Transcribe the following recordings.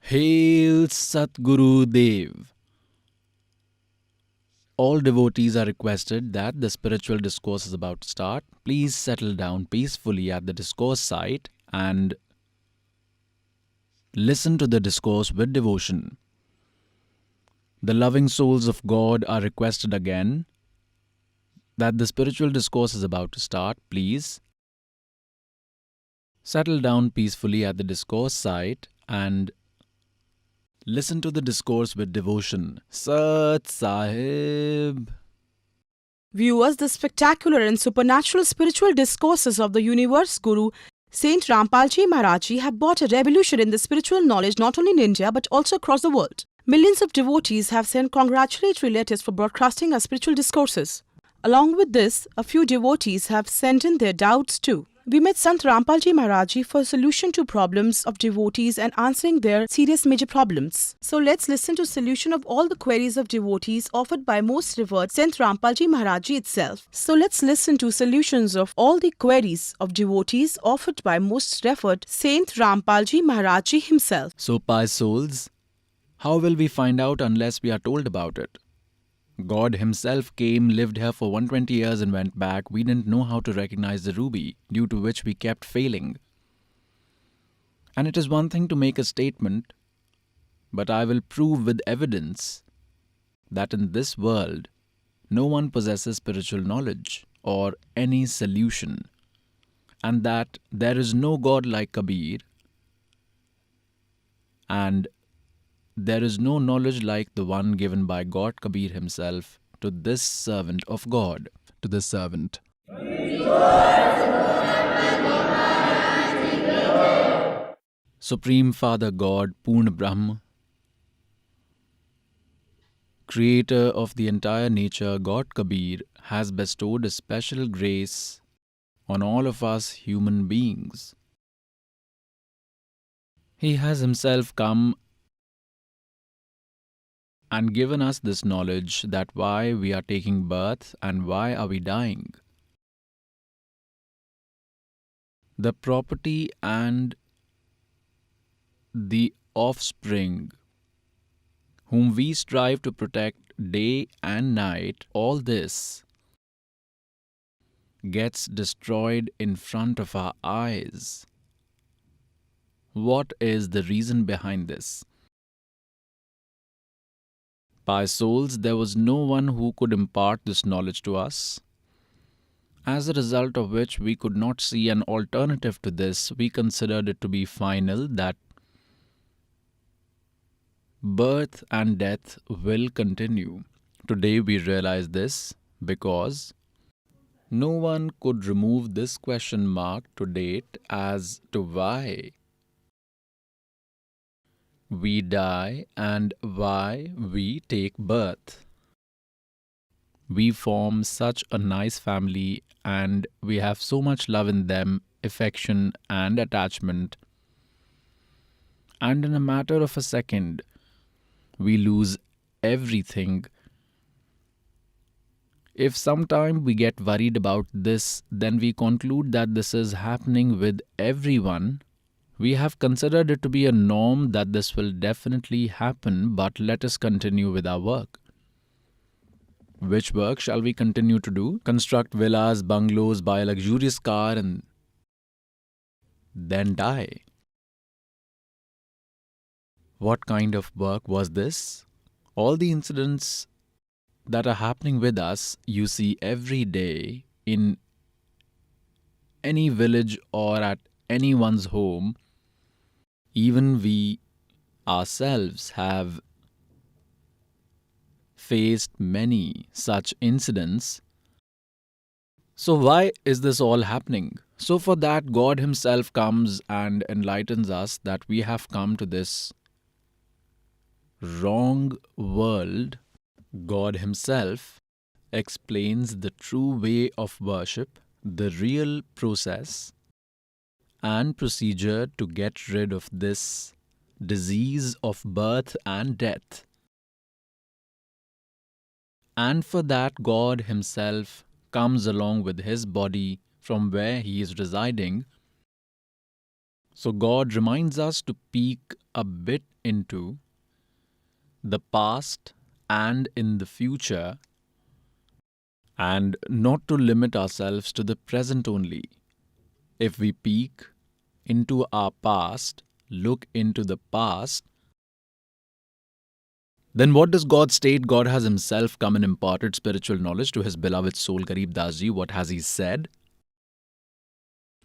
Hail Satguru Dev! All devotees are requested that the spiritual discourse is about to start. Please settle down peacefully at the discourse site and listen to the discourse with devotion. The loving souls of God are requested again that the spiritual discourse is about to start. Please settle down peacefully at the discourse site and listen to the discourse with devotion. Sat Sahib. Viewers, the spectacular and supernatural spiritual discourses of the universe Guru Saint Rampal Ji Maharaj Ji have brought a revolution in the spiritual knowledge not only in India but also across the world. Millions of devotees have sent congratulatory letters for broadcasting our spiritual discourses. Along with this, a few devotees have sent in their doubts too. We met Sant Rampal Ji Maharaj Ji for a solution to problems of devotees and answering their serious major problems. So let's listen to solution of all the queries of devotees offered by most revered Sant Rampal Ji Maharaj Ji itself. So let's listen to solutions of all the queries of devotees offered by most revered Saint Rampal Ji Maharaj Ji himself. So, pious souls, how will we find out unless we are told about it? God himself came, lived here for 120 years and went back. We didn't know how to recognize the ruby, due to which we kept failing. And it is one thing to make a statement, but I will prove with evidence that in this world, no one possesses spiritual knowledge or any solution, and that there is no God like Kabir, and there is no knowledge like the one given by God Kabir himself to this servant of God, to this servant. Supreme Father God, Purna Brahm, Creator of the entire nature, God Kabir has bestowed a special grace on all of us human beings. He has himself come and given us this knowledge that why we are taking birth and why are we dying. The property and the offspring whom we strive to protect day and night, all this gets destroyed in front of our eyes. What is the reason behind this? Pious souls, there was no one who could impart this knowledge to us. As a result of which we could not see an alternative to this, we considered it to be final, that birth and death will continue. Today we realize this because no one could remove this question mark to date as to why we die and why we take birth. We form such a nice family and we have so much love in them, affection and attachment. And in a matter of a second, we lose everything. If sometime we get worried about this, then we conclude that this is happening with everyone. We have considered it to be a norm that this will definitely happen, but let us continue with our work. Which work shall we continue to do? Construct villas, bungalows, buy a luxurious car and then die. What kind of work was this? All the incidents that are happening with us, you see every day in any village or at anyone's home. Even we ourselves have faced many such incidents. So why is this all happening? So for that, God himself comes and enlightens us that we have come to this wrong world. God himself explains the true way of worship, the real process and procedure to get rid of this disease of birth and death. And for that, God himself comes along with his body from where he is residing. So God reminds us to speak a bit into the past and in the future, and not to limit ourselves to the present only. If we peek into our past, look into the past, then what does God state? God has himself come and imparted spiritual knowledge to his beloved soul Garib Das ji. What has he said?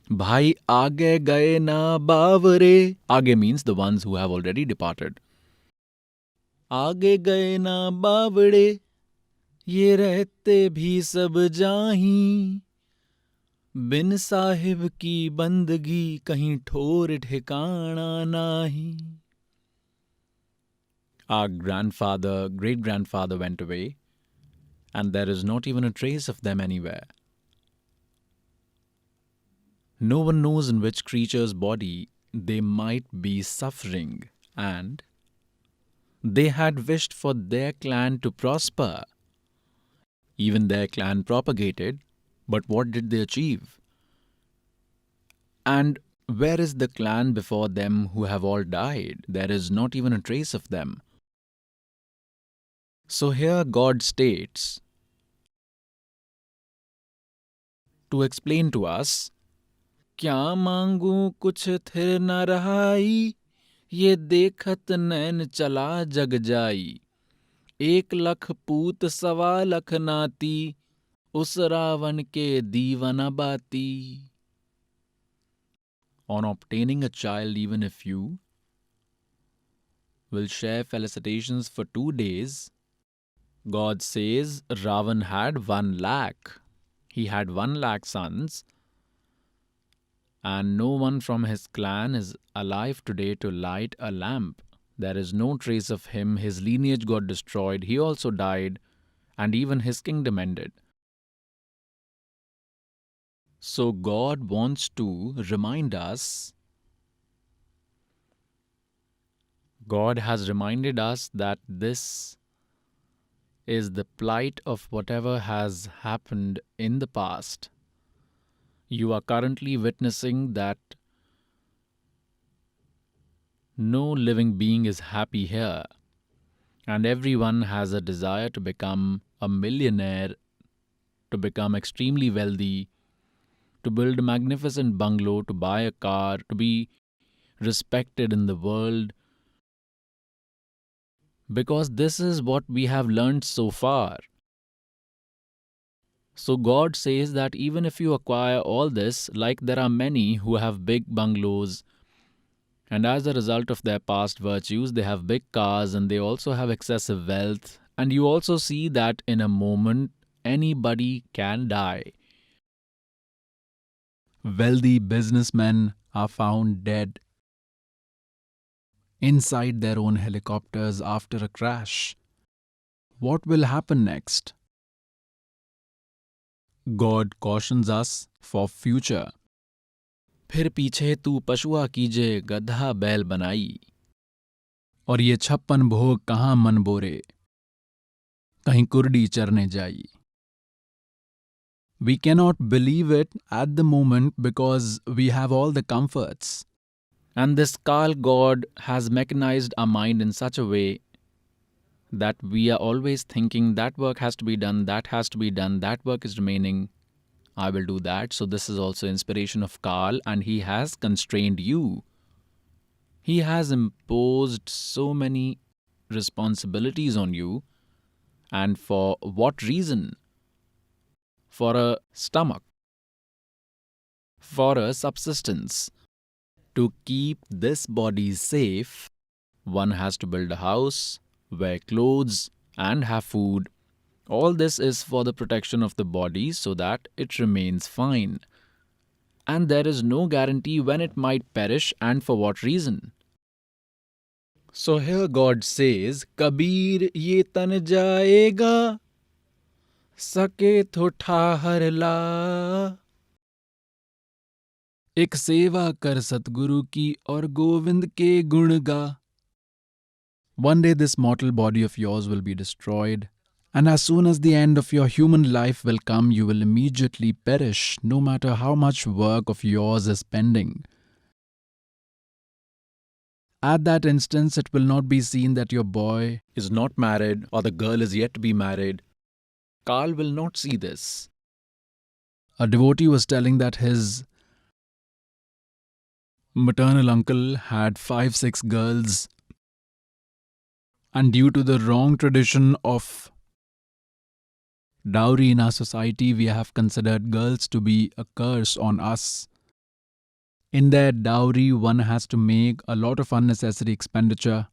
Bhai aage gaye na bavre. Aage means the ones who have already departed. Aage gaye na bavre. Ye rehte bhi sab jahi. बिन साहिब की बंदगी कहीं ठोर ठिकाना नाही. Our grandfather, great-grandfather went away, and there is not even a trace of them anywhere. No one knows in which creature's body they might be suffering, and they had wished for their clan to prosper. Even their clan propagated, but what did they achieve? And where is the clan before them who have all died? There is not even a trace of them. So here God states, to explain to us, क्या मांगू कुछ थिर न रहाई, ये देखत नैन चला जग जाई, 1,00,000 पूत 1,15,00,000 नाती, उस रावण के दीवाना बाती. On obtaining a child, even if you will share felicitations for 2 days, God says Ravan had 1,00,000. He had 1,00,000 sons, and no one from his clan is alive today to light a lamp. There is no trace of him. His lineage got destroyed. He also died, and even his kingdom ended. So God wants to remind us, God has reminded us that this is the plight of whatever has happened in the past. You are currently witnessing that no living being is happy here, and everyone has a desire to become a millionaire, to become extremely wealthy, to build a magnificent bungalow, to buy a car, to be respected in the world, because this is what we have learned so far. So God says that even if you acquire all this, like there are many who have big bungalows, and as a result of their past virtues, they have big cars and they also have excessive wealth, and you also see that in a moment, anybody can die. Wealthy businessmen are found dead inside their own helicopters after a crash. What will happen next? God cautions us for future. फिर पीछे तू पशुआ कीजे गधा बैल बनाई, और ये 56 भोग कहाँ मन बोरे, कहीं कुर्डी चरने जाई. We cannot believe it at the moment because we have all the comforts. And this Kal God has mechanized our mind in such a way that we are always thinking that work has to be done, that has to be done, that work is remaining, I will do that. So this is also inspiration of Kal, and he has constrained you. He has imposed so many responsibilities on you. And for what reason? For a stomach, for a subsistence. To keep this body safe, one has to build a house, wear clothes, and have food. All this is for the protection of the body so that it remains fine. And there is no guarantee when it might perish and for what reason. So here God says, Kabir ye tan jayega, sake tho thahar la. एक सेवा कर सतगुरु की और गोविंद के गुण गा. One day this mortal body of yours will be destroyed, and as soon as the end of your human life will come, you will immediately perish, no matter how much work of yours is pending. At that instance, it will not be seen that your boy is not married or the girl is yet to be married. Kal will not see this. A devotee was telling that his maternal uncle had 5-6 girls, and due to the wrong tradition of dowry in our society, we have considered girls to be a curse on us. In their dowry, one has to make a lot of unnecessary expenditure,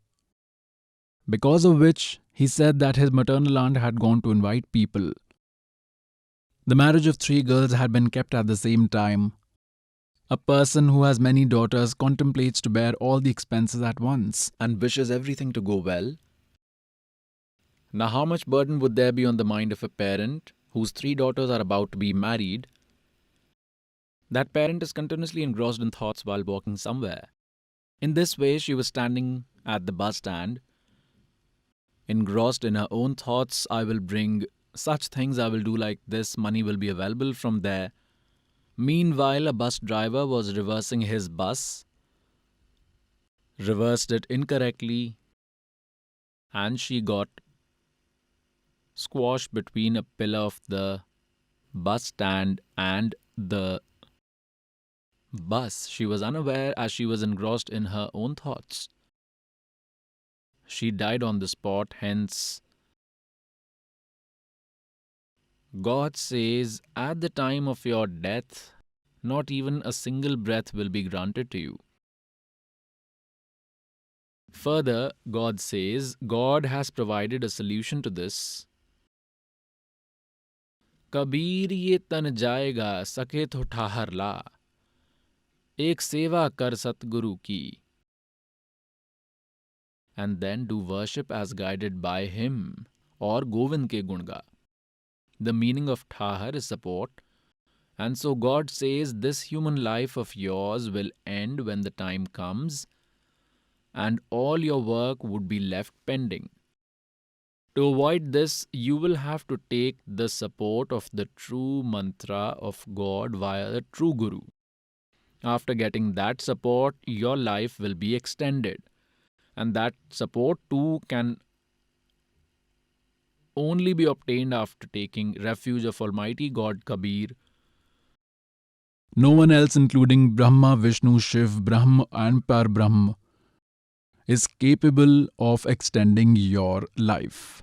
because of which he said that his maternal aunt had gone to invite people. The marriage of 3 girls had been kept at the same time. A person who has many daughters contemplates to bear all the expenses at once and wishes everything to go well. Now, how much burden would there be on the mind of a parent whose 3 daughters are about to be married? That parent is continuously engrossed in thoughts while walking somewhere. In this way, she was standing at the bus stand, engrossed in her own thoughts. I will bring such things, I will do like this, money will be available from there. Meanwhile, a bus driver was reversing his bus, reversed it incorrectly, and she got squashed between a pillar of the bus stand and the bus. She was unaware as she was engrossed in her own thoughts. She died on the spot, hence God says, at the time of your death, not even a single breath will be granted to you. Further, God says, God has provided a solution to this. Kabir ये तन जाएगा सके तो ठाहर ला, एक सेवा कर सतगुरु की. And then do worship as guided by him, or Govind ke gunga. The meaning of Thahar is support. And so God says this human life of yours will end when the time comes and all your work would be left pending. To avoid this, you will have to take the support of the true mantra of God via the true Guru. After getting that support, your life will be extended. And that support too can only be obtained after taking refuge of Almighty God Kabir. No one else, including Brahma, Vishnu, Shiv, Brahma and Parbrahm, is capable of extending your life.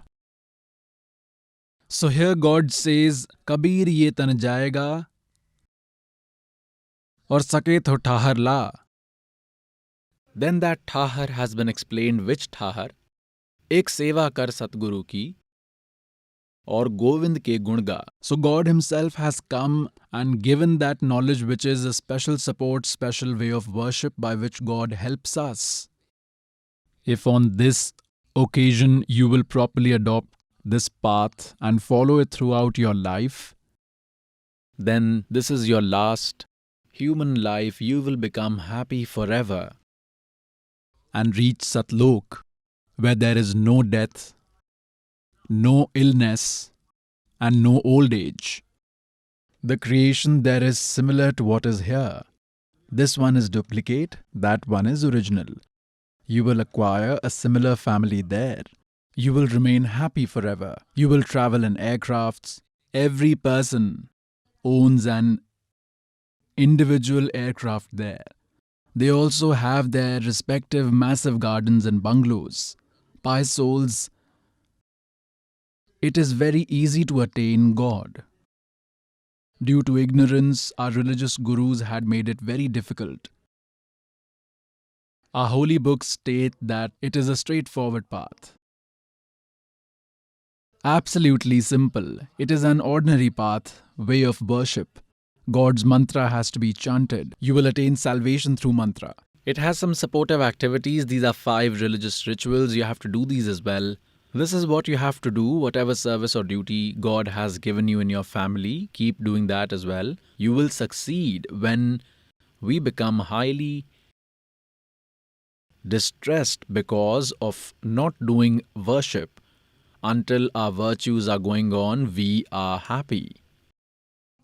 So here God says, Kabir ye tan jayega aur sake to thahar la. Then that thahar has been explained. Which thahar? Ek seva kar Satguru ki or Govind ke gunga. So God himself has come and given that knowledge, which is a special support, special way of worship by which God helps us. If on this occasion you will properly adopt this path and follow it throughout your life, then this is your last human life. You will become happy forever and reach SATLOK, where there is no death, no illness, and no old age. The creation there is similar to what is here. This one is duplicate, that one is original. You will acquire a similar family there. You will remain happy forever. You will travel in aircrafts. Every person owns an individual aircraft there. They also have their respective massive gardens and bungalows. Pious souls, it is very easy to attain God. Due to ignorance, our religious gurus had made it very difficult. Our holy books state that it is a straightforward path. Absolutely simple. It is an ordinary path, way of worship. God's mantra has to be chanted. You will attain salvation through mantra. It has some supportive activities. These are 5 religious rituals. You have to do these as well. This is what you have to do. Whatever service or duty God has given you in your family, keep doing that as well. You will succeed. When we become highly distressed because of not doing worship, until our virtues are going on, we are happy.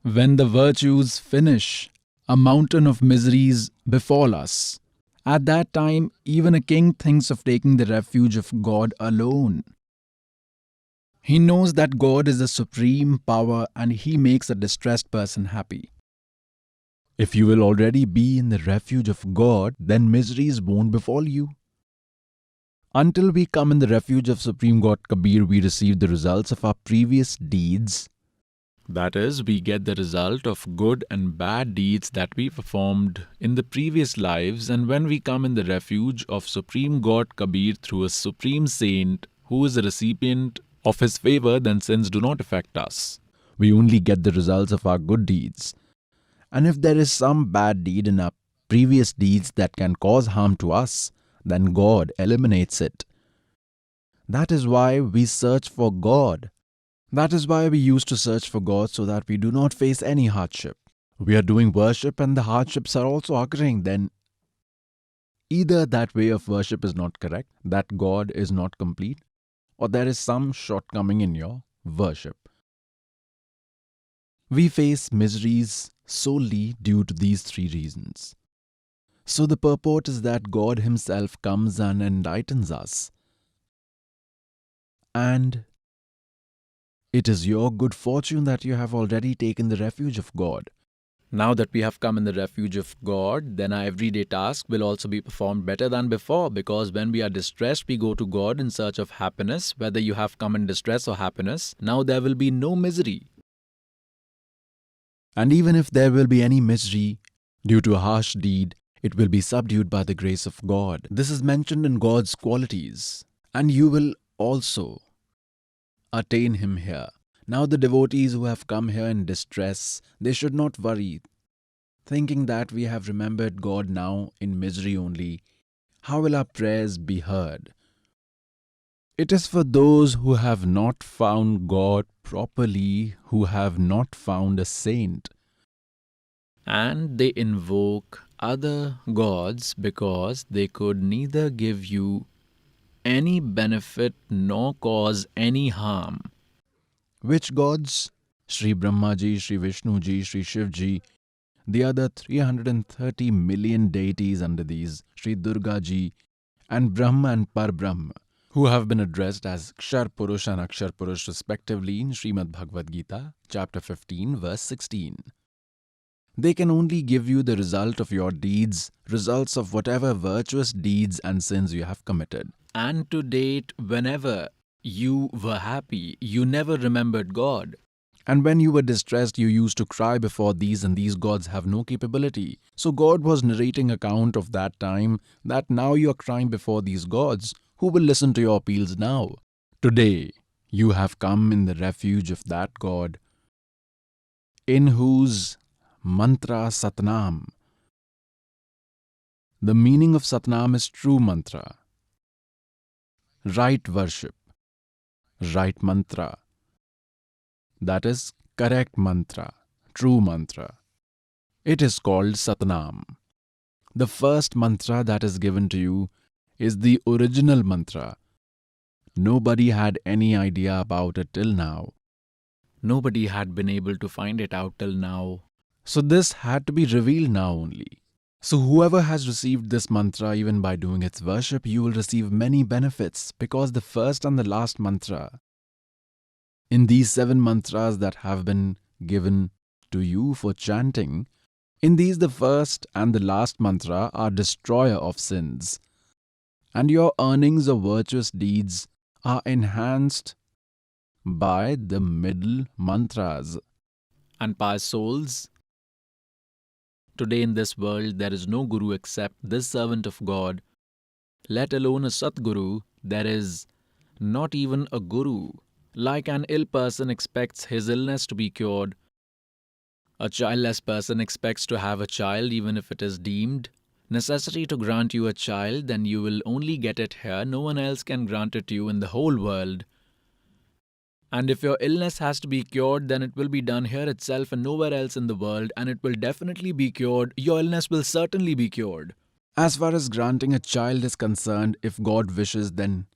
When the virtues finish, a mountain of miseries befall us, At that time, even a king thinks of taking the refuge of God alone. He knows that God is the supreme power and he makes a distressed person happy. If you will already be in the refuge of God, then miseries won't befall you. Until we come in the refuge of Supreme God Kabir, we receive the results of our previous deeds. That is, we get the result of good and bad deeds that we performed in the previous lives, and when we come in the refuge of Supreme God Kabir through a Supreme Saint who is a recipient of his favor, then sins do not affect us. We only get the results of our good deeds. And if there is some bad deed in our previous deeds that can cause harm to us, then God eliminates it. That is why we search for God. That is why we used to search for God, so that we do not face any hardship. We are doing worship and the hardships are also occurring, then either that way of worship is not correct, that God is not complete, or there is some shortcoming in your worship. We face miseries solely due to these three reasons. So the purport is that God Himself comes and enlightens us. And it is your good fortune that you have already taken the refuge of God. Now that we have come in the refuge of God, then our everyday task will also be performed better than before, because when we are distressed, we go to God in search of happiness. Whether you have come in distress or happiness, now there will be no misery. And even if there will be any misery due to a harsh deed, it will be subdued by the grace of God. This is mentioned in God's qualities, and you will also attain Him here. Now the devotees who have come here in distress, they should not worry, thinking that we have remembered God now in misery only. How will our prayers be heard? It is for those who have not found God properly, who have not found a saint. And they invoke other gods because they could neither give you any benefit nor cause any harm. Which gods? Sri Brahma Ji, Sri Vishnu Ji, Sri Shiv Ji, the other 330 million deities under these, Sri Durga Ji, and Brahma and Parbrahma, who have been addressed as Kshar Purush and Akshar Purush respectively in Srimad Bhagavad Gita, chapter 15, verse 16. They can only give you the result of your deeds, results of whatever virtuous deeds and sins you have committed. And to date, whenever you were happy, you never remembered God. And when you were distressed, you used to cry before these, and these gods have no capability. So God was narrating account of that time, that now you are crying before these gods. Who will listen to your appeals now? Today, you have come in the refuge of that God, in whose mantra Satnam. The meaning of Satnam is true mantra, right worship, right mantra. That is correct mantra, true mantra. It is called Satnam. The first mantra that is given to you is the original mantra. Nobody had any idea about it till now. Nobody had been able to find it out till now. So this had to be revealed now only. So whoever has received this mantra, even by doing its worship, you will receive many benefits, because the first and the last mantra in these 7 mantras that have been given to you for chanting, in these the first and the last mantra are destroyer of sins, and your earnings of virtuous deeds are enhanced by the middle mantras. And pious souls, today in this world there is no guru except this servant of God, let alone a Satguru. There is not even a guru. Like an ill person expects his illness to be cured, a childless person expects to have a child even if it is deemed necessary to grant you a child, then you will only get it here. No one else can grant it to you in the whole world. And if your illness has to be cured, then it will be done here itself and nowhere else in the world, and it will definitely be cured. Your illness will certainly be cured. As far as granting a child is concerned, if God wishes, then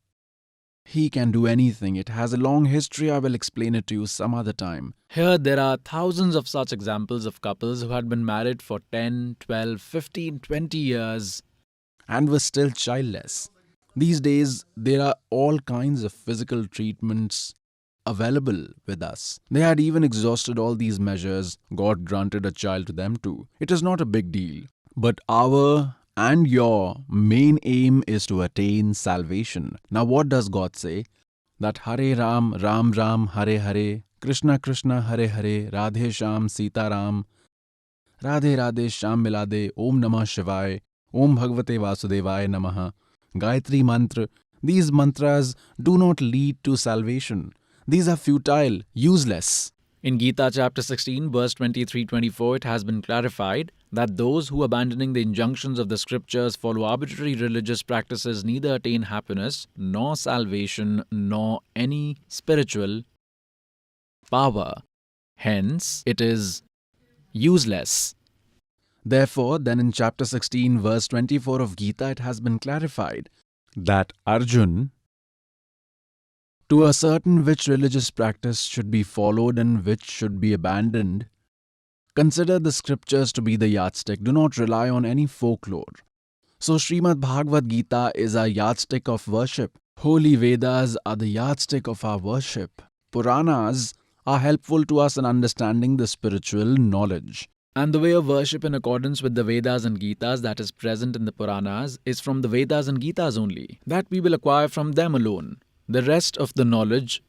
He can do anything. It has a long history. I will explain it to you some other time. Here there are thousands of such examples of couples who had been married for 10, 12, 15, 20 years. and were still childless. These days, there are all kinds of physical treatments available with us. They had even exhausted all these measures. God granted a child to them too. It is not a big deal. But our and your main aim is to attain salvation. Now, what does God say? That Hare Ram, Ram Ram, Hare Hare, Krishna Krishna, Hare Hare, Radhe Sham, Sita Ram, Radhe Radhe Sham Milade, Om Namah Shivaya, Om Bhagavate Vasudevaya Namaha, Gayatri Mantra. These mantras do not lead to salvation. These are futile, useless. In Gita chapter 16, verse 23-24, it has been clarified that those who, abandoning the injunctions of the scriptures, follow arbitrary religious practices neither attain happiness, nor salvation, nor any spiritual power. Hence, it is useless. Therefore, then in chapter 16, verse 24 of Gita, it has been clarified that Arjun, to ascertain which religious practice should be followed and which should be abandoned, consider the scriptures to be the yardstick. Do not rely on any folklore. So Srimad Bhagavad Gita is our yardstick of worship. Holy Vedas are the yardstick of our worship. Puranas are helpful to us in understanding the spiritual knowledge. And the way of worship in accordance with the Vedas and Gitas that is present in the Puranas is from the Vedas and Gitas only. That we will acquire from them alone. The rest of the knowledge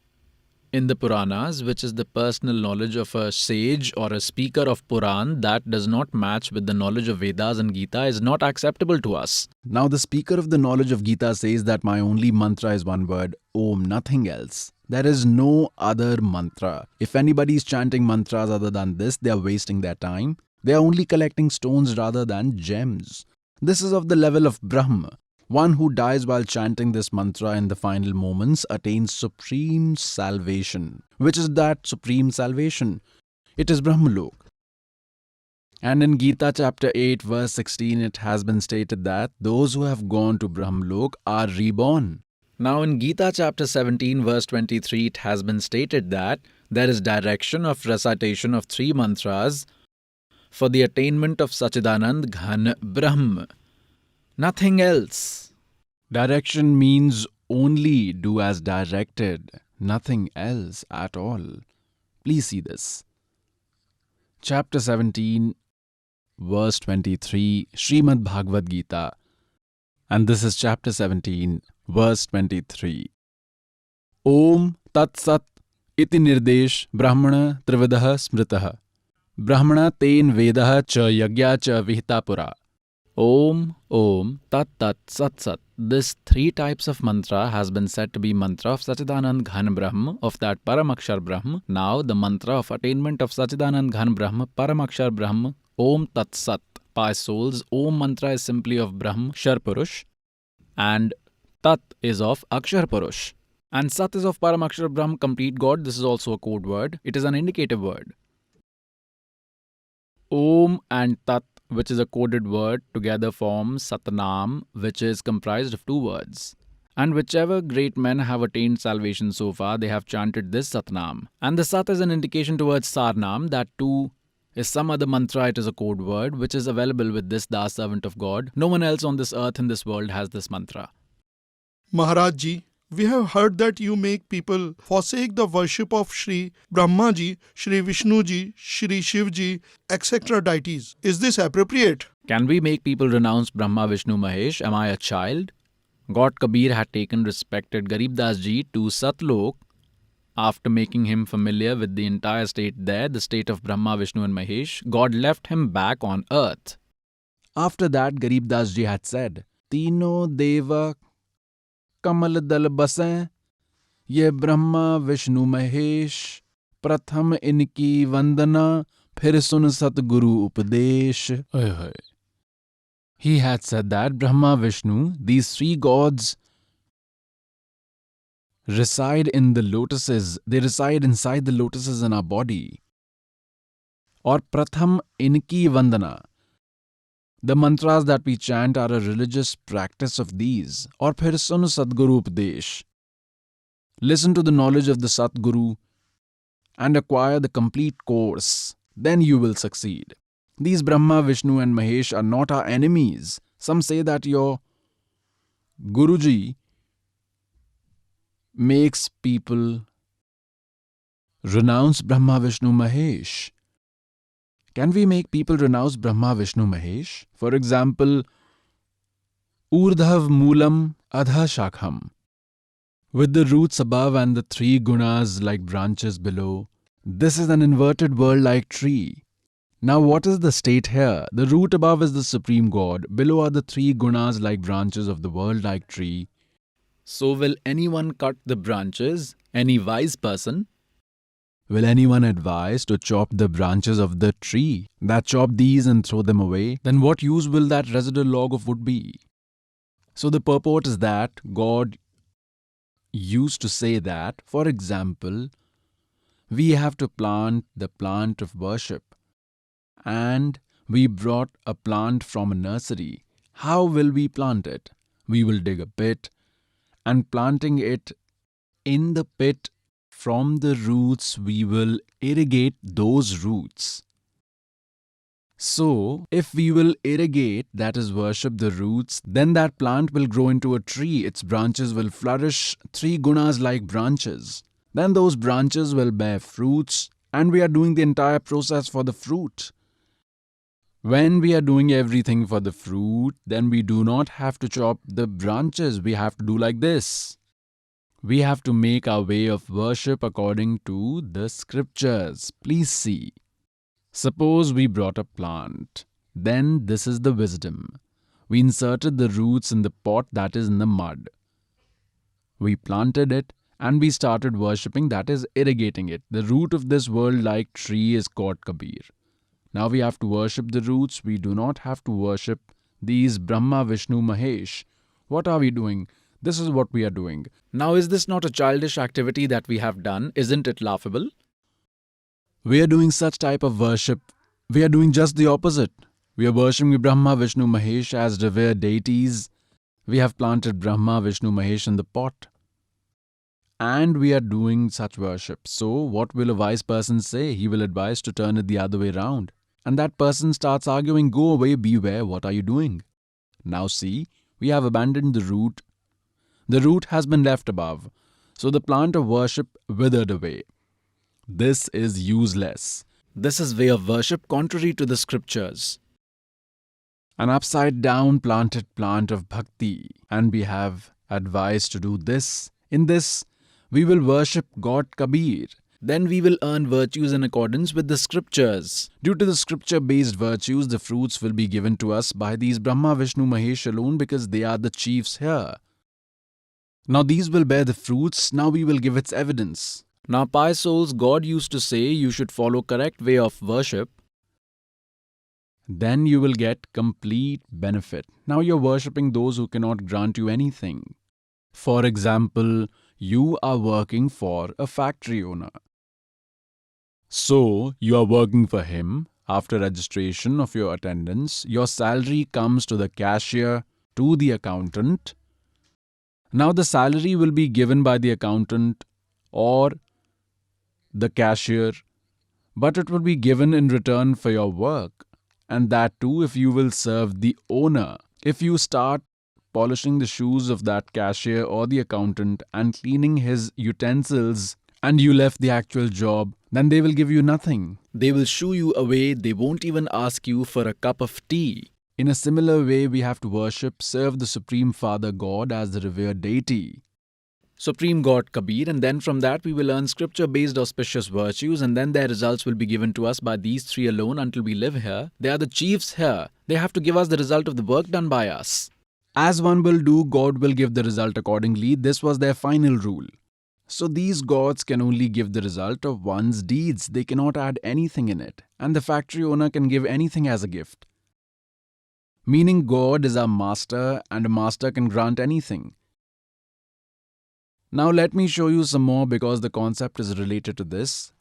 in the Puranas, which is the personal knowledge of a sage or a speaker of Puran that does not match with the knowledge of Vedas and Gita, is not acceptable to us. Now the speaker of the knowledge of Gita says that my only mantra is one word, Om, nothing else. There is no other mantra. If anybody is chanting mantras other than this, they are wasting their time. They are only collecting stones rather than gems. This is of the level of Brahma. One who dies while chanting this mantra in the final moments attains supreme salvation. Which is that supreme salvation? It is Brahmalok. And in Gita chapter 8 verse 16 it has been stated that those who have gone to Brahmalok are reborn. Now in Gita chapter 17 verse 23 it has been stated that there is direction of recitation of 3 mantras for the attainment of Sachidanand Ghan Brahm. Nothing else. Direction means only do as directed, nothing else at all. Please see this. Chapter 17, verse 23, Srimad Bhagavad Gita. And this is chapter 17, verse 23. Om Tat Sat iti nirdesh Brahmana Trividah Smritaha. Brahmana ten Vedah cha yagya cha vihita pura. Om, Om, Tat Tat, Sat Sat. This 3 types of mantra has been said to be mantra of Sachidanand Ghan Brahm, of that Paramakshar Brahm. Now the mantra of attainment of Sachidanand Ghan Brahm, Paramakshar Brahm, Om Tat Sat. Pious souls, Om mantra is simply of Brahm, Shar Purush, and Tat is of Akshar Purush. And Sat is of Paramakshar Brahm, complete God. This is also a code word. It is an indicative word. Om and Tat, which is a coded word, together form Satnam, which is comprised of 2 words. And whichever great men have attained salvation so far, they have chanted this Satnam. And the Sat is an indication towards Sarnam, that too is some other mantra. It is a code word, which is available with this Das servant of God. No one else on this earth in this world has this mantra. Maharaj Ji, we have heard that you make people forsake the worship of Shri Brahma Ji, Shri Vishnu Ji, Shri Shiv Ji, etc. deities. Is this appropriate? Can we make people renounce Brahma, Vishnu, Mahesh? Am I a child? God Kabir had taken respected Garib Das Ji to Satlok after making him familiar with the entire state there, the state of Brahma, Vishnu and Mahesh. God left him back on earth. After that, Garib Das Ji had said, Tino Deva कमल दल बसें ये ब्रह्मा विष्णु महेश प्रथम इनकी वंदना फिर सुन सतगुरु उपदेश. He had said that Brahma, Vishnu, these 3 gods reside in the lotuses. They reside inside the lotuses in our body. Or Pratham inki vandana. The mantras that we chant are a religious practice of these. Or phir sun Sadguru Updesh. Listen to the knowledge of the Satguru and acquire the complete course. Then you will succeed. These Brahma, Vishnu and Mahesh are not our enemies. Some say that your Guruji makes people renounce Brahma, Vishnu, Mahesh. Can we make people renounce Brahma, Vishnu, Mahesh? For example, Urdhav Moolam Adha Shakham. With the roots above and the three gunas like branches below. This is an inverted world-like tree. Now what is the state here? The root above is the Supreme God. Below are the three gunas like branches of the world-like tree. So will anyone cut the branches? Any wise person? Will anyone advise to chop the branches of the tree that chop these and throw them away? Then what use will that residual log of wood be? So the purport is that God used to say that, for example, we have to plant the plant of worship and we brought a plant from a nursery. How will we plant it? We will dig a pit and planting it in the pit from the roots, we will irrigate those roots. So, if we will irrigate, that is worship the roots, then that plant will grow into a tree. Its branches will flourish, three gunas like branches. Then those branches will bear fruits, and we are doing the entire process for the fruit. When we are doing everything for the fruit, then we do not have to chop the branches. We have to do like this. We have to make our way of worship according to the scriptures. Please see. Suppose we brought a plant. Then this is the wisdom. We inserted the roots in the pot that is in the mud. We planted it and we started worshipping, that is irrigating it. The root of this world-like tree is called Kabir. Now we have to worship the roots. We do not have to worship these Brahma, Vishnu, Mahesh. What are we doing? This is what we are doing. Now is this not a childish activity that we have done? Isn't it laughable? We are doing such type of worship. We are doing just the opposite. We are worshipping Brahma, Vishnu, Mahesh as revered deities. We have planted Brahma, Vishnu, Mahesh in the pot. And we are doing such worship. So what will a wise person say? He will advise to turn it the other way round. And that person starts arguing, go away, beware, what are you doing? Now see, we have abandoned the root. The root has been left above. So the plant of worship withered away. This is useless. This is way of worship contrary to the scriptures. An upside down planted plant of bhakti. And we have advised to do this. In this, we will worship God Kabir. Then we will earn virtues in accordance with the scriptures. Due to the scripture-based virtues, the fruits will be given to us by these Brahma, Vishnu, Mahesh alone because they are the chiefs here. Now these will bear the fruits, now we will give its evidence. Now pious souls, God used to say you should follow correct way of worship. Then you will get complete benefit. Now you are worshipping those who cannot grant you anything. For example, you are working for a factory owner. So, you are working for him. After registration of your attendance, your salary comes to the cashier, to the accountant. Now the salary will be given by the accountant or the cashier, but it will be given in return for your work. And that too if you will serve the owner. If you start polishing the shoes of that cashier or the accountant and cleaning his utensils and you left the actual job, then they will give you nothing. They will shoo you away. They won't even ask you for a cup of tea. In a similar way, we have to worship, serve the Supreme Father God as the revered deity. Supreme God Kabir, and then from that we will earn scripture-based auspicious virtues, and then their results will be given to us by these three alone until we live here. They are the chiefs here. They have to give us the result of the work done by us. As one will do, God will give the result accordingly. This was their final rule. So these gods can only give the result of one's deeds. They cannot add anything in it. And the factory owner can give anything as a gift. Meaning God is our master and a master can grant anything. Now let me show you some more because the concept is related to this.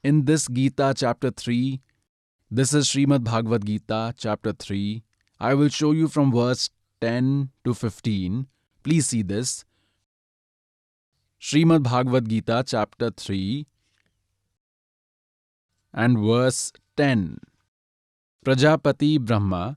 In this Gita chapter 3, this is Srimad Bhagavad Gita chapter 3. I will show you from verse 10 to 15. Please see this. Srimad Bhagavad Gita chapter 3 and verse 10. Prajapati Brahma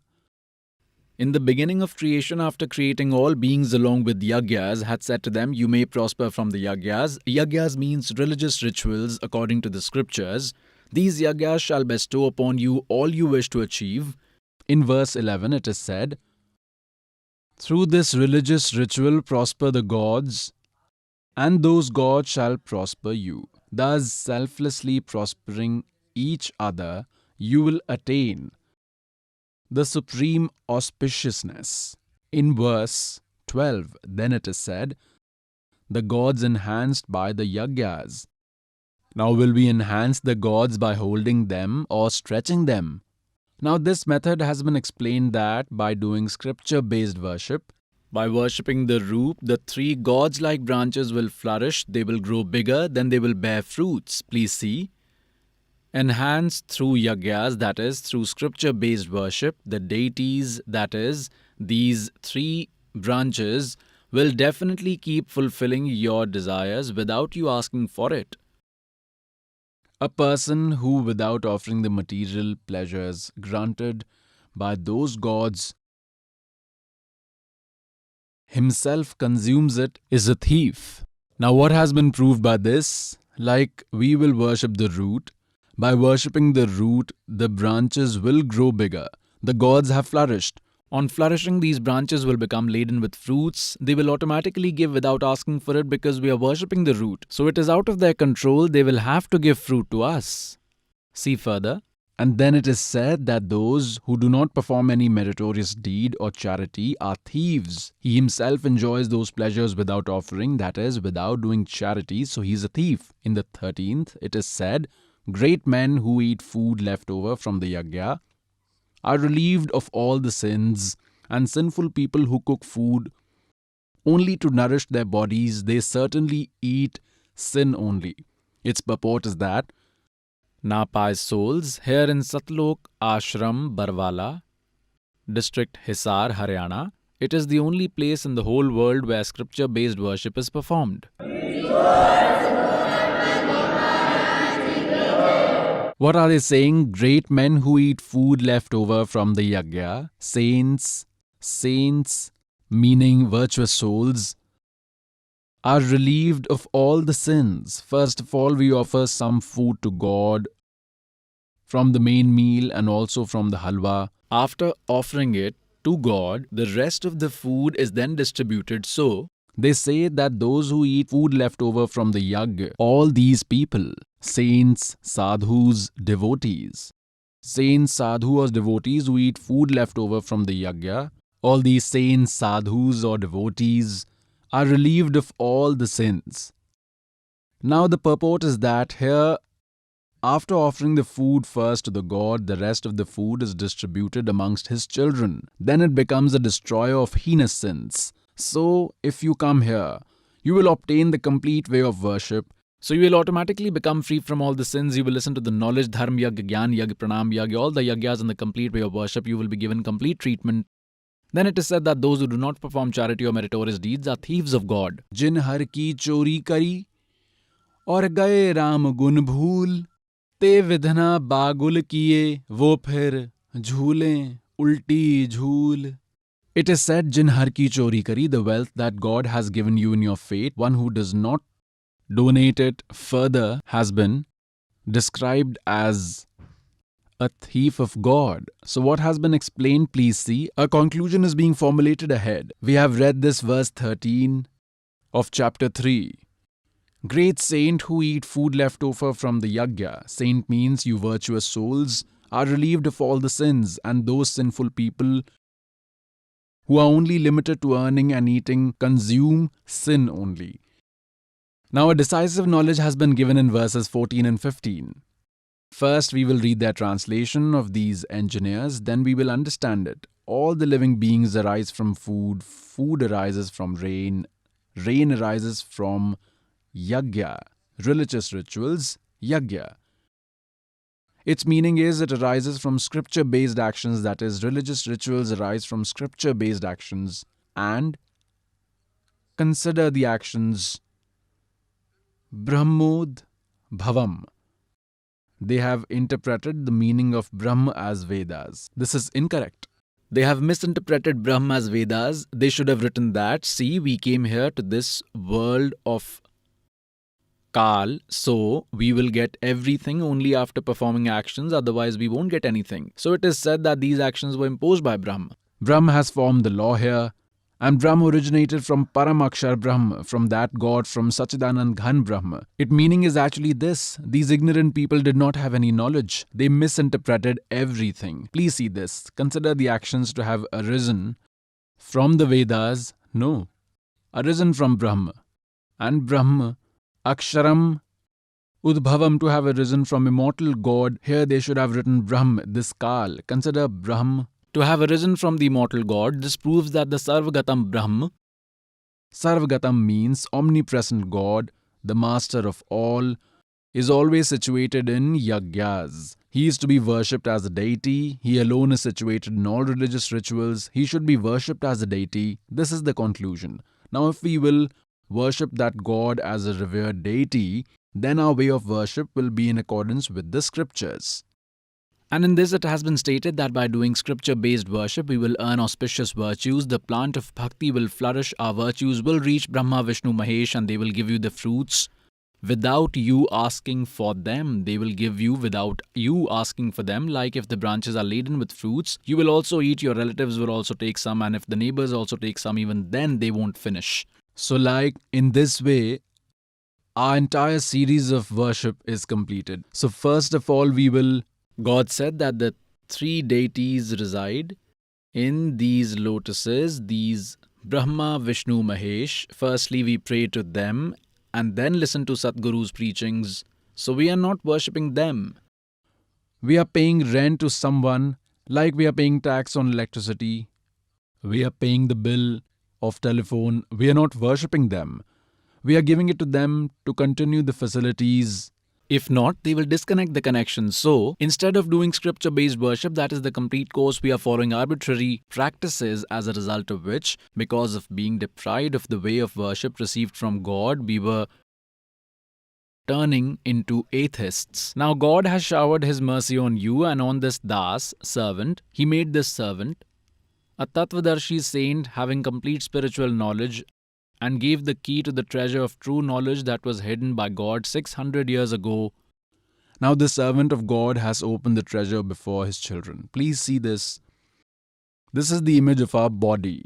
In the beginning of creation, after creating all beings along with yagyas, had said to them, "You may prosper from the yagyas." Yagyas means religious rituals according to the scriptures. These yagyas shall bestow upon you all you wish to achieve. In verse 11 it is said, "Through this religious ritual prosper the gods, and those gods shall prosper you." Thus, selflessly prospering each other, you will attain the supreme auspiciousness. In verse 12, then it is said, "The gods enhanced by the yagyas." Now, will we enhance the gods by holding them or stretching them? Now, this method has been explained that by doing scripture-based worship, by worshipping the root, the three gods-like branches will flourish, they will grow bigger, then they will bear fruits. Please see. Enhanced through yagyas, that is, through scripture-based worship, the deities, that is, these three branches, will definitely keep fulfilling your desires without you asking for it. A person who, without offering the material pleasures granted by those gods, himself consumes it, is a thief. Now, what has been proved by this? Like we will worship the root. By worshipping the root, the branches will grow bigger. The gods have flourished. On flourishing, these branches will become laden with fruits. They will automatically give without asking for it because we are worshipping the root. So it is out of their control. They will have to give fruit to us. See further. And then it is said that those who do not perform any meritorious deed or charity are thieves. He himself enjoys those pleasures without offering, that is, without doing charity, so he is a thief. In the 13th, it is said, "Great men who eat food left over from the yagya are relieved of all the sins, and sinful people who cook food only to nourish their bodies, they certainly eat sin only." Its purport is that, "Now, pious souls, here in SATLOK ASHRAM, Barwala, district Hisar, Haryana, it is the only place in the whole world where scripture-based worship is performed." What are they saying? Great men who eat food left over from the yagya, saints meaning virtuous souls, are relieved of all the sins. First of all, we offer some food to God from the main meal and also from the halwa. After offering it to God, the rest of the food is then distributed. So, they say that those who eat food left over from the yagya, all these people, saints, sadhus, devotees, saints, sadhus or devotees who eat food left over from the yagya, all these saints, sadhus or devotees are relieved of all the sins. Now the purport is that here, after offering the food first to the god, the rest of the food is distributed amongst his children. Then it becomes a destroyer of heinous sins. So, if you come here, you will obtain the complete way of worship. So you will automatically become free from all the sins. You will listen to the knowledge, dharma yagya, gyan yagya, pranam yagya, all the yagyas in the complete way of worship. You will be given complete treatment. Then it is said that those who do not perform charity or meritorious deeds are thieves of God. Jin har ki chori kari, aur gaye Ram gun bhool, te vidhana bagul kiye, wo phir jhoole, ulti jhool. It is said, "Jin har ki chori kari," the wealth that God has given you in your fate, one who does not donate it further has been described as a thief of God. So what has been explained, please see. A conclusion is being formulated ahead. We have read this verse 13 of chapter 3. Great saint who eat food left over from the yagya. Saint means you virtuous souls are relieved of all the sins, and those sinful people who are only limited to earning and eating consume sin only. Now a decisive knowledge has been given in verses 14 and 15. First, we will read their translation of these engineers, then we will understand it. All the living beings arise from food, food arises from rain arises from yagya, religious rituals, yagya. Its meaning is it arises from scripture-based actions, that is, religious rituals arise from scripture-based actions, and consider the actions Brahmod Bhavam. They have interpreted the meaning of Brahma as Vedas. This is incorrect. They have misinterpreted Brahma as Vedas. They should have written that, see, we came here to this world of Kal, so we will get everything only after performing actions, otherwise we won't get anything. So it is said that these actions were imposed by Brahma. Brahma has formed the law here, and Brahma originated from Paramakshar Brahma, from that God, from Sachidanand Ghan Brahma. Its meaning is actually this: these ignorant people did not have any knowledge. They misinterpreted everything. Please see this. Consider the actions to have arisen from the Vedas. No, arisen from Brahma. And Brahma, Aksharam, Udbhavam, to have arisen from immortal God. Here they should have written Brahm, this Kal. Consider Brahm to have arisen from the immortal God. This proves that the Sarvagatam Brahm, Sarvagatam means omnipresent God, the master of all, is always situated in yagyas. He is to be worshipped as a deity. He alone is situated in all religious rituals. He should be worshipped as a deity. This is the conclusion. Now if we will worship that God as a revered deity, then our way of worship will be in accordance with the scriptures. And in this it has been stated that by doing scripture-based worship, we will earn auspicious virtues. The plant of bhakti will flourish. Our virtues will reach Brahma, Vishnu, Mahesh, and they will give you the fruits without you asking for them. They will give you without you asking for them. Like if the branches are laden with fruits, you will also eat, your relatives will also take some, and if the neighbors also take some, even then they won't finish. So like in this way, our entire series of worship is completed. So first of all, God said that the three deities reside in these lotuses, these Brahma, Vishnu, Mahesh. Firstly, we pray to them and then listen to Sadguru's preachings. So we are not worshipping them. We are paying rent to someone like we are paying tax on electricity. We are paying the bill of telephone. We are not worshipping them. We are giving it to them to continue the facilities. If not, they will disconnect the connection. So, instead of doing scripture-based worship, that is the complete course, we are following arbitrary practices, as a result of which, because of being deprived of the way of worship received from God, we were turning into atheists. Now, God has showered His mercy on you and on this Das, servant. He made this servant a Tattvadarshi saint having complete spiritual knowledge, and gave the key to the treasure of true knowledge that was hidden by God 600 years ago. Now the servant of God has opened the treasure before his children. Please see this. This is the image of our body.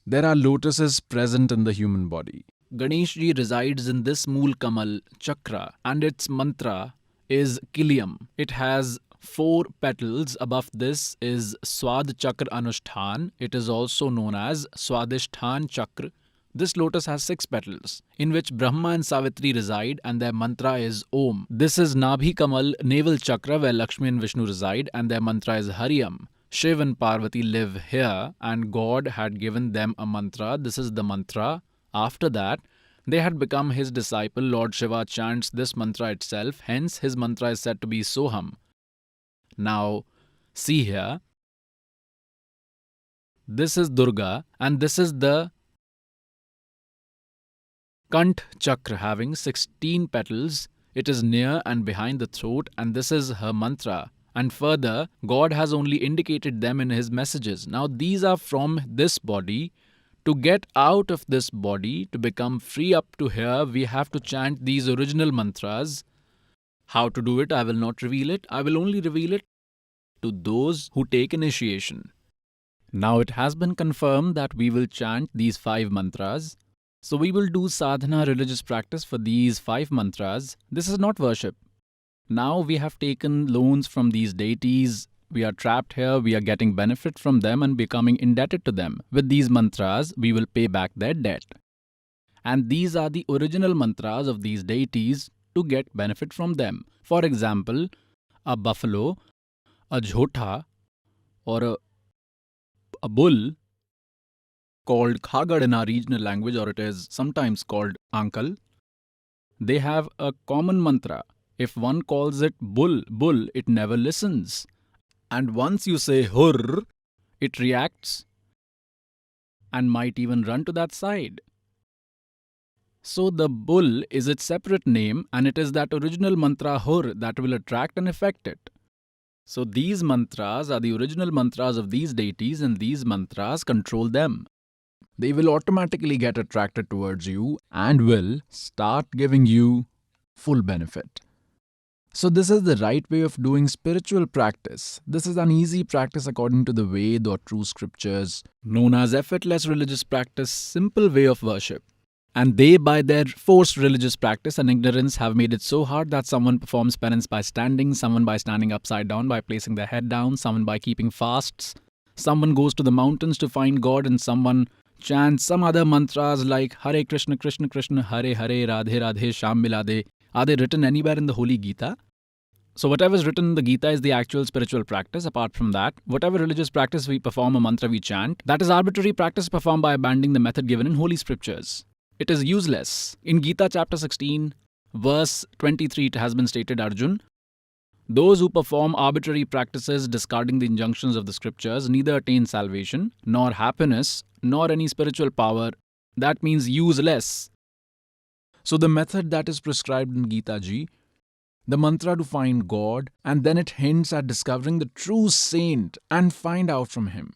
There are lotuses present in the human body. Ganeshji resides in this Mool Kamal chakra, and its mantra is Kiliam. It has 4 petals. Above this is Swad Chakra Anushtan. It is also known as Swadhishthan Chakra. This lotus has 6 petals, in which Brahma and Savitri reside, and their mantra is Om. This is Nabhi Kamal navel chakra, where Lakshmi and Vishnu reside, and their mantra is Hariam. Shiv and Parvati live here, and God had given them a mantra. This is the mantra. After that, they had become his disciple. Lord Shiva chants this mantra itself, hence his mantra is said to be Soham. Now, see here, this is Durga, and this is the Kant Chakra having 16 petals. It is near and behind the throat, and this is her mantra. And further, God has only indicated them in His messages. Now, these are from this body. To get out of this body, to become free up to here, we have to chant these original mantras. How to do it, I will not reveal it. I will only reveal it to those who take initiation. Now it has been confirmed that we will chant these 5 mantras. So we will do sadhana, religious practice, for these 5 mantras. This is not worship. Now we have taken loans from these deities. We are trapped here. We are getting benefit from them and becoming indebted to them. With these mantras, we will pay back their debt. And these are the original mantras of these deities to get benefit from them. For example, a buffalo, a jhota, or a bull, called khagad in our regional language, or it is sometimes called ankal, they have a common mantra. If one calls it bull, bull, it never listens. And once you say hurr, it reacts and might even run to that side. So the bull is its separate name, and it is that original mantra hurr that will attract and affect it. So these mantras are the original mantras of these deities, and these mantras control them. They will automatically get attracted towards you and will start giving you full benefit. So this is the right way of doing spiritual practice. This is an easy practice according to the Ved or true scriptures, known as effortless religious practice, simple way of worship. And they, by their forced religious practice and ignorance, have made it so hard that someone performs penance by standing, someone by standing upside down by placing their head down, someone by keeping fasts, someone goes to the mountains to find God, and someone chants some other mantras like Hare Krishna, Krishna Krishna, Hare Hare, Radhe Radhe, Sham Milade. Are they written anywhere in the Holy Gita? So whatever is written in the Gita is the actual spiritual practice. Apart from that, whatever religious practice we perform, a mantra we chant, that is arbitrary practice performed by abandoning the method given in Holy Scriptures. It is useless. In Gita chapter 16, verse 23, it has been stated, Arjun, those who perform arbitrary practices discarding the injunctions of the scriptures neither attain salvation, nor happiness, nor any spiritual power. That means useless. So the method that is prescribed in Gita Ji, the mantra to find God, and then it hints at discovering the true saint and find out from him.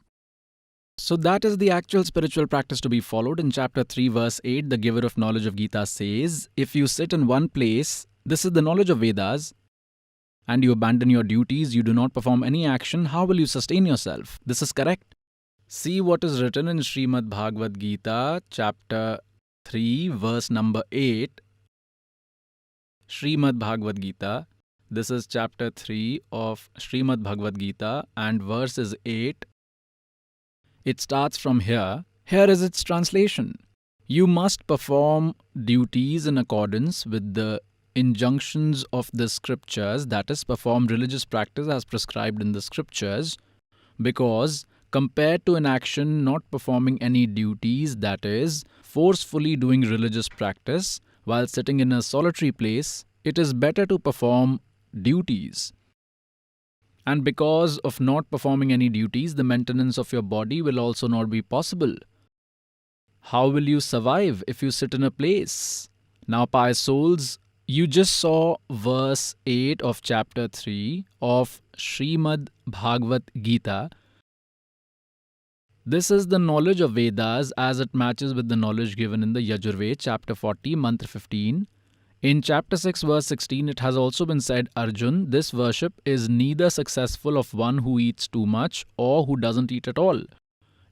So that is the actual spiritual practice to be followed. In chapter 3 verse 8, the giver of knowledge of Gita says, if you sit in one place, this is the knowledge of Vedas, and you abandon your duties, you do not perform any action, how will you sustain yourself? This is correct. See what is written in Srimad Bhagavad Gita, chapter 3, verse number 8. Srimad Bhagavad Gita. This is chapter 3 of Srimad Bhagavad Gita, and verse is 8. It starts from here. Here is its translation. You must perform duties in accordance with the injunctions of the scriptures, that is, perform religious practice as prescribed in the scriptures, because compared to an action not performing any duties, that is, forcefully doing religious practice while sitting in a solitary place, it is better to perform duties. And because of not performing any duties, the maintenance of your body will also not be possible. How will you survive if you sit in a place? Now, pious souls, you just saw verse 8 of chapter 3 of Srimad Bhagavad Gita. This is the knowledge of Vedas as it matches with the knowledge given in the Yajurveda, chapter 40, mantra 15. In chapter 6, verse 16, it has also been said, Arjun, this worship is neither successful of one who eats too much or who doesn't eat at all.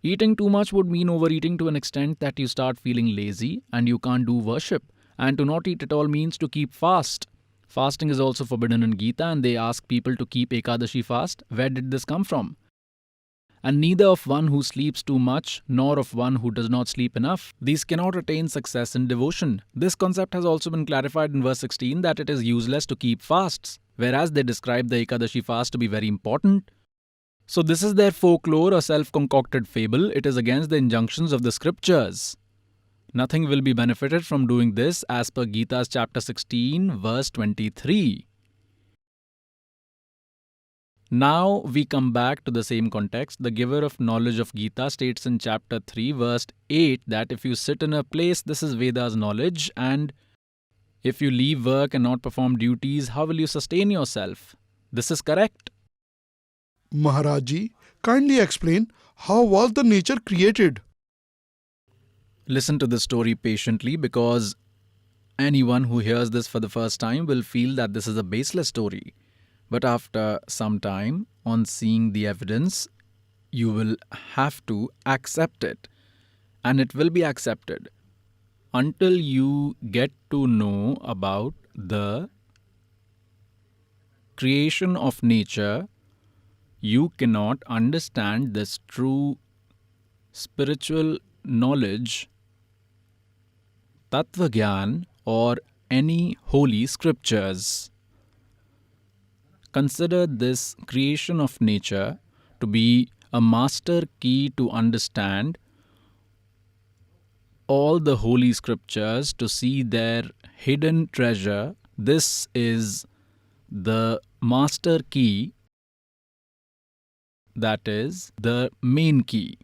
Eating too much would mean overeating to an extent that you start feeling lazy and you can't do worship. And to not eat at all means to keep fast. Fasting is also forbidden in Gita, and they ask people to keep Ekadashi fast. Where did this come from? And neither of one who sleeps too much, nor of one who does not sleep enough. These cannot attain success in devotion. This concept has also been clarified in verse 16 that it is useless to keep fasts, whereas they describe the Ekadashi fast to be very important. So this is their folklore or self-concocted fable. It is against the injunctions of the scriptures. Nothing will be benefited from doing this as per Gita's chapter 16, verse 23. Now we come back to the same context. The giver of knowledge of Gita states in chapter 3, verse 8 that if you sit in a place, this is Veda's knowledge, and if you leave work and not perform duties, how will you sustain yourself? This is correct. Maharaji, kindly explain how was the nature created? Listen to the story patiently, because anyone who hears this for the first time will feel that this is a baseless story. But after some time, on seeing the evidence, you will have to accept it. And it will be accepted. Until you get to know about the creation of nature, you cannot understand this true spiritual knowledge, Tattva Gyan, or any holy scriptures. Consider this creation of nature to be a master key to understand all the holy scriptures, to see their hidden treasure. This is the master key, that is the main key.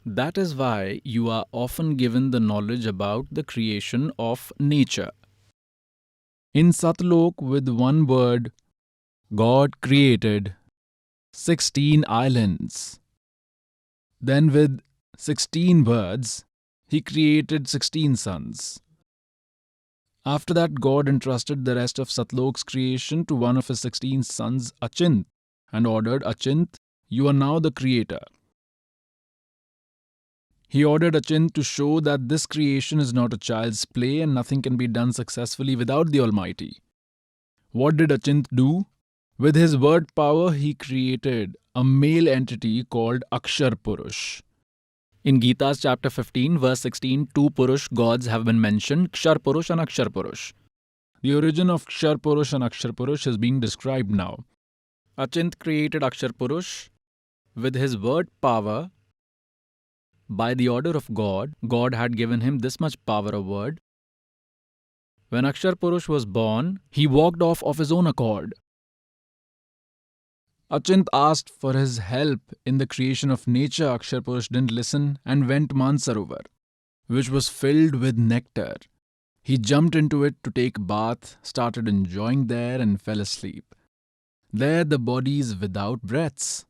That is why you are often given the knowledge about the creation of nature. In SATLOK, with one word, God created 16 islands. Then, with 16 birds, he created 16 suns. After that, God entrusted the rest of Satlok's creation to one of his 16 sons, Achint, and ordered, Achint, you are now the creator. He ordered Achint to show that this creation is not a child's play and nothing can be done successfully without the Almighty. What did Achint do? With his word power, he created a male entity called Akshar Purush. In Gita's chapter 15, verse 16, two Purush gods have been mentioned, Kshar Purush and Akshar Purush. The origin of Kshar Purush and Akshar Purush is being described now. Achint created Akshar Purush with his word power. By the order of God, God had given him this much power of word. When Akshar Purush was born, he walked off of his own accord. Achint asked for his help in the creation of nature. Akshar Purush didn't listen and went to Mansarovar, which was filled with nectar. He jumped into it to take a bath, started enjoying there and fell asleep. There the body is without breaths.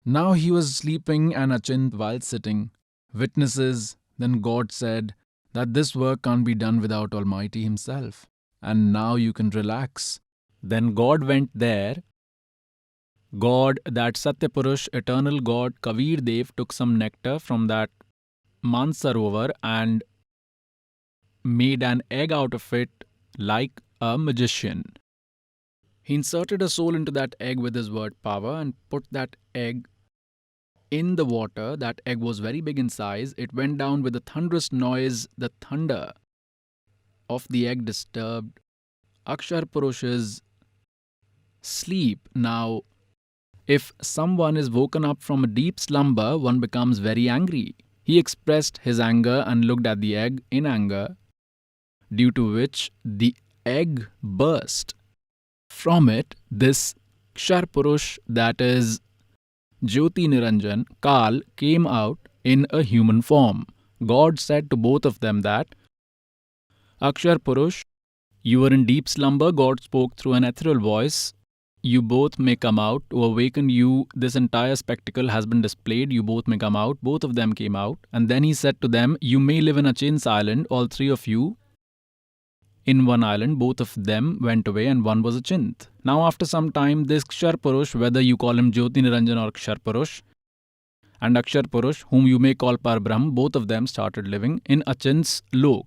Now he was sleeping and Achint, while sitting, witnesses. Then God said that this work can't be done without Almighty Himself. And now you can relax. Then God went there. God, that Satya Purush, eternal God, Kavir Dev, took some nectar from that Mansarovar and made an egg out of it like a magician. He inserted a soul into that egg with his word power and put that egg in the water. That egg was very big in size. It went down with a thunderous noise. The thunder of the egg disturbed Akshar Purush's sleep. Now, if someone is woken up from a deep slumber, one becomes very angry. He expressed his anger and looked at the egg in anger, due to which the egg burst. From it, this Kshar Purush, that is Jyoti Niranjan, Kal, came out in a human form. God said to both of them that, Akshar Purush, you were in deep slumber. God spoke through an ethereal voice. You both may come out. To awaken you, this entire spectacle has been displayed. You both may come out. Both of them came out. And then he said to them, you may live in Achint's island, all three of you. In one island, both of them went away and one was Achint. Now after some time, this Kshar Purush, whether you call him Jyoti Niranjan or Kshar Purush, and Akshar Purush, whom you may call Parbrahm, both of them started living in Achint's lok.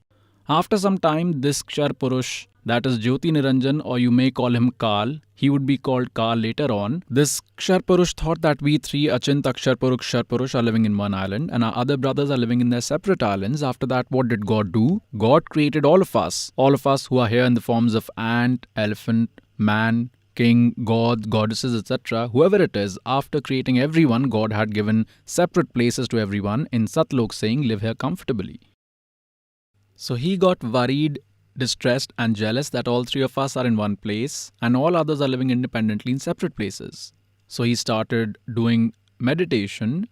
After some time, this Kshar Purush, that is Jyoti Niranjan, or you may call him Kal, he would be called Kal later on. This Kshar Purush thought that we three, Achint, Akshar Purush, Kshar Purush, are living in one island and our other brothers are living in their separate islands. After that, what did God do? God created all of us who are here in the forms of ant, elephant, man, king, god, goddesses, etc. Whoever it is, after creating everyone, God had given separate places to everyone in Satlok, saying, live here comfortably. So he got worried, distressed and jealous that all three of us are in one place and all others are living independently in separate places. So he started doing meditation.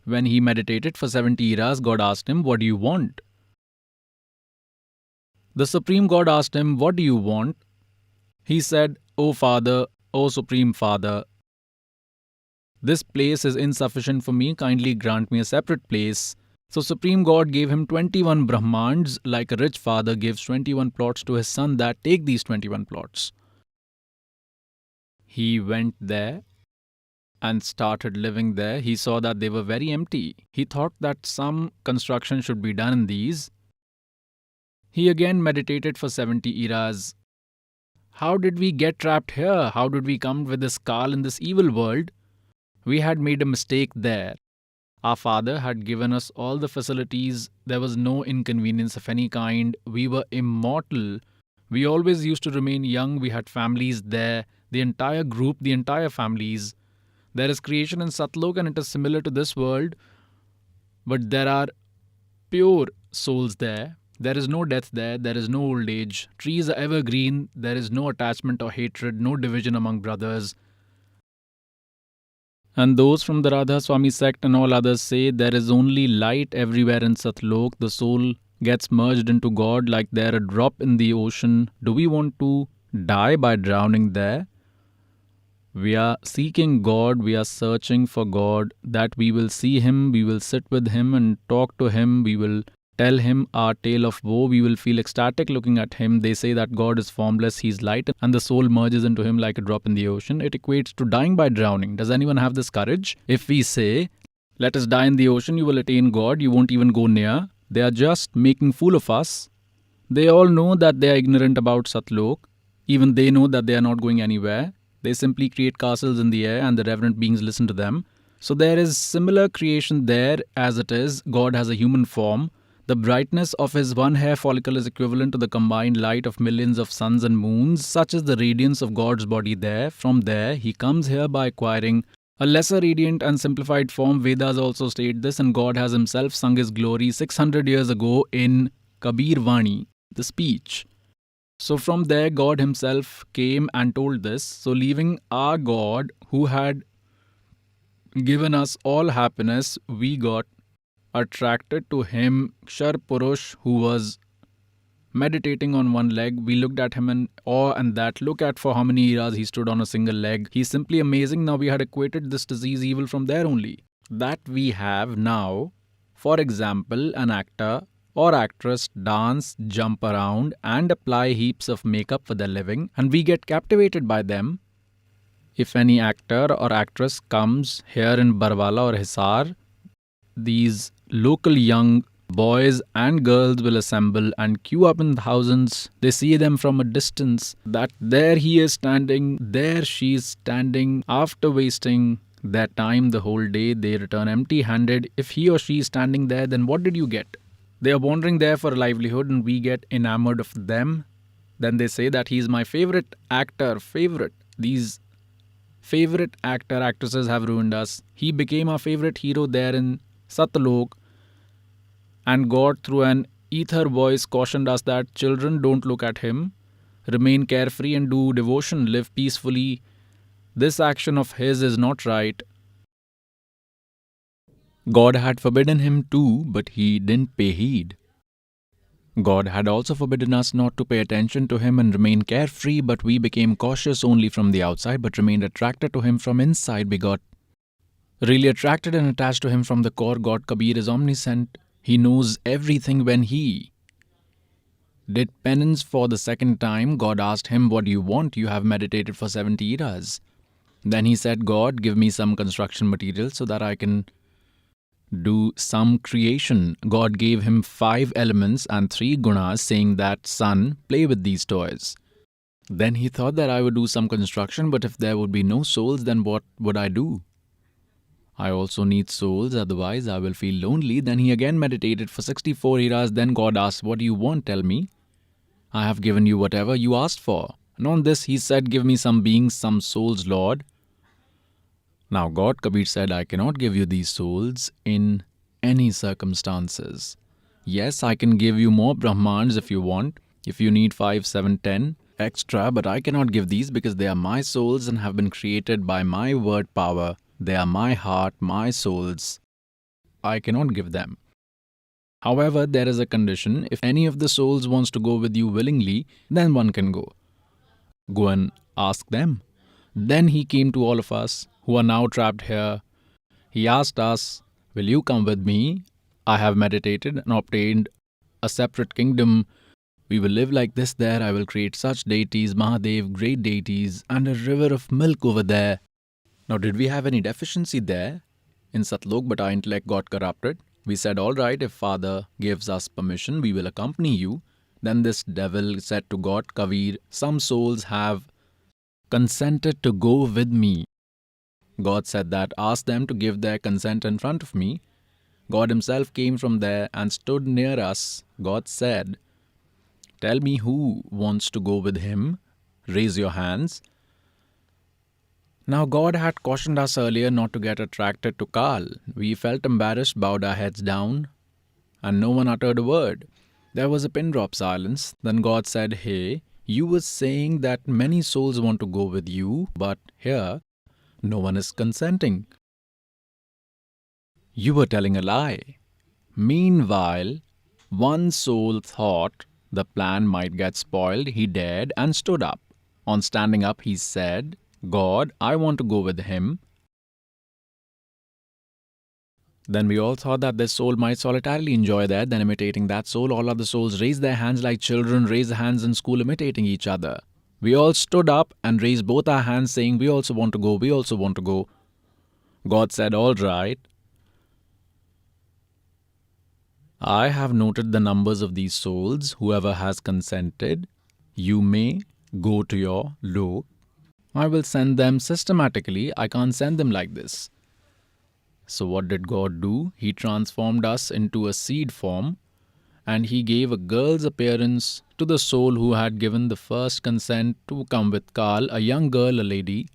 When he meditated for 70 eras, God asked him, what do you want? The Supreme God asked him, what do you want? He said, O Father, O Supreme Father, this place is insufficient for me, kindly grant me a separate place. So Supreme God gave him 21 Brahmands, like a rich father gives 21 plots to his son, that take these 21 plots. He went there and started living there. He saw that they were very empty. He thought that some construction should be done in these. He again meditated for 70 eras. How did we get trapped here? How did we come with this Kal in this evil world? We had made a mistake there. Our father had given us all the facilities. There was no inconvenience of any kind. We were immortal. We always used to remain young. We had families there. The entire group, the entire families. There is creation in Satlok and it is similar to this world. But there are pure souls there. There is no death there. There is no old age. Trees are evergreen. There is no attachment or hatred, no division among brothers. And those from the Radha Swami sect and all others say there is only light everywhere in Satlok. The soul gets merged into God like they're a drop in the ocean. Do we want to die by drowning there? We are seeking God, we are searching for God, that we will see Him, we will sit with Him and talk to Him, we will tell Him our tale of woe, we will feel ecstatic looking at Him. They say that God is formless, He's light, and the soul merges into Him like a drop in the ocean. It equates to dying by drowning. Does anyone have this courage? If we say, let us die in the ocean, you will attain God, you won't even go near. They are just making fool of us. They all know that they are ignorant about Satlok. Even they know that they are not going anywhere. They simply create castles in the air and the reverent beings listen to them. So there is similar creation there as it is. God has a human form. The brightness of his one hair follicle is equivalent to the combined light of millions of suns and moons. Such is the radiance of God's body there. From there, he comes here by acquiring a lesser radiant and simplified form. Vedas also state this, and God has himself sung his glory 600 years ago in Kabir Vani, the speech. So from there, God himself came and told this. So leaving our God who had given us all happiness, we got attracted to him, Kshar Purush, who was meditating on one leg. We looked at him in awe and that. Look at for how many eras he stood on a single leg. He's simply amazing. Now we had equated this disease evil from there only. That we have now, for example, an actor or actress dance, jump around and apply heaps of makeup for their living, and we get captivated by them. If any actor or actress comes here in Barwala or Hisar, these local young boys and girls will assemble and queue up in thousands. They see them from a distance, that there he is standing, there she is standing. After wasting their time the whole day, they return empty-handed. If he or she is standing there, then what did you get? They are wandering there for a livelihood and we get enamored of them. Then they say that he is my favorite actor, These favorite actor, actresses have ruined us. He became our favorite hero there in Satlok. And God through an ether voice cautioned us that children, don't look at him. Remain carefree and do devotion, live peacefully. This action of his is not right. God had forbidden him too, but he didn't pay heed. God had also forbidden us not to pay attention to him and remain carefree, but we became cautious only from the outside, but remained attracted to him from inside. We got really attracted and attached to him from the core. God Kabir is omniscient. He knows everything. When he did penance for the second time, God asked him, what do you want? You have meditated for 70 eras. Then he said, God, give me some construction material so that I can do some creation. God gave him 5 elements and 3 gunas, saying that, son, play with these toys. Then he thought that I would do some construction, but if there would be no souls, then what would I do? I also need souls, otherwise I will feel lonely. Then he again meditated for 64 eras. Then God asked, what do you want? Tell me. I have given you whatever you asked for. And on this he said, give me some beings, some souls, Lord. Now God Kabir said, I cannot give you these souls in any circumstances. Yes, I can give you more Brahmans if you want, if you need 5, 7, 10 extra, but I cannot give these because they are my souls and have been created by my word power. They are my heart, my souls. I cannot give them. However, there is a condition. If any of the souls wants to go with you willingly, then one can go. Go and ask them. Then he came to all of us who are now trapped here. He asked us, will you come with me? I have meditated and obtained a separate kingdom. We will live like this there. I will create such deities, Mahadev, great deities, and a river of milk over there. Now, did we have any deficiency there in Satlok, but our intellect got corrupted? We said, all right, if Father gives us permission, we will accompany you. Then this devil said to God, Kabir, some souls have consented to go with me. God said that, ask them to give their consent in front of me. God himself came from there and stood near us. God said, tell me who wants to go with him. Raise your hands. Now God had cautioned us earlier not to get attracted to Kal. We felt embarrassed, bowed our heads down, and no one uttered a word. There was a pin drop silence. Then God said, hey, you were saying that many souls want to go with you, but here no one is consenting. You were telling a lie. Meanwhile, One soul thought the plan might get spoiled. He dared and stood up. On standing up, he said, God, I want to go with him. Then we all thought that this soul might solitarily enjoy that. Then imitating that soul, all other souls raised their hands like children raise their hands in school imitating each other. We all stood up and raised both our hands saying, we also want to go, we also want to go. God said, all right. I have noted the numbers of these souls. Whoever has consented, you may go to your lok. I will send them systematically. I can't send them like this. So what did God do? He transformed us into a seed form, and he gave a girl's appearance to the soul who had given the first consent to come with Kal, a young girl, a lady.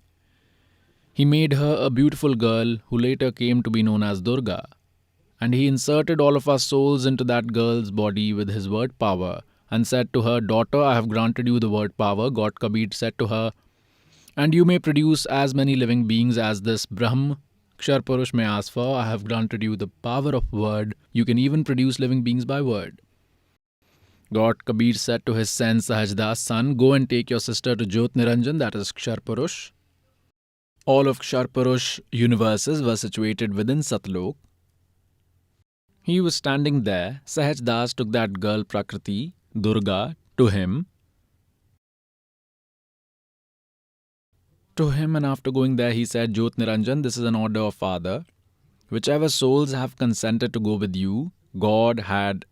He made her a beautiful girl who later came to be known as Durga. And he inserted all of our souls into that girl's body with his word power and said to her, Daughter, I have granted you the word power. God Kabir said to her, and you may produce as many living beings as this Brahm Kshar Purush may ask for. I have granted you the power of word. You can even produce living beings by word. God Kabir said to his son Sahajdas, son, go and take your sister to Jyot Niranjan, that is Kshar Purush. All of Kshar Purush universes were situated within Satlok. He was standing there. Sahajdas took that girl Prakriti, Durga, to him. And after going there, he said, Jyot Niranjan, this is an order of Father. Whichever souls have consented to go with you, God had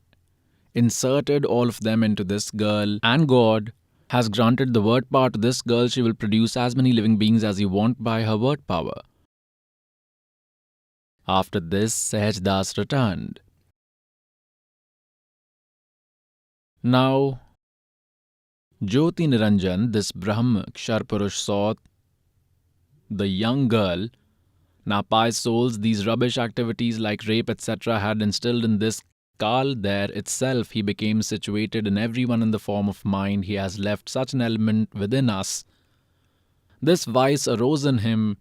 inserted all of them into this girl, and God has granted the word power to this girl. She will produce as many living beings as you want by her word power. After this, Sahajdas returned. Now, Jyoti Niranjan, this Brahm Kshar Purush, saw the young girl. Now, pious souls, these rubbish activities like rape, etc., had instilled in this Kal there itself. He became situated in everyone in the form of mind. He has left such an element within us. This vice arose in him.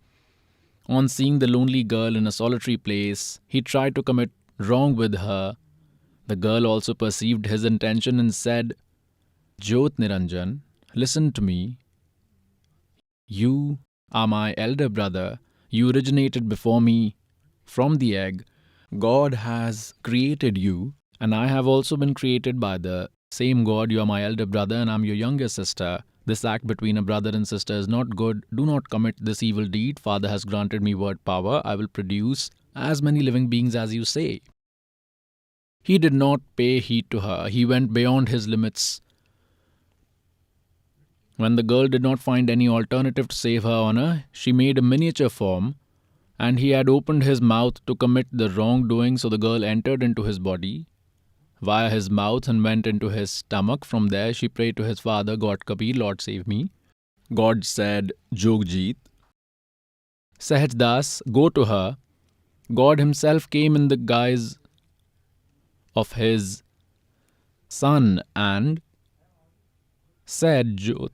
On seeing the lonely girl in a solitary place, he tried to commit wrong with her. The girl also perceived his intention and said, Jyot Niranjan, listen to me. You are my elder brother. You originated before me from the egg. God has created you, and I have also been created by the same God. You are my elder brother, and I am your younger sister. This act between a brother and sister is not good. Do not commit this evil deed. Father has granted me word power. I will produce as many living beings as you say. He did not pay heed to her. He went beyond his limits. When the girl did not find any alternative to save her honor, she made a miniature form, and he had opened his mouth to commit the wrongdoing, so the girl entered into his body via his mouth and went into his stomach. From there, she prayed to his father, God Kabir, Lord save me. God said, Jogjit, Sahajdas, go to her. God himself came in the guise of his son and said, Jyot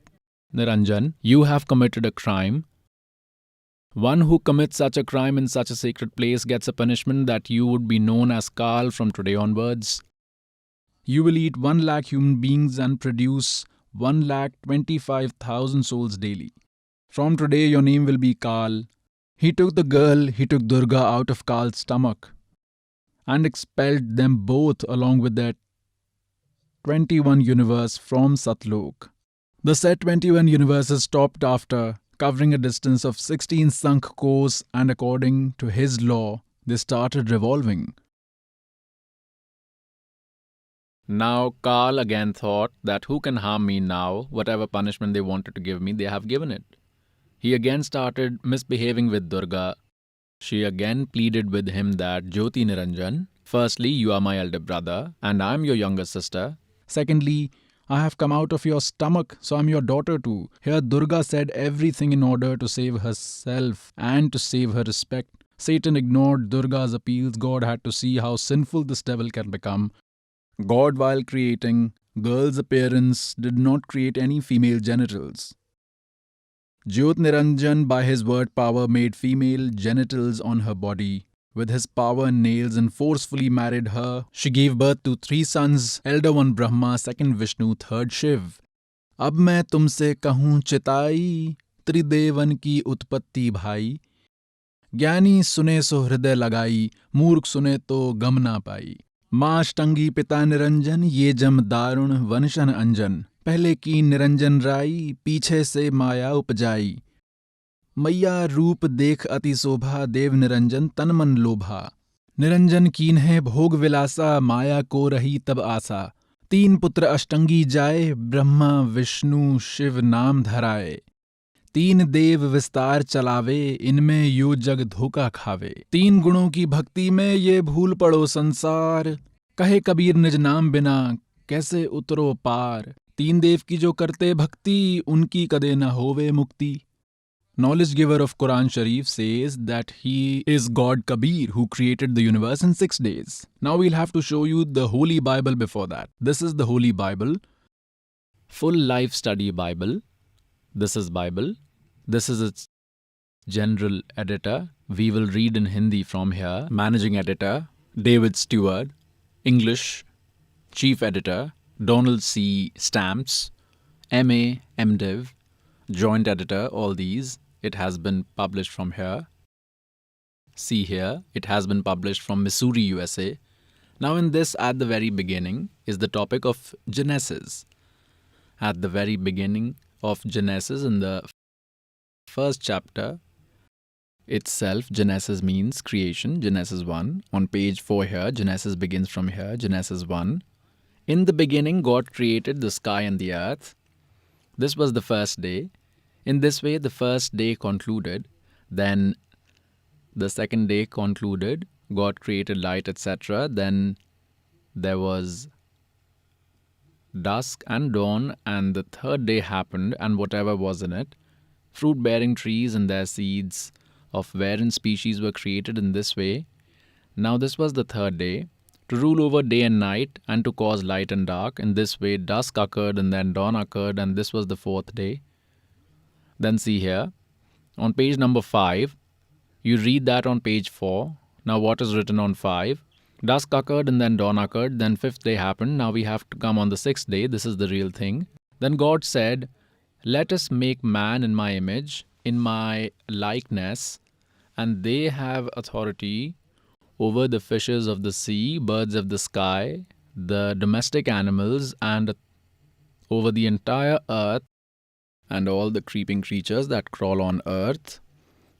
Niranjan, you have committed a crime. One who commits such a crime in such a sacred place gets a punishment that you would be known as Kal from today onwards. You will eat 1 lakh human beings and produce 1,25,000 souls daily. From today your name will be Kal. He took the girl, he took Durga out of Kal's stomach and expelled them both along with their 21 universe from Satlok. The said 21 universes stopped after covering a distance of 16 sunk course, and according to his law, they started revolving. Now Kal again thought that who can harm me now? Whatever punishment they wanted to give me, they have given it. He again started misbehaving with Durga. She again pleaded with him that, Jyoti Niranjan, firstly, you are my elder brother and I am your younger sister. Secondly, I have come out of your stomach, so I am your daughter too. Here Durga said everything in order to save herself and to save her respect. Satan ignored Durga's appeals. God had to see how sinful this devil can become. God, while creating girl's appearance, did not create any female genitals. Jyot Niranjan, by his word power, made female genitals on her body. with his power and nails and forcefully married her. She gave birth to 3 sons, elder one Brahma, second Vishnu, third Shiv. अब मैं तुमसे कहूँ चिताई, त्रिदेवन की उत्पत्ति भाई. ज्ञानी सुने सो हृदय लगाई, मूर्ख सुने तो गम ना पाई. माँ अष्टंगी पिता निरंजन, ये जम दारुण वंशन अंजन. पहले की निरंजन राई, पीछे से माया उपजाई. मैया रूप देख अति शोभा, देव निरंजन तन मन लोभा. निरंजन कीन है भोग विलासा, माया को रही तब आशा. 3 पुत्र अष्टंगी जाए, ब्रह्मा विष्णु शिव नाम धराए. 3 देव विस्तार चलावे, इनमें यो जग धोखा खावे. 3 गुणों की भक्ति में ये भूल पड़ो संसार. कहे कबीर निज नाम बिना, कैसे उतरो पार. 3 देव की जो करते भक्ति, उनकी कदे न होवे मुक्ति. Knowledge giver of Quran Sharif says that he is God Kabir who created the universe in 6 days. Now we'll have to show you the Holy Bible before that. This is the Holy Bible. Full life study Bible. This is Bible. This is its general editor. We will read in Hindi from here. Managing editor, David Stewart. English, chief editor, Donald C. Stamps. MA, MDiv. Joint editor, all these. It has been published from here. See here, it has been published from Missouri, USA. Now in this, at the very beginning, is the topic of Genesis. At the very beginning of Genesis, in the first chapter itself, Genesis means creation, Genesis 1. On page 4 here, Genesis begins from here, Genesis 1. In the beginning, God created the sky and the earth. This was the first day. In this way, the first day concluded. Then the second day concluded. God created light, etc. Then there was dusk and dawn, and the third day happened, and whatever was in it. Fruit-bearing trees and their seeds of varying species were created in this way. Now this was the third day. To rule over day and night, and to cause light and dark. In this way, dusk occurred, and then dawn occurred, and this was the fourth day. Then see here, on page number 5, you read that on page 4. Now what is written on 5? Dusk occurred and then dawn occurred, then 5th day happened. Now we have to come on the 6th day. This is the real thing. Then God said, let us make man in my image, in my likeness, and they have authority over the fishes of the sea, birds of the sky, the domestic animals, and over the entire earth, and all the creeping creatures that crawl on earth,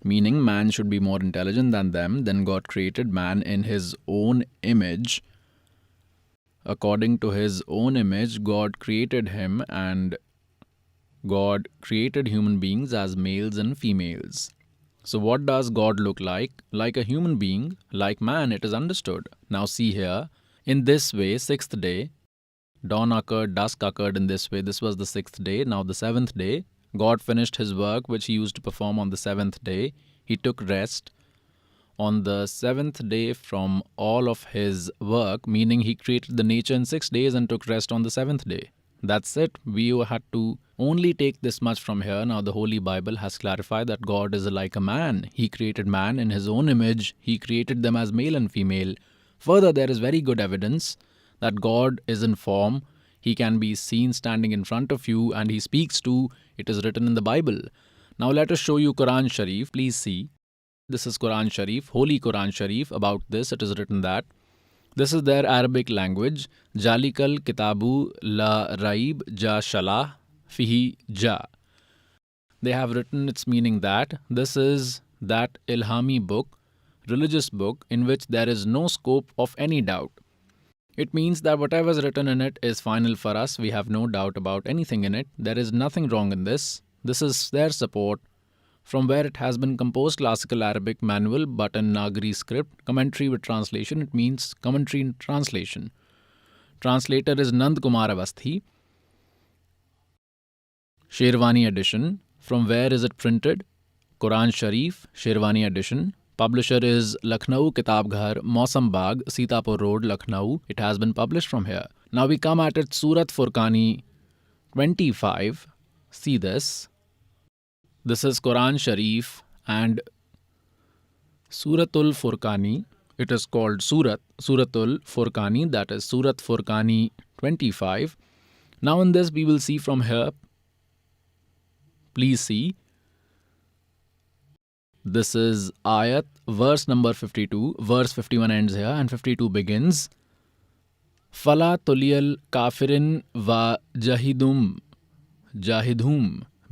meaning man should be more intelligent than them. Then God created man in his own image. According to his own image, God created him, and God created human beings as males and females. So what does God look like? Like a human being, like man, it is understood. Now see here, in this way, 6th day, dawn occurred, dusk occurred in this way. This was the 6th day. Now the 7th day, God finished his work which he used to perform on the 7th day. He took rest on the 7th day from all of his work, meaning he created the nature in 6 days and took rest on the 7th day. That's it. We had to only take this much from here. Now the Holy Bible has clarified that God is like a man. He created man in his own image. He created them as male and female. Further, there is very good evidence that God is in form. He can be seen standing in front of you, and he speaks too. It is written in the Bible. Now let us show you Quran Sharif. Please see. This is Quran Sharif, Holy Quran Sharif. About this, it is written that this is their Arabic language. Jalikal kitabu la raib ja shalah fihi ja. They have written its meaning that this is that Ilhami book, religious book, in which there is no scope of any doubt. It means that whatever is written in it is final for us. We have no doubt about anything in it. There is nothing wrong in this. This is their support. From where it has been composed, classical Arabic manual, but in Nagari script, commentary with translation. It means commentary in translation. Translator is Nand Kumar Avasthi. Sherwani edition. From where is it printed? Quran Sharif, Sherwani edition. Publisher is Lucknow Kitabghar, Mausam Bagh, Sitapur Road, Lucknow. It has been published from here. Now we come at it, Surat Furqani 25. See this. This is Quran Sharif, and Suratul Furqani. It is called Suratul Furqani, that is Surat Furqani 25. Now in this we will see from here, please see, this is ayat, verse number 52, verse 51 ends here and 52 begins. Fala tuliyal kafirin va jahidhum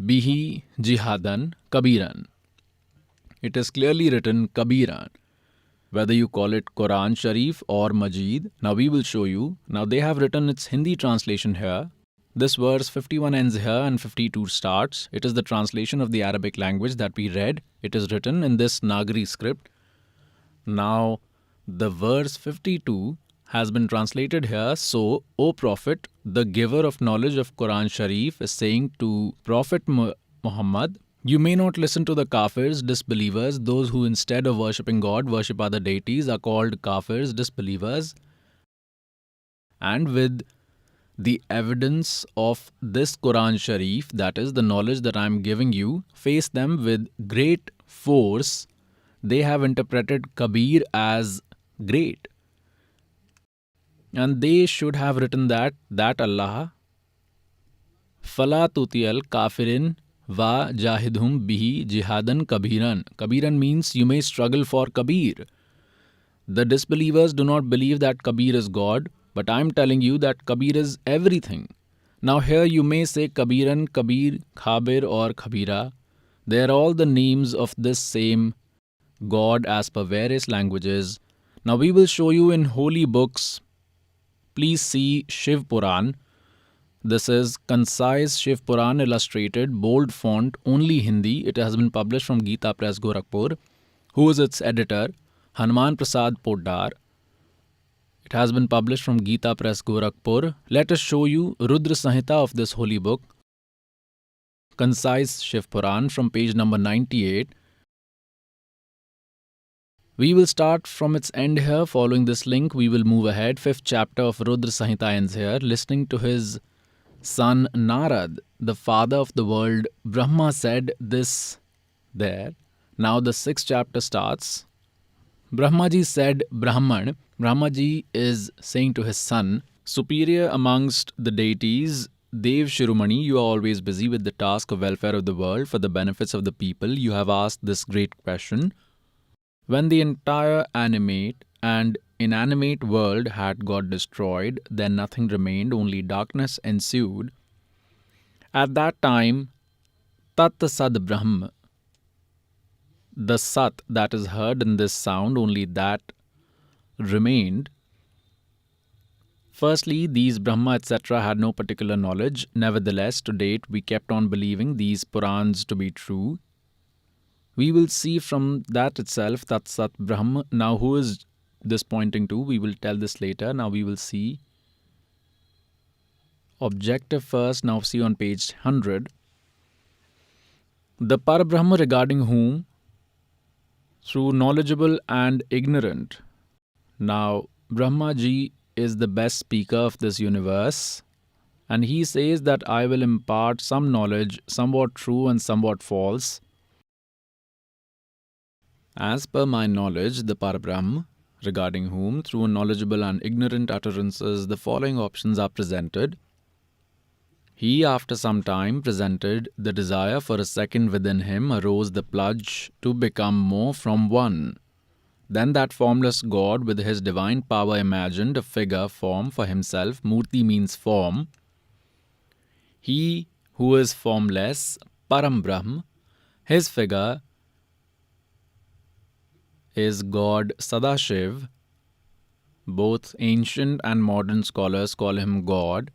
bihi jihadan kabiran. It is clearly written Kabiran. Whether you call it Quran Sharif or Majid, now we will show you. Now they have written its Hindi translation here. This verse 51 ends here and 52 starts. It is the translation of the Arabic language that we read. It is written in this Nagari script. Now the verse 52 has been translated here. So, O Prophet, the giver of knowledge of Quran Sharif is saying to Prophet Muhammad, you may not listen to the kafirs, disbelievers. Those who instead of worshipping God worship other deities are called kafirs, disbelievers. And with the evidence of this Quran Sharif, that is the knowledge that I am giving you, face them with great force. They have interpreted Kabir as great. And they should have written that Allah, Fala tutiyal kafirin va jahidhum bihi jihadan kabiran. Kabiran means you may struggle for Kabir. The disbelievers do not believe that Kabir is God, but I am telling you that Kabir is everything. Now here you may say Kabiran, Kabir, Khabir or Khabira. They are all the names of this same God as per various languages. Now we will show you in holy books. Please see Shiv Puran. This is concise Shiv Puran, illustrated, bold font, only Hindi. It has been published from Geeta Press, Gorakhpur. Who is its editor? Hanuman Prasad Poddar. It has been published from Geeta Press, Gorakhpur. Let us show you Rudra Samhita of this holy book. Concise Shiv Puran from page number 98. We will start from its end here. Following this link, we will move ahead. 5th chapter of Rudra Samhita ends here. Listening to his son Narad, the father of the world, Brahma said this there. Now the 6th chapter starts. Brahmaji said, Brahmaji is saying to his son, superior amongst the deities, Dev Shiromani, you are always busy with the task of welfare of the world for the benefits of the people. You have asked this great question. When the entire animate and inanimate world had got destroyed, then nothing remained, only darkness ensued. At that time, Tat Sad Brahm, the Sat that is heard in this sound, only that remained. Firstly, these Brahma etc. had no particular knowledge. Nevertheless, to date, we kept on believing these Purans to be true. We will see from that itself, Tat Sat Brahm. Now, who is this pointing to? We will tell this later. Now, we will see objective first. Now, see on page 100. The Parabrahma regarding whom, through knowledgeable and ignorant. Now, Brahmaji is the best speaker of this universe, and he says that I will impart some knowledge, somewhat true and somewhat false. As per my knowledge, the Parabrahm, regarding whom, through knowledgeable and ignorant utterances, the following options are presented. He, after some time, presented the desire for a second within him, arose the plunge to become more from one. Then that formless God with his divine power imagined a figure, form for himself. Murti means form. He who is formless, Param Brahm, his figure is God Sadashiv. Both ancient and modern scholars call him God.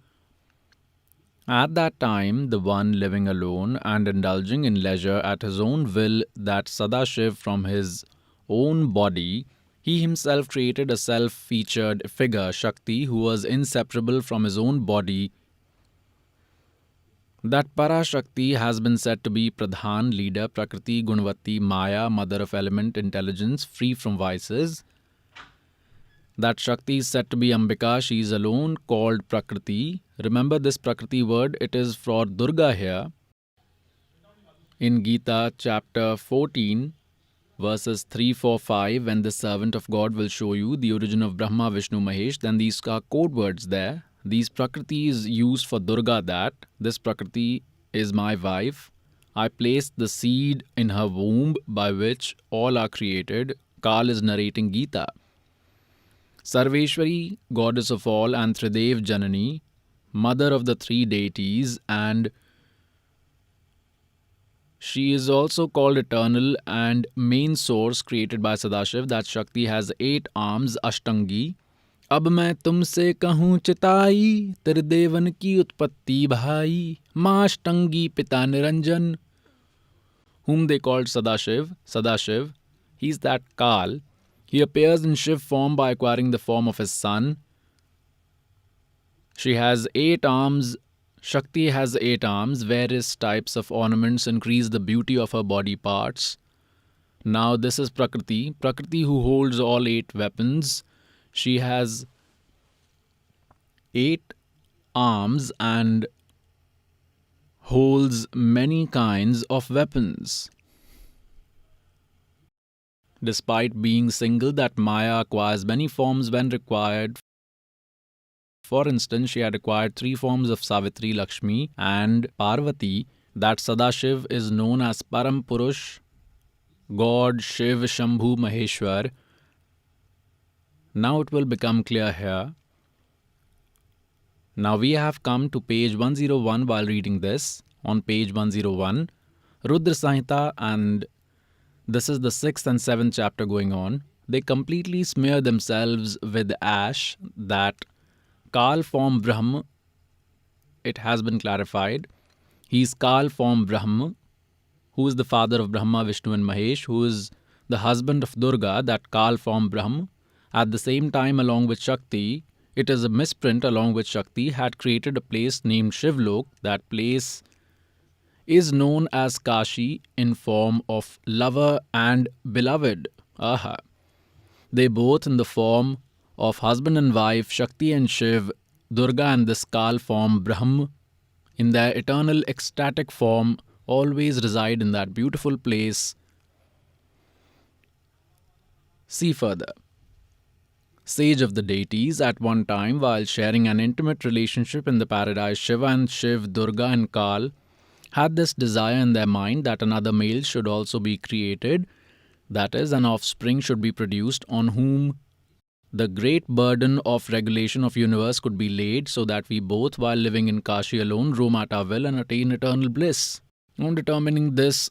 At that time, the one living alone and indulging in leisure at his own will, that Sadashiv from his own body, he himself created a self-featured figure, Shakti, who was inseparable from his own body. That Parashakti has been said to be Pradhan, leader, Prakriti, Gunvati, Maya, mother of element, intelligence, free from vices. That Shakti is said to be Ambika, she is alone, called Prakriti. Remember this Prakriti word, it is for Durga here. In Gita chapter 14, Verses 3, 4, 5, when the servant of God will show you the origin of Brahma, Vishnu, Mahesh, then these are code words there. These Prakriti is used for Durga, that this Prakriti is my wife. I placed the seed in her womb by which all are created. Kal is narrating Gita. Sarveshwari, goddess of all, and Tridev Janani, mother of the three deities, and she is also called eternal and main source created by Sadashiv, that Shakti has 8 arms, Ashtangi. अब मैं तुमसे कहूँ चिताई, त्रिदेवन की उत्पत्ति भाई, माँ अष्टंगी पिता Niranjan. Whom they called Sadashiv. Sadashiv, he's that Kal. He appears in Shiv form by acquiring the form of his son. She has 8 arms. Shakti has 8 arms. Various types of ornaments increase the beauty of her body parts. Now this is Prakriti. Prakriti who holds all 8 weapons. She has 8 arms and holds many kinds of weapons. Despite being single, that Maya acquires many forms when required. For instance, she had acquired 3 forms of Savitri, Lakshmi and Parvati. That Sadashiv is known as Param Purush, God, Shiv, Shambhu, Maheshwar. Now it will become clear here. Now we have come to page 101 while reading this. On page 101, Rudra Samhita, and this is the 6th and 7th chapter going on. They completely smear themselves with ash, that Kal form Brahm. It has been clarified. He is Kal form Brahm, who is the father of Brahma, Vishnu and Mahesh, who is the husband of Durga, that Kal form Brahm. At the same time, along with Shakti, it is a misprint, along with Shakti, had created a place named Shivlok. That place is known as Kashi in form of lover and beloved. Aha. They both in the form of husband and wife, Shakti and Shiv, Durga and this Kal form Brahm, in their eternal ecstatic form, always reside in that beautiful place. See further. Sage of the deities, at one time, while sharing an intimate relationship in the paradise, Shiva and Shiv, Durga and Kal had this desire in their mind that another male should also be created, that is, an offspring should be produced on whom the great burden of regulation of universe could be laid, so that we both, while living in Kashi alone, roam at our will and attain eternal bliss. On determining this,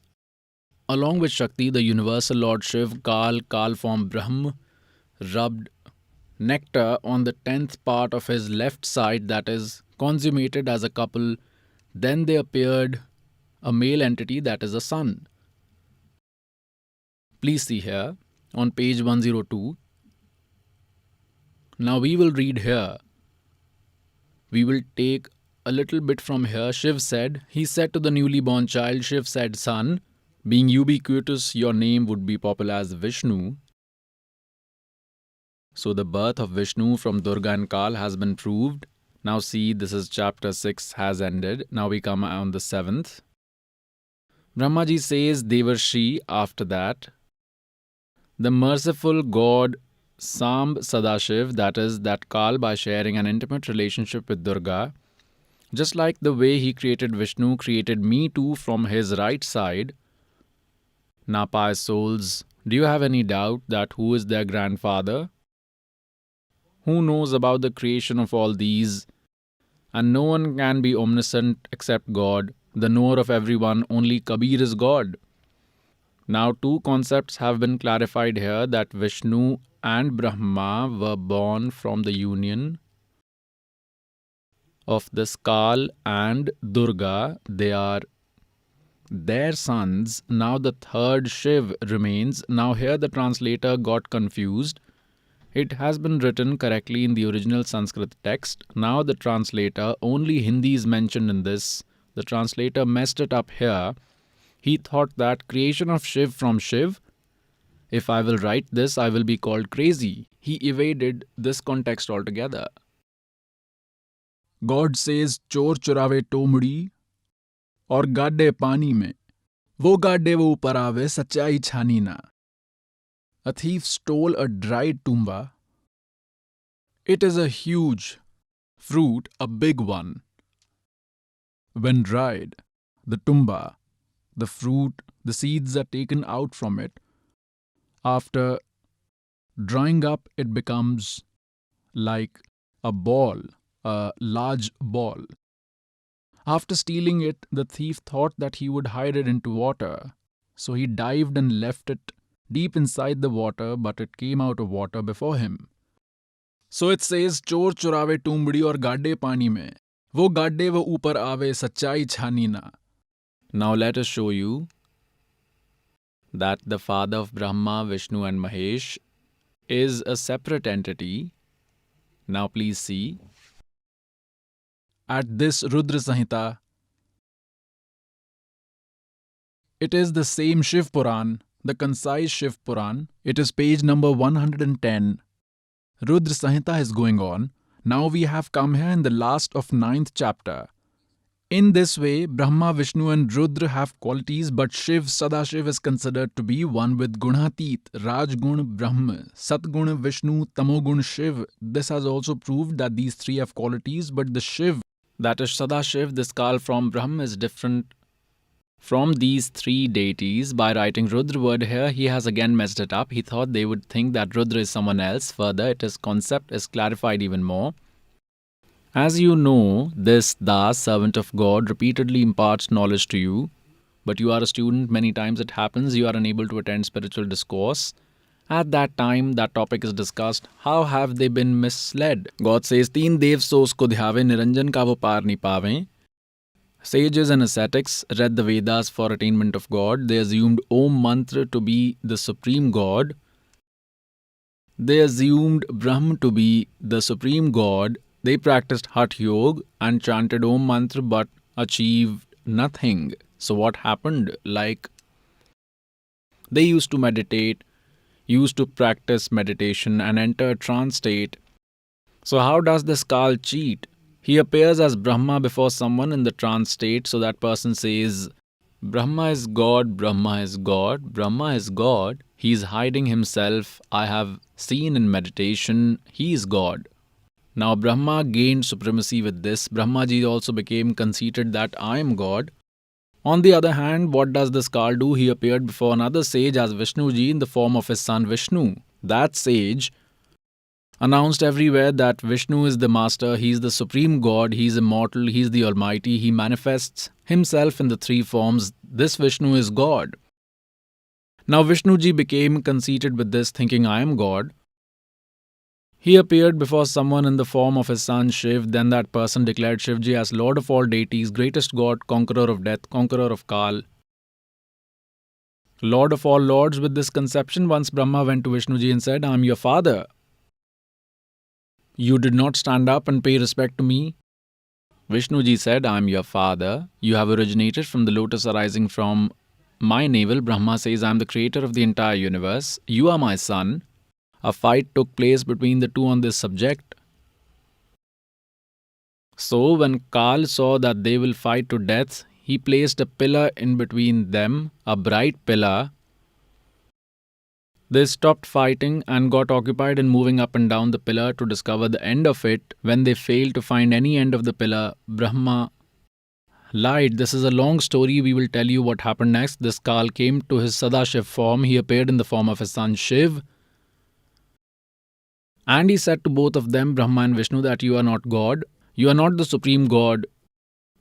along with Shakti, the universal Lord Shiv, Kal form Brahm, rubbed nectar on the 10th part of his left side, that is, consummated as a couple. Then there appeared a male entity, that is a son. Please see here on page 102. Now we will read here. We will take a little bit from here. Shiv said, he said to the newly born child, Shiv said, son, being ubiquitous, your name would be popular as Vishnu. So the birth of Vishnu from Durga and Kal has been proved. Now see, this is chapter 6 has ended. Now we come on the 7th. Brahmaji says, Devarshi, after that, the merciful God Samb Sadashiv, that is, that Kal, by sharing an intimate relationship with Durga, just like the way he created Vishnu, created me too from his right side. Now, pious souls, do you have any doubt that who is their grandfather? Who knows about the creation of all these? And no one can be omniscient except God, the knower of everyone. Only Kabir is God. Now 2 concepts have been clarified here, that Vishnu and Brahma were born from the union of this Kal and Durga. They are their sons. Now the third Shiv remains. Now here the translator got confused. It has been written correctly in the original Sanskrit text. Now the translator, only Hindi is mentioned in this. The translator messed it up here. He thought that creation of Shiv from Shiv, if I will write this, I will be called crazy. He evaded this context altogether. God says, चोर चुरावे टोमड़ी और गाड्डे पानी में, वो गाड्डे वो ऊपर आवे, सच्चाई छानी ना. a thief stole a dried tumba. It is a huge fruit, a big one. When dried, the tumba, the fruit, the seeds are taken out from it. After drying up, it becomes like a ball, a large ball. After stealing it, the thief thought that he would hide it into water. So he dived and left it deep inside the water, but it came out of water before him. So it says, चोर चुरावे टूंबड़ी और गाड्डे पानी में, वो गाड्डे वो ऊपर आवे सच्चाई छानी ना. Now let us show you that the father of Brahma, Vishnu and Mahesh is a separate entity. Now please see. At this Rudra Samhita, it is the same Shiv Puran, the concise Shiv Puran. It is page number 110. Rudra Samhita is going on. Now we have come here in the last of 9th chapter. In this way, Brahma, Vishnu and Rudra have qualities, but Shiv, Sadashiv is considered to be one with Gunatit, Rajgun, Brahma, Satgun, Vishnu, Tamogun, Shiv. This has also proved that these three have qualities, but the Shiv, that is Sadashiv, the skull from Brahma, is different from these three deities. By writing Rudra word here, he has again messed it up. He thought they would think that Rudra is someone else. Further, his concept is clarified even more. As you know, this Das, servant of God, repeatedly imparts knowledge to you, but you are a student, many times it happens, you are unable to attend spiritual discourse. At that time, that topic is discussed. How have they been misled? God says, Teen dev so usko dhyave, niranjan ka wo par nahi paave. Sages and ascetics read the Vedas for attainment of God. They assumed Om Mantra to be the supreme God. They assumed Brahm to be the supreme God. They practiced Hatha Yoga and chanted Om Mantra but achieved nothing. So what happened? Like, they used to meditate, used to practice meditation and enter a trance state. So how does this Kal cheat? He appears as Brahma before someone in the trance state, so that person says, Brahma is God, Brahma is God, Brahma is God. He is hiding himself. I have seen in meditation, he is God. Now Brahma gained supremacy with this. Brahmaji also became conceited that I am God. On the other hand, what does this Kal do? He appeared before another sage as Vishnuji in the form of his son Vishnu. That sage announced everywhere that Vishnu is the master, he is the supreme God, he is immortal, he is the almighty, he manifests himself in the three forms. This Vishnu is God. Now Vishnuji became conceited with this, thinking I am God. He appeared before someone in the form of his son Shiv. Then that person declared Shivji as Lord of all deities, greatest God, conqueror of death, conqueror of Kal, Lord of all lords. With this conception, once Brahma went to Vishnuji and said, I am your father. You did not stand up and pay respect to me. Vishnuji said, I am your father. You have originated from the lotus arising from my navel. Brahma says, I am the creator of the entire universe. You are my son. A fight took place between the two on this subject. So when Kal saw that they will fight to death, he placed a pillar in between them, a bright pillar. They stopped fighting and got occupied in moving up and down the pillar to discover the end of it. When they failed to find any end of the pillar, Brahma lied. This is a long story. We will tell you what happened next. This Kal came to his Sadashiv form. He appeared in the form of his son Shiv. And he said to both of them, Brahma and Vishnu, that you are not God. You are not the supreme God.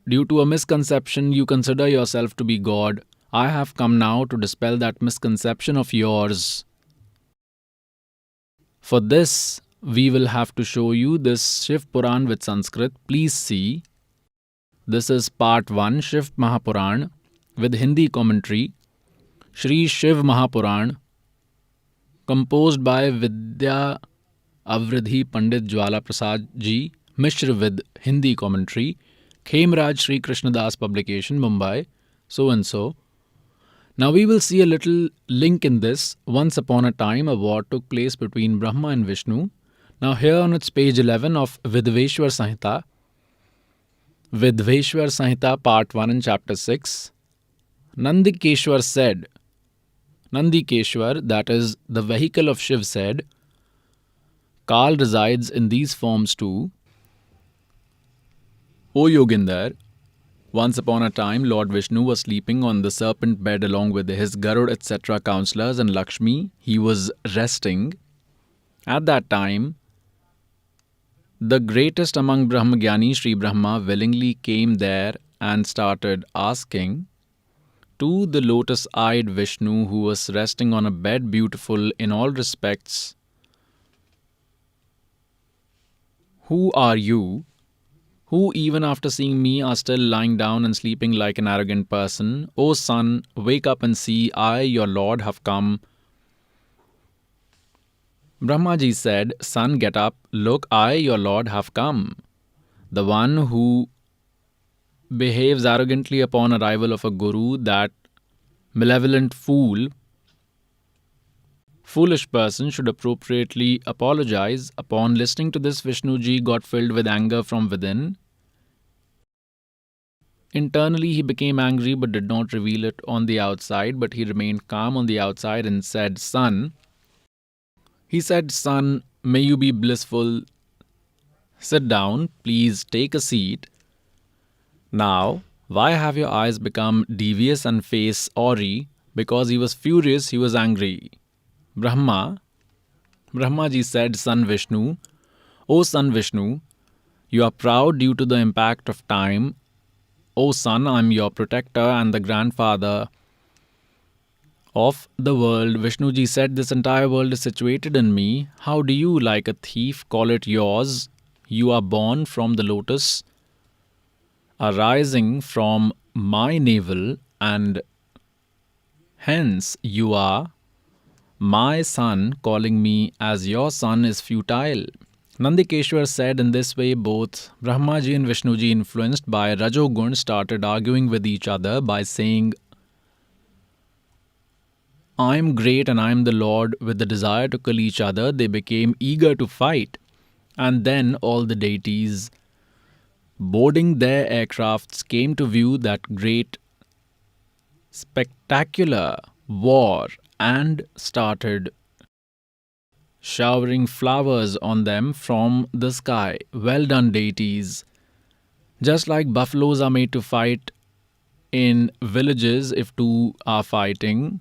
Due to a misconception, you consider yourself to be God. I have come now to dispel that misconception of yours. For this, we will have to show you this Shiv Puran with Sanskrit. Please see. This is part 1, Shiv Mahapuran, with Hindi commentary. Shri Shiv Mahapuran, composed by Vidya Avridhi Pandit Jwala Prasad Ji, Mishra with Hindi commentary. Khemraj Sri Krishnadas publication, Mumbai, so and so. Now we will see a little link in this. Once upon a time, a war took place between Brahma and Vishnu. Now here on its page 11 of Vidveshwar Samhita, Vidveshwar Samhita part 1 and chapter 6, Nandikeshwar said, Nandikeshwar, that is the vehicle of Shiv, said, Kal resides in these forms too. O Yoginder, once upon a time Lord Vishnu was sleeping on the serpent bed along with his Garud etc. counselors and Lakshmi. He was resting. At that time, the greatest among Brahmagyani, Sri Brahma, willingly came there and started asking to the lotus-eyed Vishnu, who was resting on a bed beautiful in all respects, who are you, who even after seeing me are still lying down and sleeping like an arrogant person? O son, wake up and see, I, your Lord, have come. Brahmaji said, Son, get up, look, I, your Lord, have come. The one who behaves arrogantly upon arrival of a guru, that malevolent foolish person, should appropriately apologize. Upon listening to this, Vishnuji got filled with anger from within. Internally, he became angry but did not reveal it on the outside, but he remained calm on the outside and said, Son, may you be blissful. Sit down, please take a seat. Now, why have your eyes become devious and face awry? Because he was furious, he was angry. Brahmaji said, Son Vishnu, O Son Vishnu, you are proud due to the impact of time. O son, I am your protector and the grandfather of the world. Vishnuji said, this entire world is situated in me. How do you, like a thief, call it yours? You are born from the lotus, arising from my navel, and hence you are my son. Calling me as your son is futile. Nandikeshwar said, in this way both Brahmaji and Vishnuji, influenced by Rajogun, started arguing with each other by saying, I am great and I am the Lord. With the desire to kill each other, they became eager to fight. And then all the deities, boarding their aircrafts, came to view that great, spectacular war and started showering flowers on them from the sky. Well done, deities. Just like buffaloes are made to fight in villages if two are fighting,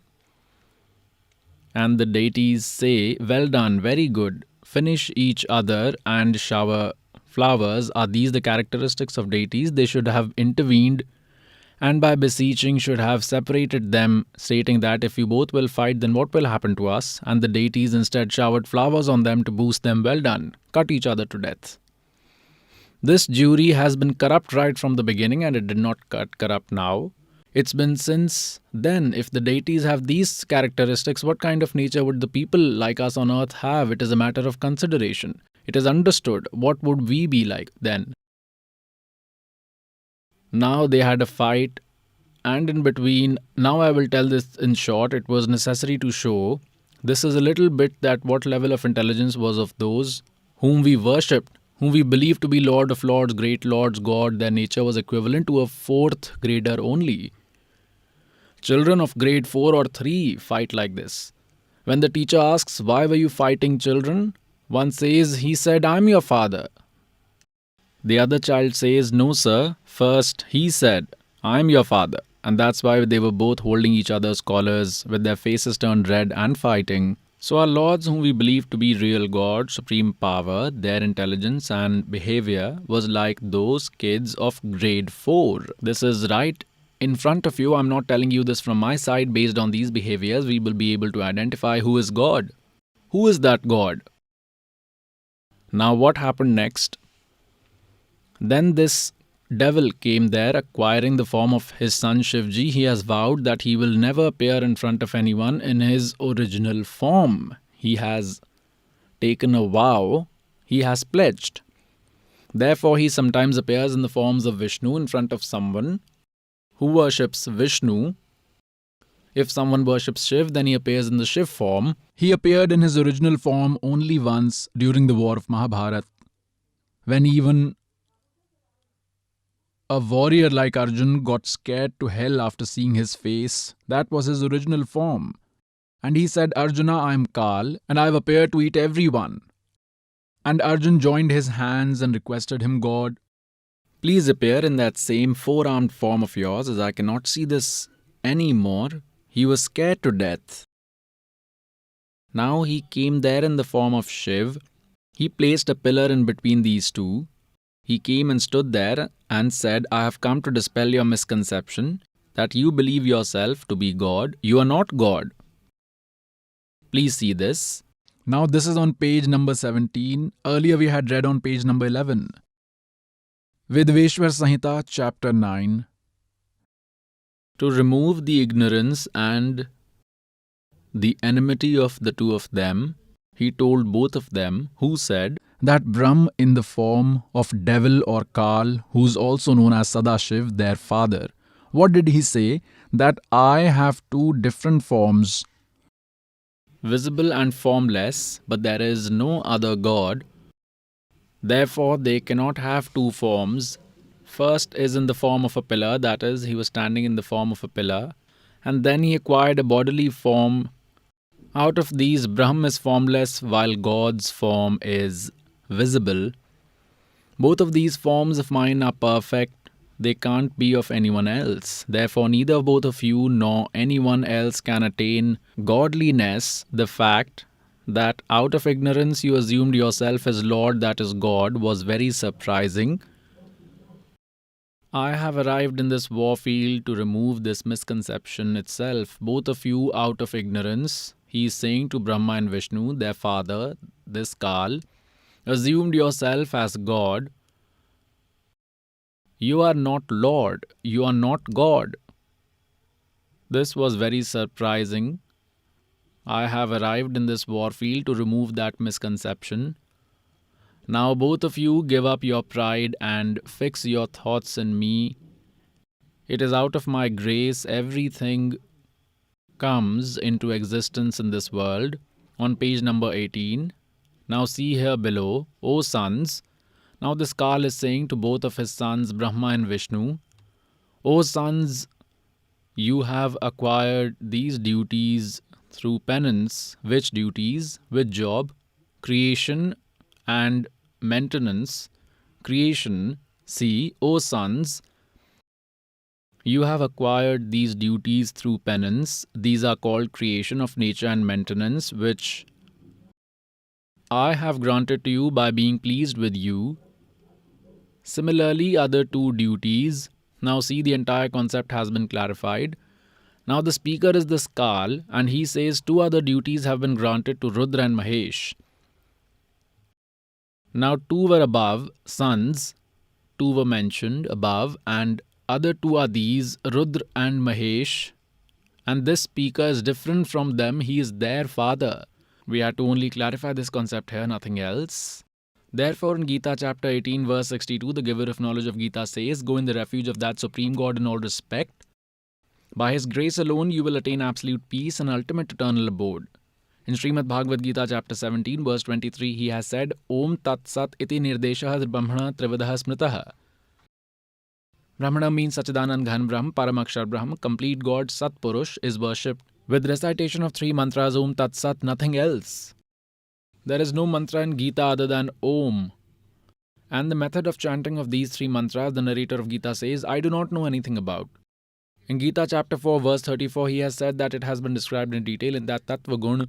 and the deities say, well done, very good, finish each other and shower flowers. Are these the characteristics of deities? They should have intervened and by beseeching should have separated them, stating that if you both will fight, then what will happen to us? And the deities instead showered flowers on them to boost them. Well done, cut each other to death. This jury has been corrupt right from the beginning, and it did not get corrupt now. It's been since then. If the deities have these characteristics, what kind of nature would the people like us on earth have? It is a matter of consideration. It is understood. What would we be like then? Now they had a fight, and in between, now I will tell this in short, it was necessary to show this is a little bit that what level of intelligence was of those whom we worshipped, whom we believed to be Lord of Lords, great Lords, God. Their nature was equivalent to a fourth grader only. Children of grade 4 or 3 fight like this. When the teacher asks, why were you fighting, children? One says, he said, I'm your father. The other child says, no sir, first he said, I'm your father. And that's why they were both holding each other's collars with their faces turned red and fighting. So our lords, whom we believe to be real God, supreme power, their intelligence and behavior was like those kids of grade 4. This is right in front of you. I'm not telling you this from my side. Based on these behaviors, we will be able to identify who is God. Who is that God? Now what happened next? Then this devil came there, acquiring the form of his son Shivji. He has vowed that he will never appear in front of anyone in his original form. He has taken a vow. He has pledged. Therefore, he sometimes appears in the forms of Vishnu in front of someone who worships Vishnu. If someone worships Shiv, then he appears in the Shiv form. He appeared in his original form only once during the war of Mahabharata, when even a warrior like Arjun got scared to hell after seeing his face. That was his original form. And he said, Arjuna, I am Kal, and I have appeared to eat everyone. And Arjun joined his hands and requested him, God, please appear in that same four-armed form of yours, as I cannot see this any more. He was scared to death. Now he came there in the form of Shiv. He placed a pillar in between these two. He came and stood there and said, I have come to dispel your misconception that you believe yourself to be God. You are not God. Please see this. Now this is on page number 17. Earlier we had read on page number 11. Vidveshwar Samhita, chapter 9. To remove the ignorance and the enmity of the two of them, he told both of them, who said that Brahm in the form of devil or Kal, who's also known as Sadashiv, their father. What did he say? That I have two different forms, visible and formless, but there is no other God. Therefore, they cannot have two forms. First is in the form of a pillar, that is, he was standing in the form of a pillar, and then he acquired a bodily form. Out of these, Brahm is formless while God's form is visible. Both of these forms of mine are perfect. They can't be of anyone else. Therefore, neither both of you nor anyone else can attain godliness. The fact that out of ignorance you assumed yourself as Lord, that is God, was very surprising. I have arrived in this war field to remove this misconception itself. Both of you out of ignorance, he is saying to Brahma and Vishnu, their father, this Kal, assumed yourself as God. You are not Lord, you are not God. This was very surprising. I have arrived in this war field to remove that misconception. Now both of you give up your pride and fix your thoughts in me. It is out of my grace everything comes into existence in this world. On page number 18. Now see here below, O sons. Now this Kal is saying to both of his sons, Brahma and Vishnu, O sons, you have acquired these duties through penance. Which duties? Which job? Creation and maintenance. Creation. See, O sons, you have acquired these duties through penance. These are called creation of nature and maintenance, which I have granted to you by being pleased with you. Similarly, other two duties. Now see, the entire concept has been clarified. Now the speaker is this Kal, and he says two other duties have been granted to Rudra and Mahesh. Now two were above, sons, two were mentioned above, and other two are these, Rudra and Mahesh. And this speaker is different from them, he is their father. We had to only clarify this concept here, nothing else. Therefore, in Gita chapter 18, verse 62, the giver of knowledge of Gita says, go in the refuge of that supreme God in all respect. By his grace alone, you will attain absolute peace and ultimate eternal abode. In Srimad Bhagavad Gita chapter 17, verse 23, he has said, Om Tat Sat iti nirdeshah brahmana trivadaha smritaha. Brahmana means Sachidanand Ghan Brahm, Paramakshar Brahm, complete God, Sat Purush, is worshipped with recitation of three mantras, Om Tat Sat, nothing else. There is no mantra in Gita other than Om. And the method of chanting of these three mantras, the narrator of Gita says, I do not know anything about. In Gita chapter 4, verse 34, he has said that it has been described in detail in that Tattva Gun,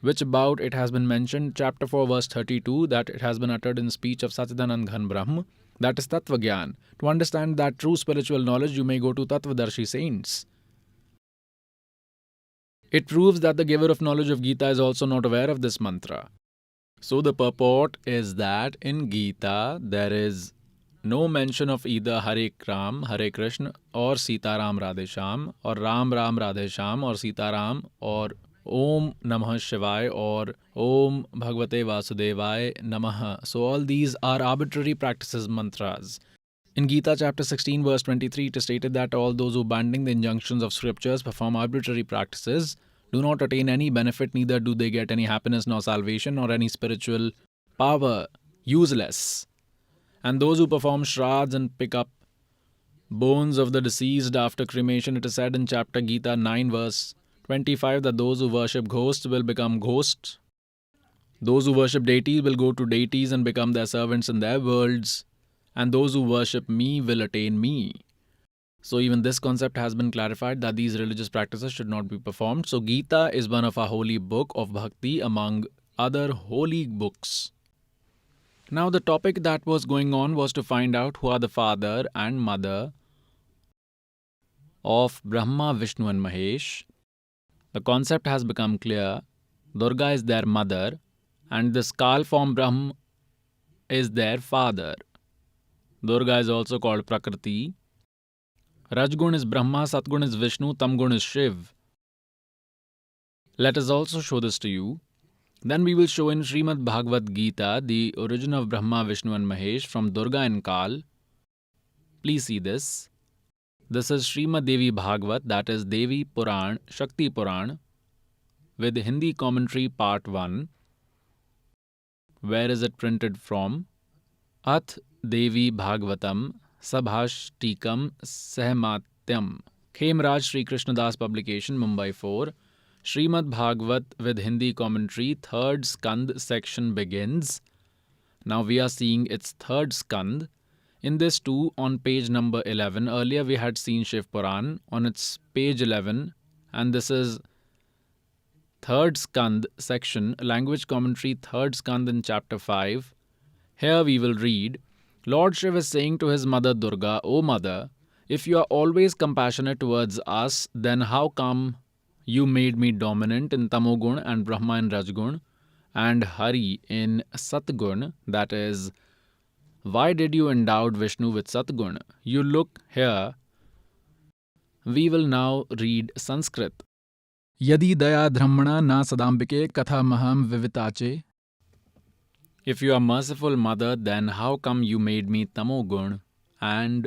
which about it has been mentioned, chapter 4, verse 32, that it has been uttered in speech of Sachidanand Ghan Brahm, that is Tattva Gyan. To understand that true spiritual knowledge, you may go to Tattvadarshi saints. It proves that the giver of knowledge of Gita is also not aware of this mantra. So the purport is that in Gita, there is no mention of either Hare Ram, Hare Krishna, or Sita Ram Radhe Shyam, or Ram Ram Radhe Shyam, or Sita Ram, or Om Namah Shivaya, or Om Bhagavate Vasudevaya Namaha. So all these are arbitrary practices, mantras. In Gita chapter 16, verse 23, it is stated that all those who abandoning the injunctions of scriptures perform arbitrary practices do not attain any benefit, neither do they get any happiness nor salvation or any spiritual power, useless. And those who perform shrads and pick up bones of the deceased after cremation, it is said in chapter Gita 9, verse 25, that those who worship ghosts will become ghosts. Those who worship deities will go to deities and become their servants in their worlds. And those who worship me will attain me. So even this concept has been clarified that these religious practices should not be performed. So Gita is one of our holy book of bhakti among other holy books. Now the topic that was going on was to find out who are the father and mother of Brahma, Vishnu and Mahesh. The concept has become clear. Durga is their mother and this Kal form Brahm is their father. Durga is also called Prakriti. Rajgun is Brahma, Satgun is Vishnu, Tamgun is Shiv. Let us also show this to you. Then we will show in Srimad Bhagavad Gita the origin of Brahma, Vishnu and Mahesh from Durga and Kal. Please see this. This is Srimad Devi Bhagavat, that is Devi Puran, Shakti Puran, with Hindi commentary part 1. Where is it printed from? Ath Devi Bhagavatam Sabhashtikam Sahmatyam. Khemraj Sri Krishnadas publication, Mumbai 4. Srimad Bhagavat with Hindi commentary, 3rd Skand section begins. Now we are seeing its 3rd Skand. In this too, on page number 11, earlier we had seen Shiv Puran on its page 11, and this is 3rd Skand section, language commentary, 3rd Skand in chapter 5. Here we will read, Lord Shiv is saying to his mother Durga, O mother, if you are always compassionate towards us, then how come you made me dominant in Tamogun and Brahma in Rajgun and Hari in Satgun, that is, why did you endow Vishnu with Satgun? You look here. We will now read Sanskrit. Yadi daya dhramana na sadambike katha maham vivitache. If you are merciful mother, then how come you made me Tamogun? And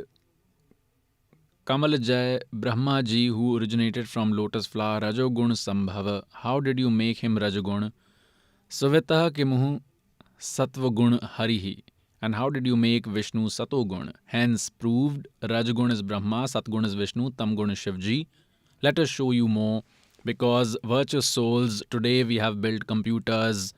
Kamalajay Brahma ji, who originated from lotus flower, Rajogun Sambhava, how did you make him Rajogun? Suvitah kimuhu Satvagun Harihi. And how did you make Vishnu Satogun? Hence proved Rajgun is Brahma, Satgun is Vishnu, Tamgun is Shivji. Let us show you more, because virtuous souls, today we have built computers,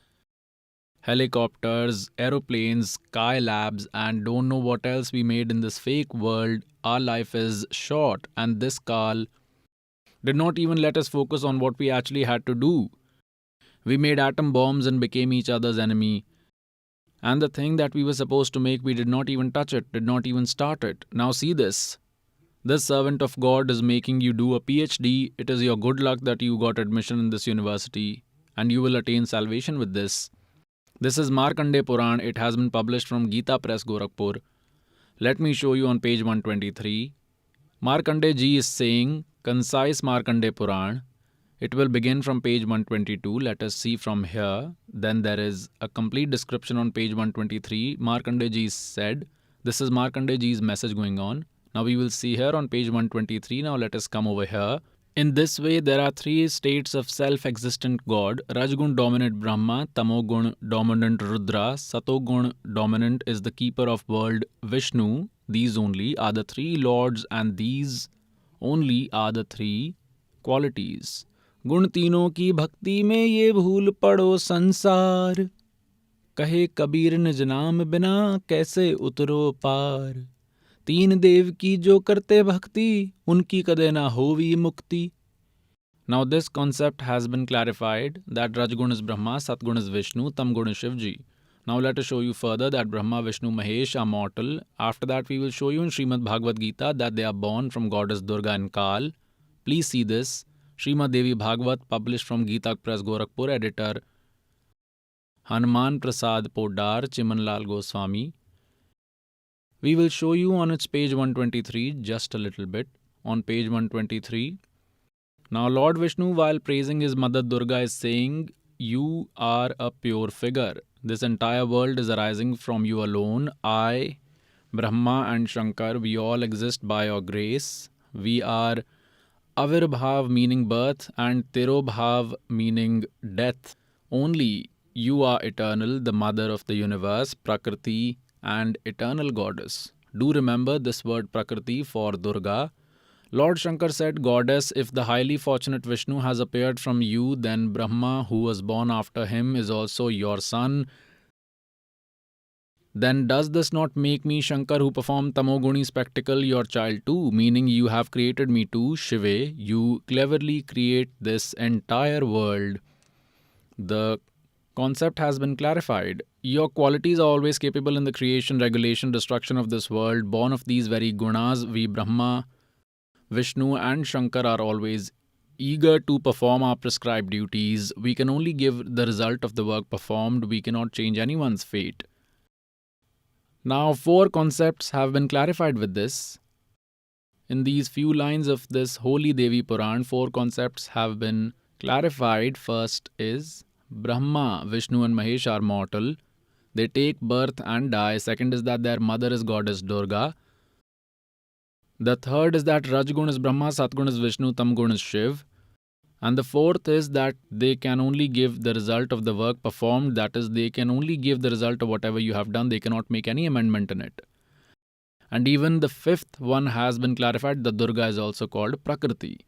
helicopters, aeroplanes, sky labs, and don't know what else we made in this fake world. Our life is short, and this Kal did not even let us focus on what we actually had to do. We made atom bombs and became each other's enemy. And the thing that we were supposed to make, we did not even touch it, did not even start it. Now see this. This servant of God is making you do a PhD. It is your good luck that you got admission in this university, and you will attain salvation with this. This is Markandeya Puran. It has been published from Gita Press, Gorakhpur. Let me show you on page 123. Markandeya ji is saying, concise Markandeya Puran. It will begin from page 122. Let us see from here. Then there is a complete description on page 123. Markandeya ji said, this is Markandeya ji's message going on. Now we will see here on page 123. Now let us come over here. In this way, there are three states of self-existent God. Rajgun dominant Brahma, Tamogun dominant Rudra, Satogun dominant is the keeper of world Vishnu. These only are the three lords and these only are the three qualities. गुण तीनों की भक्ति में ये भूल पड़ो संसार, कहे कबीर निज नाम बिना कैसे उतरो पार, तीन देव की जो करते भक्ति उनकी कदे ना होवी मुक्ति. Now this concept has been clarified that Rajgun is Brahma, Satgun is Vishnu, Tamgun is Shivji. Now let us show you further that Brahma, Vishnu, Mahesh are mortal. After that we will show you in Srimad Bhagavad Gita that they are born from goddess Durga and Kal. Please see this. Srimad Devi Bhagavat, published from Gita Press, Gorakhpur, editor Hanuman Prasad Poddar, Chimanlal Goswami. We will show you on its page 123 just a little bit. On page 123. Now Lord Vishnu, while praising his mother Durga, is saying, you are a pure figure. This entire world is arising from you alone. I, Brahma and Shankar, we all exist by your grace. We are Avirbhav meaning birth and Tirobhav meaning death. Only you are eternal, the mother of the universe, Prakriti and eternal goddess. Do remember this word Prakriti for Durga. Lord Shankar said, Goddess, if the highly fortunate Vishnu has appeared from you, then Brahma, who was born after him, is also your son. Then does this not make me, Shankar, who performed Tamoguni spectacle, your child too? Meaning you have created me too, Shive. You cleverly create this entire world. The concept has been clarified. Your qualities are always capable in the creation, regulation, destruction of this world. Born of these very gunas, we Brahma, Vishnu and Shankar are always eager to perform our prescribed duties. We can only give the result of the work performed. We cannot change anyone's fate. Now, 4 concepts have been clarified with this. In these few lines of this holy Devi Puran, 4 concepts have been clarified. First is Brahma, Vishnu and Mahesh are mortal. They take birth and die. Second is that their mother is goddess Durga. The third is that Rajgun is Brahma, Satgun is Vishnu, Tamgun is Shiv. And the fourth is that they can only give the result of the work performed. That is, they can only give the result of whatever you have done. They cannot make any amendment in it. And even the 5th one has been clarified. The Durga is also called Prakriti.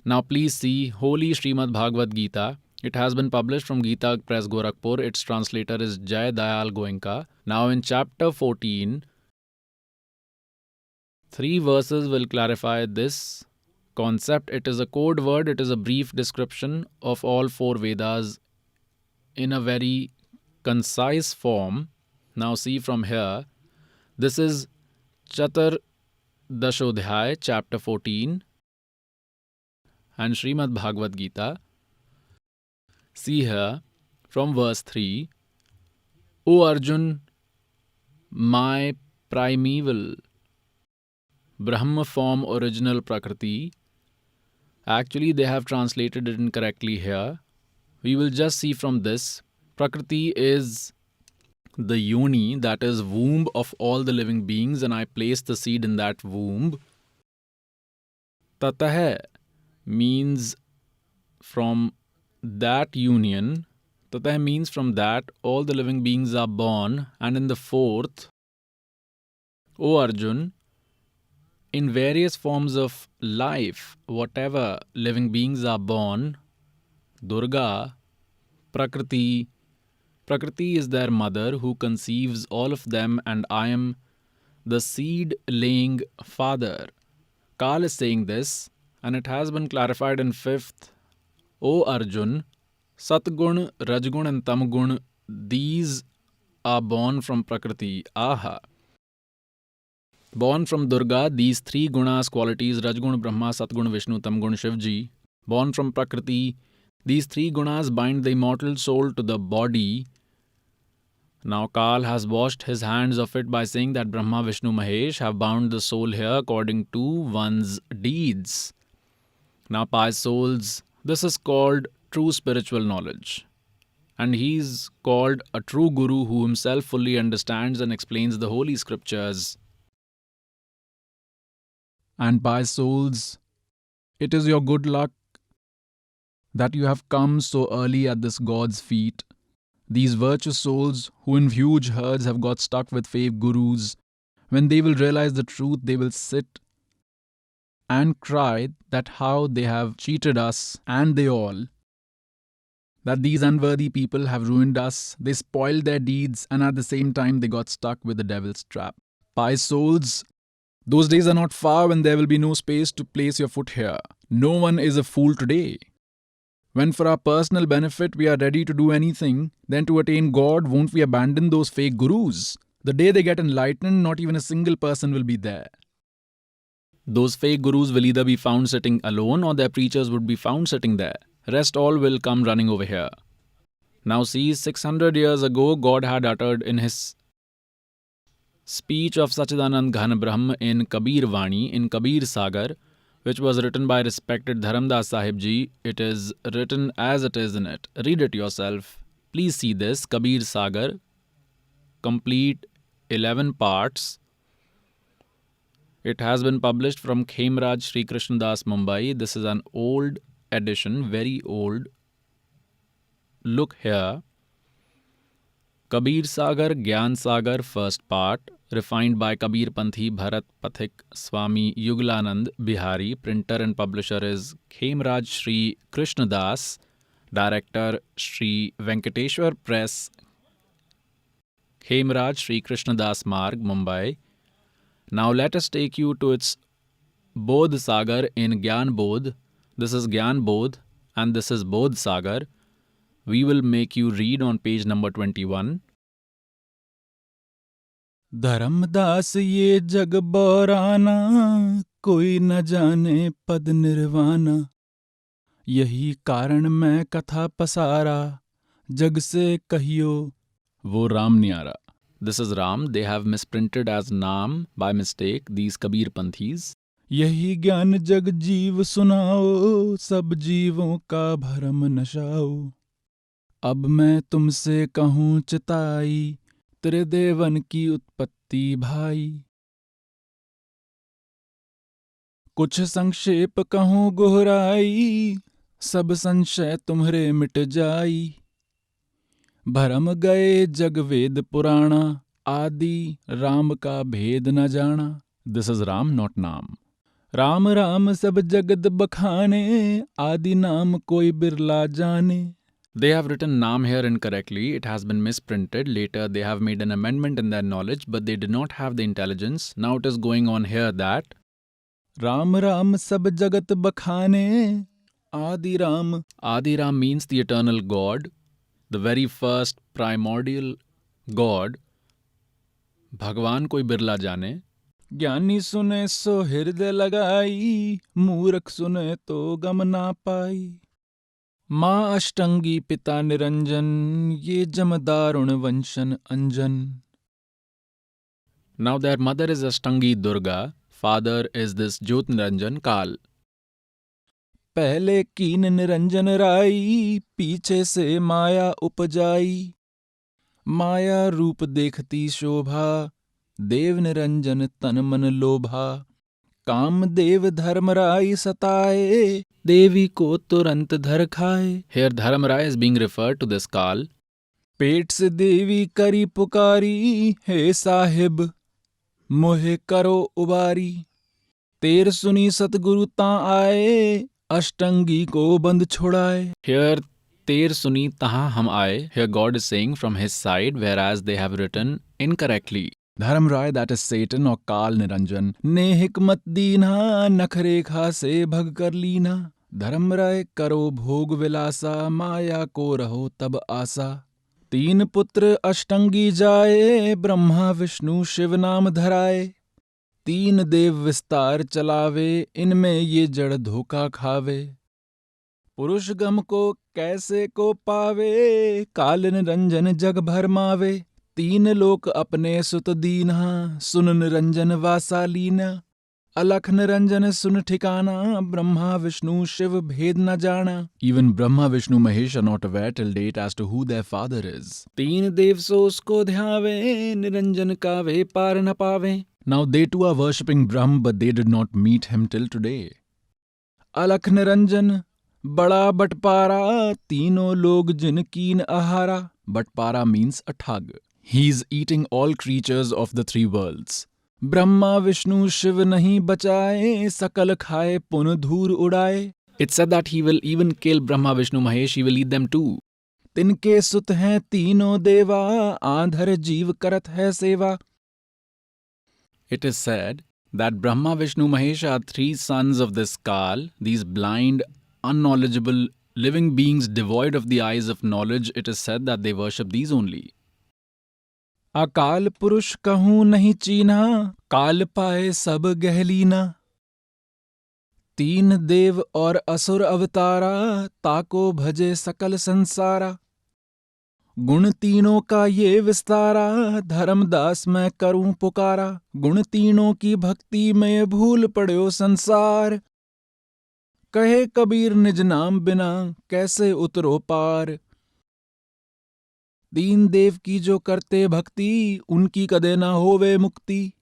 Now please see Holy Srimad Bhagavad Gita. It has been published from Gita Press Gorakhpur. Its translator is Jai Dayal Goenka. Now in chapter 14, 3 verses will clarify this concept. It is a code word. It is a brief description of all 4 Vedas in a very concise form. Now see from here. This is Chatur Dashodhyay, chapter 14 and Srimad Bhagavad Gita. See here from verse 3. O Arjun, my primeval Brahma form, original Prakriti. Actually, they have translated it incorrectly here. We will just see from this. Prakriti is the yoni, that is womb of all the living beings, and I place the seed in that womb. Tatah means from that union. Tatah means from that all the living beings are born. And in the 4th, O Arjun, in various forms of life, whatever living beings are born, Durga, Prakriti is their mother who conceives all of them, and I am the seed-laying father. Kal is saying this, and it has been clarified in 5th. O Arjun, Satgun, Rajgun and Tamgun, these are born from Prakriti. Aha! Born from Durga, these 3 gunas, qualities, Rajgun, Brahma, Satgun, Vishnu, Tamgun, Shivji. Born from Prakriti, these 3 gunas bind the immortal soul to the body. Now Kal has washed his hands of it by saying that Brahma, Vishnu, Mahesh have bound the soul here according to one's deeds. Now pious souls, this is called true spiritual knowledge. And he is called a true guru who himself fully understands and explains the holy scriptures. And by souls, it is your good luck that you have come so early at this God's feet. These virtuous souls who in huge herds have got stuck with fake gurus, when they will realize the truth, they will sit and cry that how they have cheated us, and they all. That these unworthy people have ruined us, they spoiled their deeds, and at the same time they got stuck with the devil's trap. Pious souls, those days are not far when there will be no space to place your foot here. No one is a fool today. When for our personal benefit we are ready to do anything, then to attain God, won't we abandon those fake gurus? The day they get enlightened, not even a single person will be there. Those fake gurus will either be found sitting alone or their preachers would be found sitting there. Rest all will come running over here. Now see, 600 years ago, God had uttered in his speech of Sachidanand Ghan Brahm in Kabir Vani, in Kabir Sagar, which was written by respected Dharamdas Sahib Ji. It is written as it is in it. Read it yourself. Please see this, Kabir Sagar, complete 11 parts. It has been published from Khemraj Sri Krishnadas, Mumbai. This is an old edition, very old. Look here. Kabir Sagar, Gyan Sagar, first part, refined by Kabir Panthi Bharat Pathik Swami Yugalanand Bihari. Printer and publisher is Khemraj Sri Krishnadas. Director Sri Venkateshwar Press, Khemraj Sri Krishnadas Marg, Mumbai. Now let us take you to its Bodh Sagar in Gyan Bodh. This is Gyan Bodh and this is Bodh Sagar. We will make you read on page number 21. Dharmdas ये जग बौराना, कोई न जाने पद निर्वाणा। यही कारण मैं कथा पसारा, जग से कहियो वो राम न्यारा। This is Ram. They have misprinted as Naam by mistake, these Kabir Panthis. यही ज्ञान जग जीव सुनाओ, सब जीवों का भरम नशाओ। अब मैं तुमसे कहूँ चिताई, त्रिदेवन की उत्पत्ति भाई। कुछ संक्षेप कहूँ गोहराई, सब संशय तुम्हारे मिट जाई। भरम गए जग वेद पुराणा, आदि राम का भेद न जाना। This is Ram, not Naam. Ram Ram सब जगत बखाने, आदि नाम कोई बिरला जाने। They have written Naam here incorrectly. It has been misprinted. Later they have made an amendment in their knowledge, but they did not have the intelligence. Now it is going on here that Ram Ram सब जगत बखाने, आदि Ram. Adi Ram means the eternal God, the very first primordial God. Bhagwan koi birla jane. ज्ञानी सुने सो हृदय लगाई, मूर्ख सुने तो गम ना पाई। माँ अष्टंगी पिता निरंजन, ये जम दारुण वंशन अंजन। Now their mother is Ashtangi Durga, father is this Jyot Niranjan Kal. पहले कीन निरंजन राई, पीछे से माया उपजाई। माया रूप देखती शोभा, देव निरंजन तन मन लोभा। काम देव धर्म राई सताए, देवी को तुरंत धर खाए। Here Dharamrai is being referred to this Kal. पेट से देवी करी पुकारी, हे साहिब मोहे करो उबारी। तेर सुनी सतगुरु तां आए, अष्टंगी को बंद छुड़ाए। Here Ter Suni Taha Ham Aaye. Here God is saying from his side, whereas they have written incorrectly. Dharmarai that is Satan or Kal Niranjan ने हिकमत दीना, नखरेखा से भग कर लीना। धर्मराय करो भोग विलासा, माया को रहो तब आसा। तीन पुत्र अष्टंगी जाए, ब्रह्मा विष्णु शिव नाम धराए। तीन देव विस्तार चलावे, इनमें ये जड़ धोखा खावे। पुरुष गम को कैसे को पावे, काल निरंजन जग भरमावे। तीन लोक अपने सुत दीन्हा, सुन निरंजन वासालीना। अलख निरंजन सुन ठिकाना, ब्रह्मा विष्णु शिव भेद न जाना। Even Brahma, Vishnu, Mahesh are not aware till date as to who their father is. तीन देव सो उसको ध्यावे, निरंजन का वे पार न पावे। Now they too are worshipping Brahm, but they did not meet him till today. अलख निरंजन बड़ा बटपारा, तीनों लोग जिन कीन आहारा। Batpara means a thug. He is eating all creatures of the three worlds. Brahma Vishnu Shiv नहीं बचाए, सकल खाए पुन धूर उड़ाए। It's said that he will even kill Brahma, Vishnu, Mahesh, he will eat them too. तिनके सुत हैं तीनों देवा, आंधर जीव करत है सेवा। It is said that Brahma, Vishnu, Mahesh are three sons of this Kal, these blind, unknowledgeable, living beings devoid of the eyes of knowledge. It is said that they worship these only. अकाल पुरुष कहूँ नहीं चीना, काल पाए सब गहलीना। तीन देव और असुर अवतारा, ताको भजे सकल संसारा। गुण तीनों का ये विस्तारा, धर्मदास मैं करूं पुकारा। गुण तीनों की भक्ति में भूल पड़ो संसार, कहे कबीर निज नाम बिना कैसे उतरो पार। तीन देव की जो करते भक्ति, उनकी कदे ना होवे मुक्ति।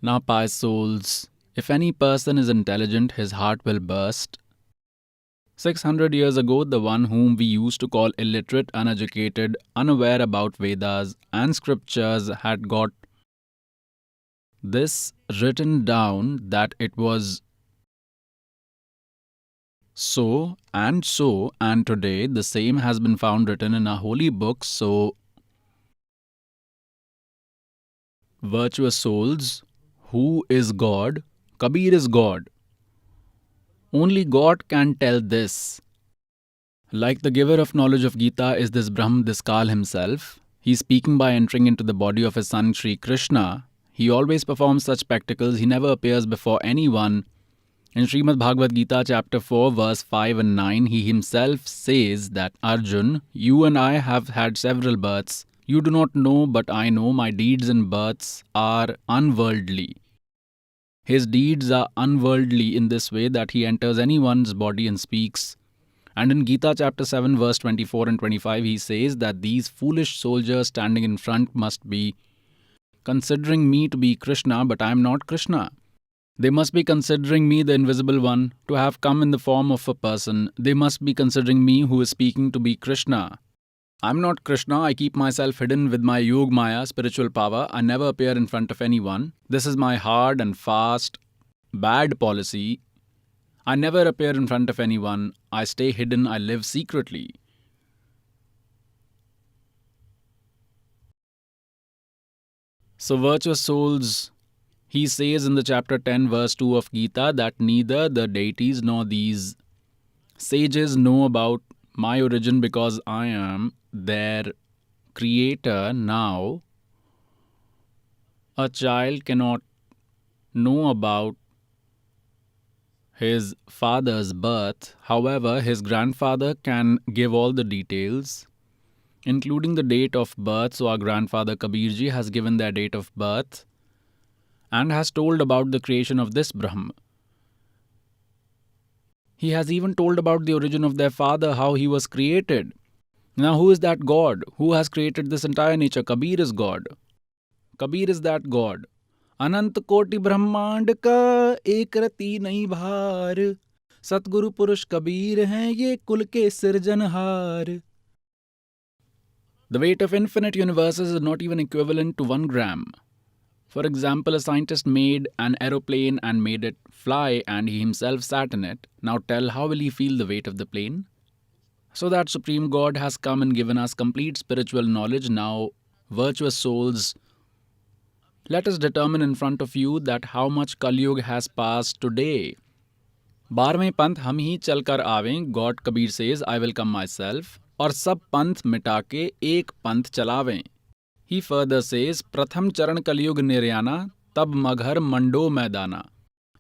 Now, pious souls, if any person is intelligent, his heart will burst. 600 years ago, the one whom we used to call illiterate, uneducated, unaware about Vedas and scriptures had got this written down that it was so, and today the same has been found written in a holy book. So, virtuous souls, who is God? Kabir is God. Only God can tell this. Like the giver of knowledge of Gita is this Brahm, this Kal himself. He is speaking by entering into the body of his son Sri Krishna. He always performs such spectacles. He never appears before anyone. In Srimad Bhagavad Gita chapter 4 verse 5 and 9, he himself says that Arjun, you and I have had several births. You do not know, but I know my deeds and births are unworldly. His deeds are unworldly in this way that he enters anyone's body and speaks. And in Gita chapter 7 verse 24 and 25, he says that these foolish soldiers standing in front must be considering me to be Krishna, but I am not Krishna. They must be considering me the invisible one, to have come in the form of a person. They must be considering me who is speaking to be Krishna. I'm not Krishna. I keep myself hidden with my Yog Maya, spiritual power. I never appear in front of anyone. This is my hard and fast, bad policy. I never appear in front of anyone. I stay hidden. I live secretly. So, virtuous souls, he says in the chapter 10 verse 2 of Gita that neither the deities nor these sages know about my origin because I am their creator. Now, a child cannot know about his father's birth. However, his grandfather can give all the details, including the date of birth. So our grandfather Kabirji has given their date of birth and has told about the creation of this Brahm. He has even told about the origin of their father, how he was created. Now, who is that God? Who has created this entire nature? Kabir is God. Kabir is that God. अनंत कोटि ब्रह्मांड का एक रति नहीं भार, सतगुरु पुरुष कबीर हैं ये कुल के सिरजनहार. The weight of infinite universes is not even equivalent to 1 gram. For example, a scientist made an aeroplane and made it fly and he himself sat in it. Now tell, how will he feel the weight of the plane? So that Supreme God has come and given us complete spiritual knowledge. Now, virtuous souls, let us determine in front of you that how much Kalyug has passed today. 12वें पंथ हम ही चलकर आवें, God Kabir says, I will come myself, और सब पंथ मिटा के एक पंथ चलावें. He further says, प्रथम चरण कलयुग निर्याना, तब मगहर मंडो मैदाना.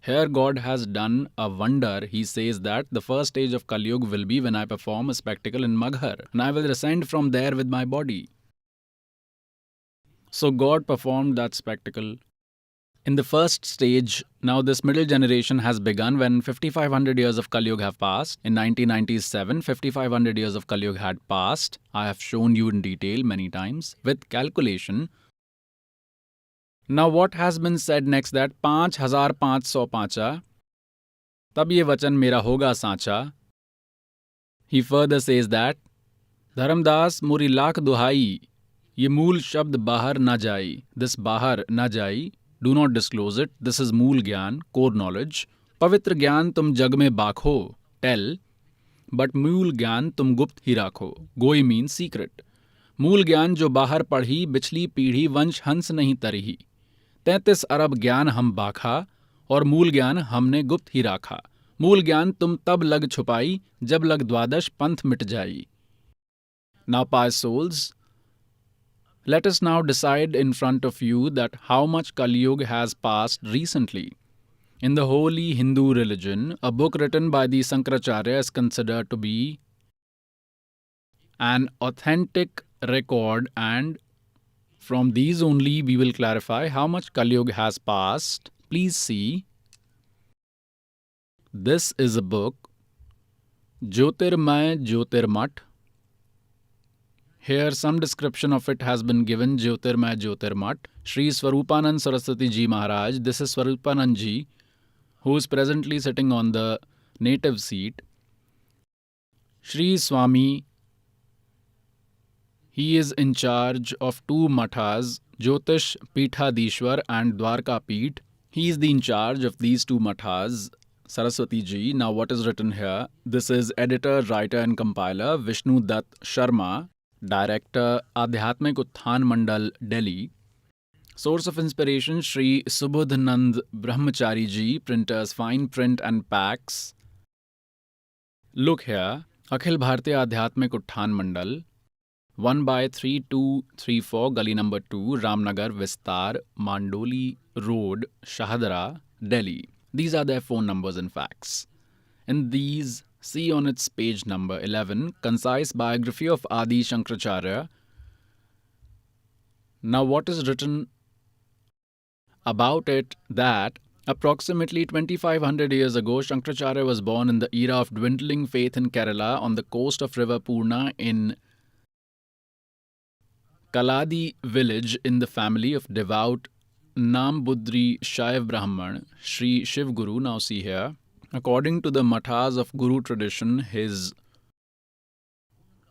Here God has done a wonder. He says that the first stage of Kalyug will be when I perform a spectacle in Maghar, and I will descend from there with my body. So God performed that spectacle. In the first stage, now this middle generation has begun when 5500 years of Kalyug have passed. In 1997, 5500 years of Kalyug had passed. I have shown you in detail many times with calculation. Now what has been said next that 5505 तब ये वचन मेरा होगा सांचा. He further says that Dharmdas मोरी लाख दुहाई, ये मूल शब्द बाहर ना जाई. This बाहर ना जाई, do not disclose it. This is मूल ज्ञान, core knowledge. पवित्र ज्ञान तुम जग में बाखो, tell, but मूल ज्ञान तुम गुप्त ही राखो. गोई means secret. मूल ज्ञान जो बाहर पढ़ी, बिछली पीढ़ी वंश हंस नहीं तरही. 33 अरब ज्ञान हम बाखा, और मूल ज्ञान हमने गुप्त ही राखा. मूल ज्ञान तुम तब लग छुपाई, जब लग द्वादश पंथ मिट जाई. Now, pious souls, let us now decide in front of you that how much Kali has passed recently. In the holy Hindu religion, a book written by the Sankaracharya is considered to be an authentic record, and from these only we will clarify how much Kali has passed. Please see. This is a book, Jyotirmay Jyotirmat. Here some description of it has been given. Jyotirmay Jyotirmat. Sri Swarupanand Saraswati Ji Maharaj. This is Swarupanand Ji, who is presently sitting on the native seat. Sri Swami, he is in charge of 2 mathas, Jyotish Peethadishwar and Dwarka Peeth. He is the in charge of these two mathas, Saraswati ji. Now what is written here? This is editor, writer and compiler Vishnu Dutt Sharma, director Adhyatmik Utthan Mandal, Delhi. Source of inspiration Shri Subodhanand Brahmachari ji, printers Fine Print and Packs. Look here, Akhil Bharatiya Adhyatmik Utthan Mandal, 1/3234, Gully number 2, Ramnagar, Vistar, Mandoli Road, Shahadra, Delhi. These are their phone numbers and facts. In these, see on its page number 11, concise biography of Adi Shankaracharya. Now what is written about it that approximately 2500 years ago, Shankaracharya was born in the era of dwindling faith in Kerala on the coast of river Purna in Kaladi village in the family of devout Nambudri Shaiv Brahman, Sri Shiv Guru. Now see here. According to the mathas of Guru tradition, his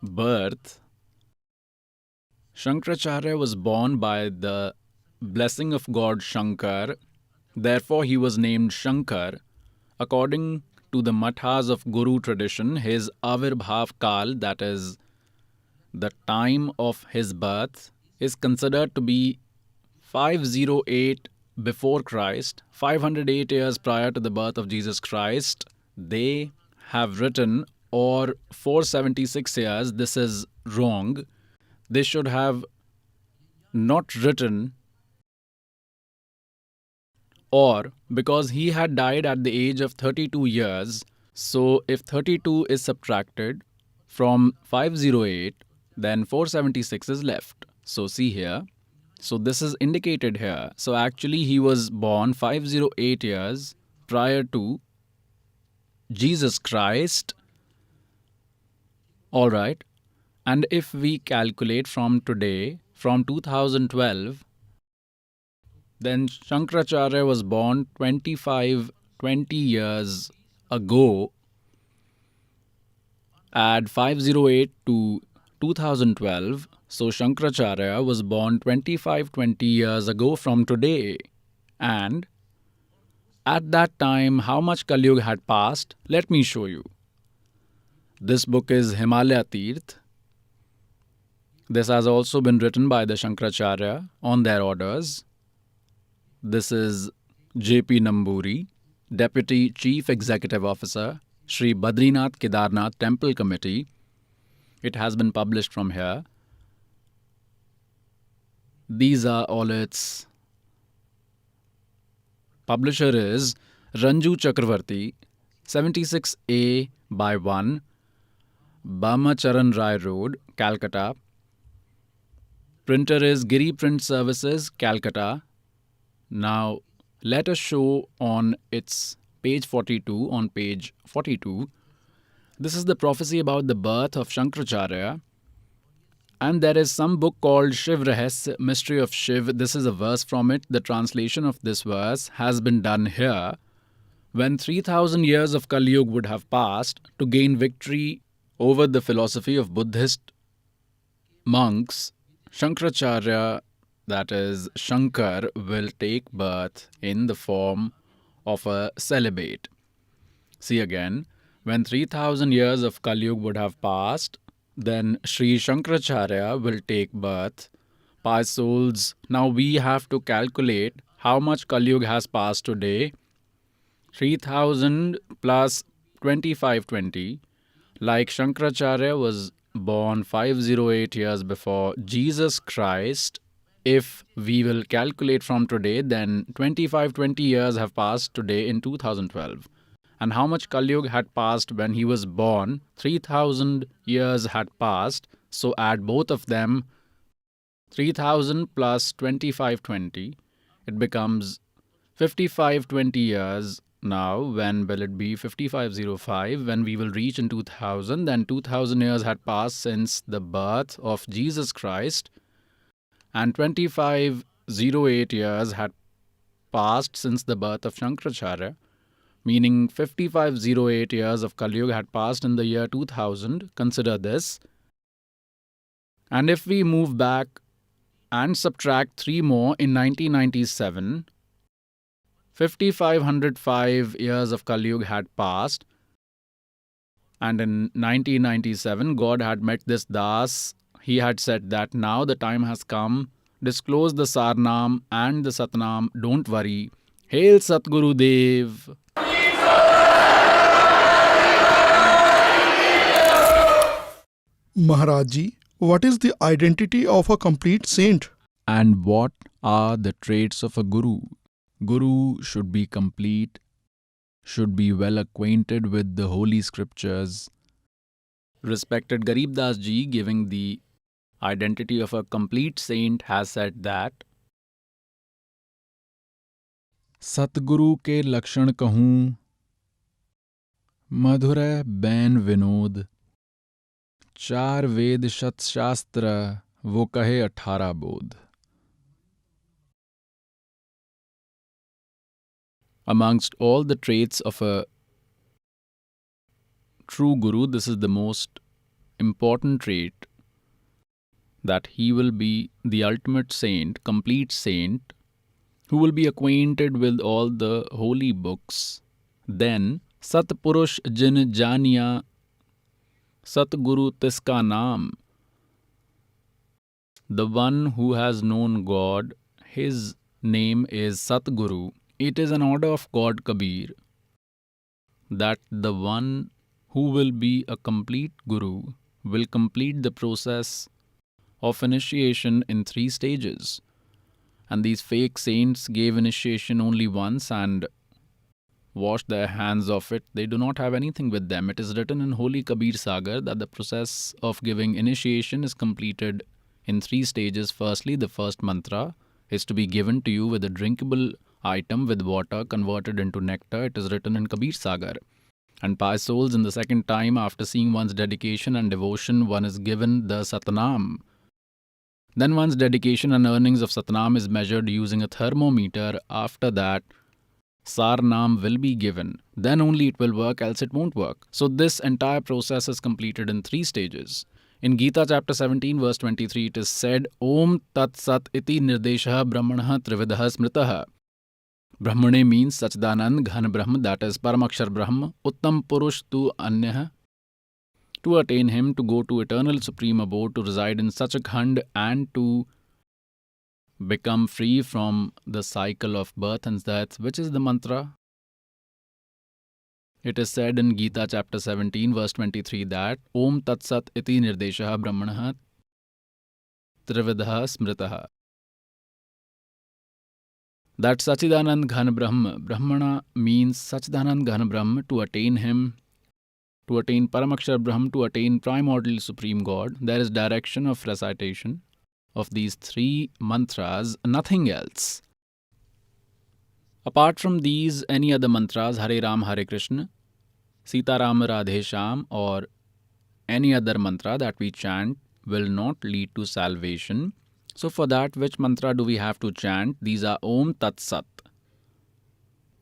birth, Shankaracharya was born by the blessing of God Shankar. Therefore, he was named Shankar. According to the mathas of Guru tradition, his Avirbhav Kal, that is, the time of his birth, is considered to be 508 before Christ, 508 years prior to the birth of Jesus Christ. They have written, or 476 years. This is wrong. They should have not written, or, because he had died at the age of 32 years. So if 32 is subtracted from 508, then 476 is left. So see here. So this is indicated here. So actually he was born 508 years prior to Jesus Christ. Alright. And if we calculate from today, from 2012, then Shankaracharya was born 20 years ago. Add 508 to 2012. So Shankaracharya was born 20 years ago from today. And at that time, how much Kali Yuga had passed? Let me show you. This book is Himalaya Tirth. This has also been written by the Shankaracharya on their orders. This is J.P. Namburi, Deputy Chief Executive Officer, Sri Badrinath Kedarnath Temple Committee. It has been published from here. These are all its. Publisher is Ranju Chakravarti, 76A by 1, Bamacharan Rai Road, Calcutta. Printer is Giri Print Services, Calcutta. Now, let us show on its page 42, on page 42. This is the prophecy about the birth of Shankaracharya. And there is some book called Shiv Rahasya, Mystery of Shiv. This is a verse from it. The translation of this verse has been done here. When 3000 years of Kali Yuga would have passed to gain victory over the philosophy of Buddhist monks, Shankaracharya, that is Shankar, will take birth in the form of a celibate. See again, when 3000 years of Kali Yuga would have passed, then Sri Shankaracharya will take birth. Pi souls, now we have to calculate how much Kali Yuga has passed today. 3000 plus 2520. Like Shankaracharya was born 508 years before Jesus Christ. If we will calculate from today, then 2520 years have passed today in 2012. And how much Kali Yuga had passed when he was born? 3000 years had passed. So add both of them. 3000 plus 2520. It becomes 5520 years. Now, when will it be? 5505. When we will reach in 2000, then 2000 years had passed since the birth of Jesus Christ. And 2508 years had passed since the birth of Shankaracharya, meaning 5508 years of Kali Yuga had passed in the year 2000. Consider this. And if we move back and subtract 3 more in 1997, 5505 years of Kali Yuga had passed, and in 1997 God had met this Das. He had said that now the time has come, disclose the Sarnam and the Satnam, don't worry. Hail Satguru Dev! Maharaj ji, what is the identity of a complete saint? And what are the traits of a guru? Guru should be complete, should be well acquainted with the holy scriptures. Respected Garib Das Ji, giving the identity of a complete saint, has said that सतगुरु के लक्षण कहूँ, मधुर ban Vinod, चार वेद शत शास्त्र, वो कहे 18 बोध. amongst all the traits of a true Guru, this is the most important trait, that he will be the ultimate saint, complete saint, who will be acquainted with all the holy books. Then, Sat Purush Jin Janiya, Sat Guru Tiska Naam. The one who has known God, his name is Sat Guru. It is an order of God Kabir that the one who will be a complete Guru will complete the process of initiation in 3 stages. And these fake saints gave initiation only once and washed their hands of it. They do not have anything with them. It is written in Holy Kabir Sagar that the process of giving initiation is completed in 3 stages. Firstly, the first mantra is to be given to you with a drinkable item with water converted into nectar. It is written in Kabir Sagar. And pious souls, in the second time, after seeing one's dedication and devotion, one is given the Satnam. Then one's dedication and earnings of Satnam is measured using a thermometer. After that, Sarnam will be given. Then only it will work, else it won't work. So this entire process is completed in 3 stages. In Gita chapter 17 verse 23, it is said, Om Tat Sat Iti Nirdeshaha Brahmanah Trividaha Smritaha. Brahmane means Sachdanand Ghan Brahm, that is Paramakshar Brahm, Uttam Purush Tu Anyah. To attain him, to go to eternal supreme abode, to reside in such a khand, and to become free from the cycle of birth and death. Which is the mantra? It is said in Gita chapter 17 verse 23 that Om Tat Sat Iti Nirdeshaha Brahmanah Trividaha Smritaha. That Sachidanand Ghan Brahm, Brahmana means Sachidanand Ghan Brahm, to attain him, to attain Paramakshar Brahm, to attain primordial supreme God. There is direction of recitation of these 3 mantras, nothing else. Apart from these, any other mantras, Hare Ram, Hare Krishna, Sita Ram, Radhe Shyam, or any other mantra that we chant will not lead to salvation. So for that, which mantra do we have to chant? These are Om Tat Sat.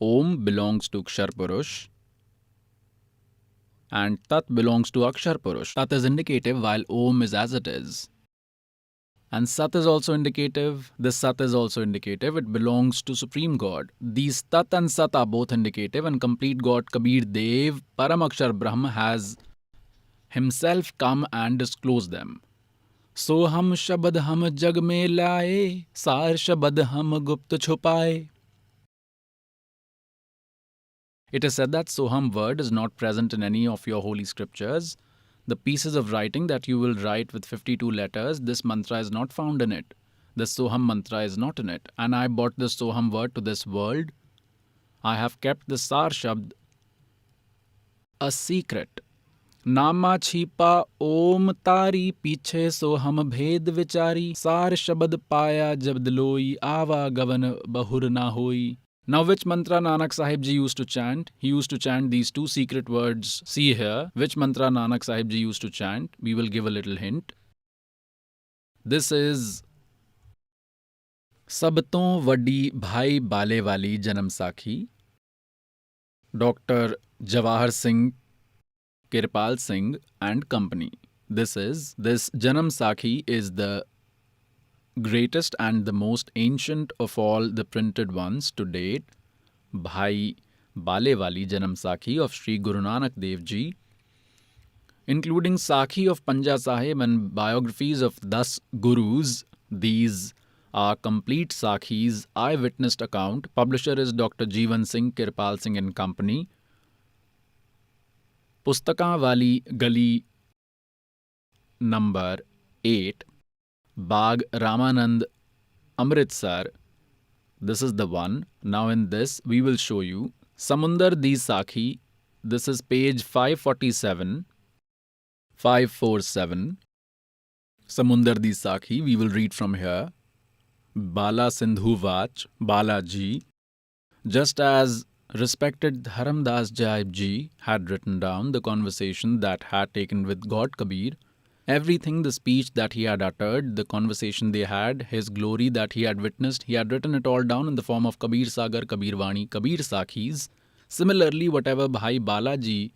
Om belongs to Akshar Purush and Tat belongs to Akshar Purush. Tat is indicative while Om is as it is. And Sat is also indicative. This Sat is also indicative. It belongs to Supreme God. These Tat and Sat are both indicative, and complete God Kabir Dev, Paramakshar Brahma, has himself come and disclosed them. So hum shabad hum jag mein laaye, sar shabad hum gupt chupaye. It is said that Soham word is not present in any of your holy scriptures. The pieces of writing that you will write with 52 letters, this mantra is not found in it. The Soham mantra is not in it. And I brought the Soham word to this world. I have kept the Sar Shabd a secret. नामा छिपा ओम तारी, पीछे सो हम भेद विचारी, सार शब्द पाया जब दिलोई, आवा गवन बहुर ना होई. Now which mantra Nanak Sahib Ji used to chant? He used to chant these 2 secret words. See here, which mantra Nanak Sahib Ji used to chant? We will give a little hint. This is Sab ਤੋਂ ਵੱਡੀ ਭਾਈ ਬਾਲੇ ਵਾਲੀ ਜਨਮ ਸਾਖੀ, Dr. Jawahar Singh Kirpal Singh and company. This Janam Sakhi is the greatest and the most ancient of all the printed ones to date, Bhai Balewali Janam Sakhi of Sri Guru Nanak Dev Ji, including Sakhi of Panja Sahib and biographies of 10 Gurus. These are complete Sakhis, eyewitnessed account. Publisher is Dr. Jeevan Singh, Kirpal Singh and Company. Pustakan Wali Gali number 8, Bagh Ramanand, Amritsar. This is the one. Now in this we will show you Samundar Di Sakhi. This is page 547, 547. Samundar Di Sakhi. We will read from here. Bala Sindhu Vach, Balaji. Just as respected Dharamdas Jayab Ji had written down the conversation that had taken with God Kabir, everything, the speech that he had uttered, the conversation they had, his glory that he had witnessed, he had written it all down in the form of Kabir Sagar, Kabir Vani, Kabir Sakhis. Similarly, whatever Bhai Balaji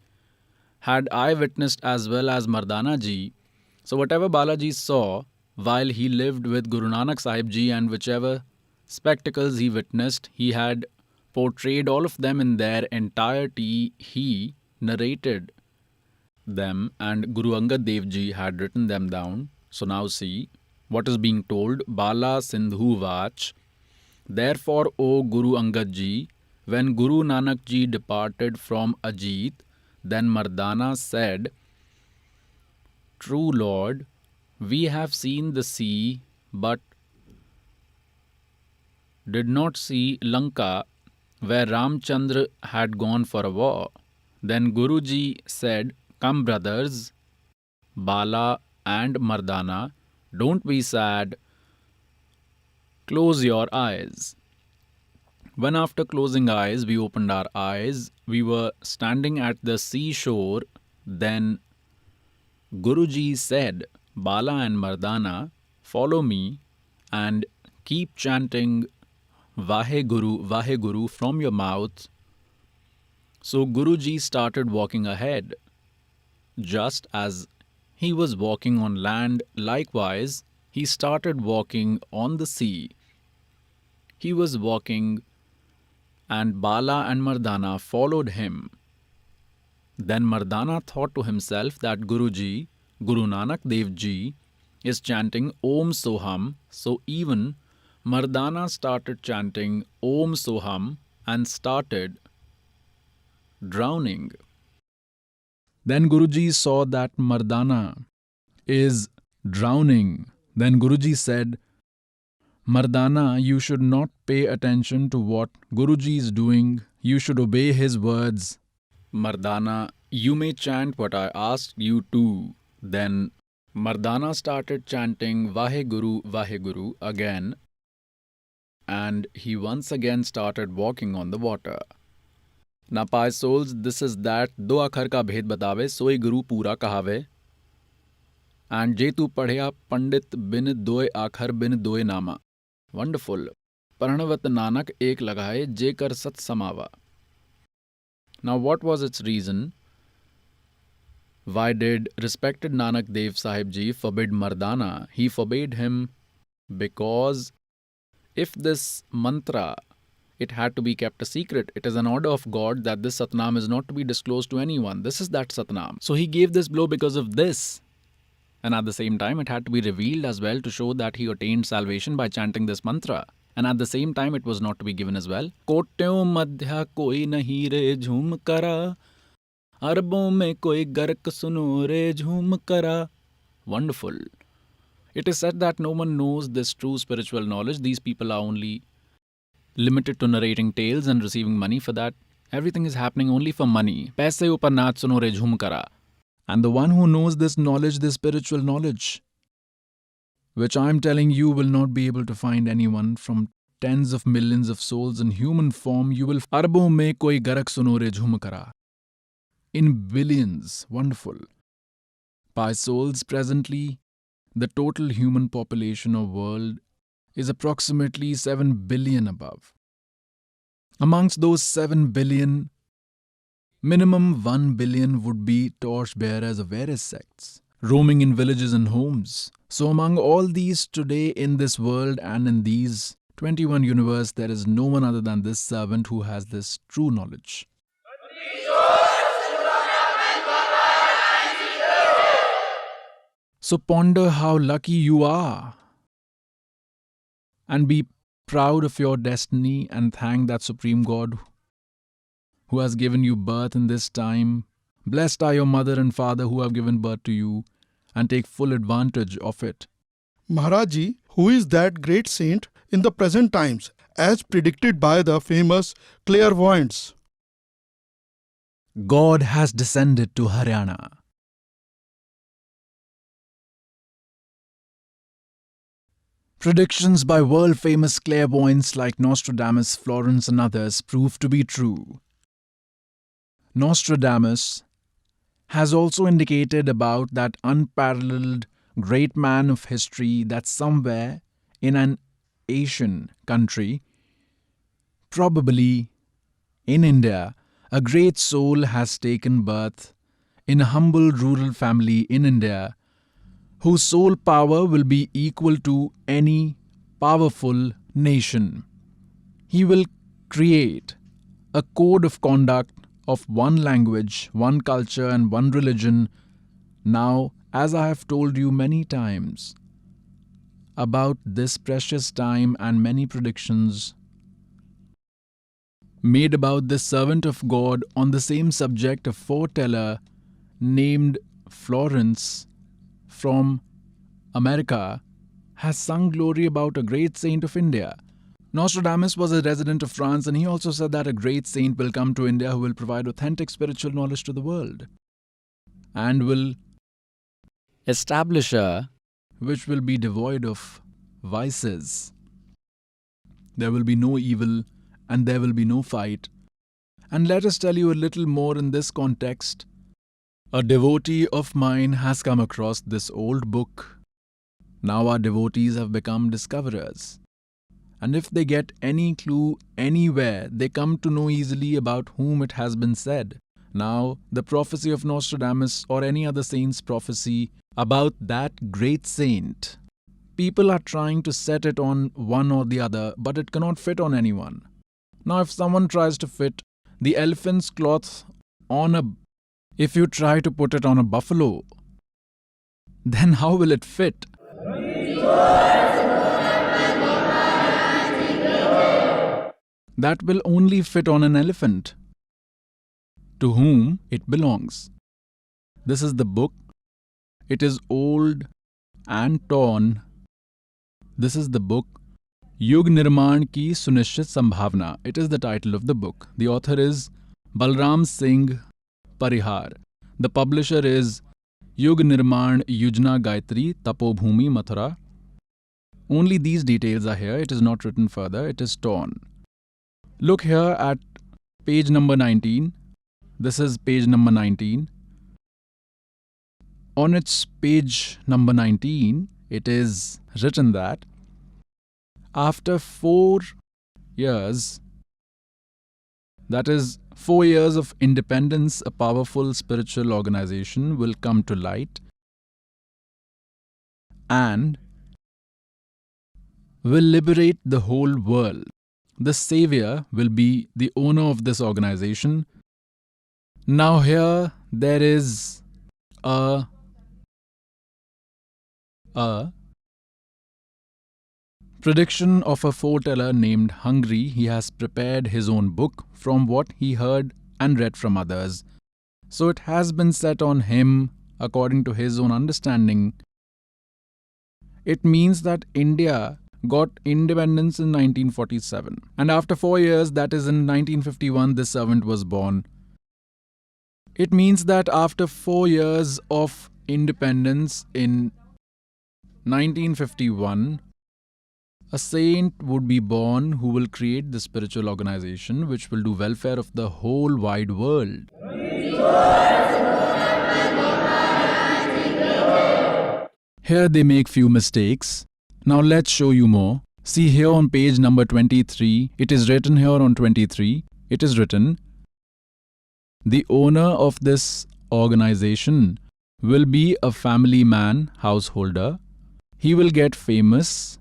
had eyewitnessed as well as Mardana Ji, so whatever Balaji saw while he lived with Guru Nanak Sahib Ji and whichever spectacles he witnessed, he had portrayed all of them in their entirety. He narrated them and Guru Angad Dev Ji had written them down. So now see what is being told. Bala Sindhu Vach. Therefore, O Guru Angad Ji, when Guru Nanak Ji departed from Ajit, then Mardana said, True Lord, we have seen the sea, but did not see Lanka, where Ramchandra had gone for a war. Then Guruji said, Come brothers, Bala and Mardana, don't be sad. Close your eyes. When after closing eyes we opened our eyes, we were standing at the seashore. Then Guruji said, Bala and Mardana, follow me and keep chanting Vaheguru, Vaheguru from your mouth. So Guruji started walking ahead. Just as he was walking on land, likewise, he started walking on the sea. He was walking and Bala and Mardana followed him. Then Mardana thought to himself that Guruji, Guru Nanak Dev Ji, is chanting Om Soham, so even Mardana started chanting Om Soham and started drowning. Then Guruji saw that Mardana is drowning. Then Guruji said, Mardana, you should not pay attention to what Guruji is doing. You should obey his words. Mardana, you may chant what I asked you to. Then Mardana started chanting Vaheguru, Vaheguru again, and he once again started walking on the water. Now, pious souls, this is that do akhar ka bhed batave, soi guru pura kahave. And je tu padhya pandit bin doy akhar bin doy nama. Wonderful. Paranavat Nanak ek lagaye, je kar sat samava. Now, what was its reason? Why did respected Nanak Dev Sahib Ji forbid Mardana? He forbade him because if this mantra, it had to be kept a secret. It is an order of God that this Satnam is not to be disclosed to anyone. This is that Satnam. So he gave this blow because of this. And at the same time, it had to be revealed as well to show that he attained salvation by chanting this mantra. And at the same time, it was not to be given as well. Kotyon madhya koi nahi re jhum kara, arbon mein koi gark suno re jhum kara. Wonderful. It is said that no one knows this true spiritual knowledge. These people are only limited to narrating tales and receiving money for that. Everything is happening only for money. Paise upar naach suno re jhum kara. And the one who knows this knowledge, this spiritual knowledge, which I am telling you will not be able to find anyone from tens of millions of souls in human form, you will arbon mein koi garak suno re jhum kara. In billions, wonderful. Pious souls, presently, the total human population of world is approximately 7 billion above. Amongst those 7 billion, minimum 1 billion would be torch-bearers of various sects, roaming in villages and homes, So among all these today in this world and in these 21 universe, there is no one other than this servant who has this true knowledge. So ponder how lucky you are and be proud of your destiny and thank that Supreme God who has given you birth in this time. Blessed are your mother and father who have given birth to you, and take full advantage of it. Maharaj Ji, who is that great saint in the present times as predicted by the famous clairvoyants? God has descended to Haryana. Predictions by world-famous clairvoyants like Nostradamus, Florence and others proved to be true. Nostradamus has also indicated about that unparalleled great man of history that somewhere in an Asian country, probably in India, a great soul has taken birth in a humble rural family in India, whose soul power will be equal to any powerful nation. He will create a code of conduct of one language, one culture and one religion. Now, as I have told you many times about this precious time and many predictions made about this servant of God on the same subject, a foreteller named Florence from America has sung glory about a great saint of India. Nostradamus was a resident of France, and he also said that a great saint will come to India who will provide authentic spiritual knowledge to the world and will establish a which will be devoid of vices. There will be no evil and there will be no fight. And let us tell you a little more in this context. A devotee of mine has come across this old book. Now our devotees have become discoverers. And if they get any clue anywhere, they come to know easily about whom it has been said. Now, the prophecy of Nostradamus or any other saint's prophecy about that great saint, people are trying to set it on one or the other, but it cannot fit on anyone. Now, if someone tries to fit the elephant's cloth if you try to put it on a buffalo, then how will it fit? That will only fit on an elephant, to whom it belongs. This is the book. It is old and torn. This is the book, Yug Nirman Ki Sunishchit Sambhavna. It is the title of the book. The author is Balram Singh Parihar. The publisher is Yug Nirman Yujna Gayatri Tapobhumi Mathura. Only these details are here. It is not written further. It is torn. Look here at page number 19. This is page number 19. On its page number 19, it is written that after 4 years, that is 4 years of independence, a powerful spiritual organization will come to light and will liberate the whole world. The savior will be the owner of this organization. Now here there is a prediction of a foreteller named Hungry. He has prepared his own book from what he heard and read from others. So it has been set on him according to his own understanding. It means that India got independence in 1947. And after 4 years, that is in 1951, this servant was born. It means that after 4 years of independence in 1951, a saint would be born who will create the spiritual organization which will do welfare of the whole wide world. Here they make few mistakes. Now let's show you more. See here on page number 23, it is written here on 23, it is written, the owner of this organization will be a family man, householder, He will get famous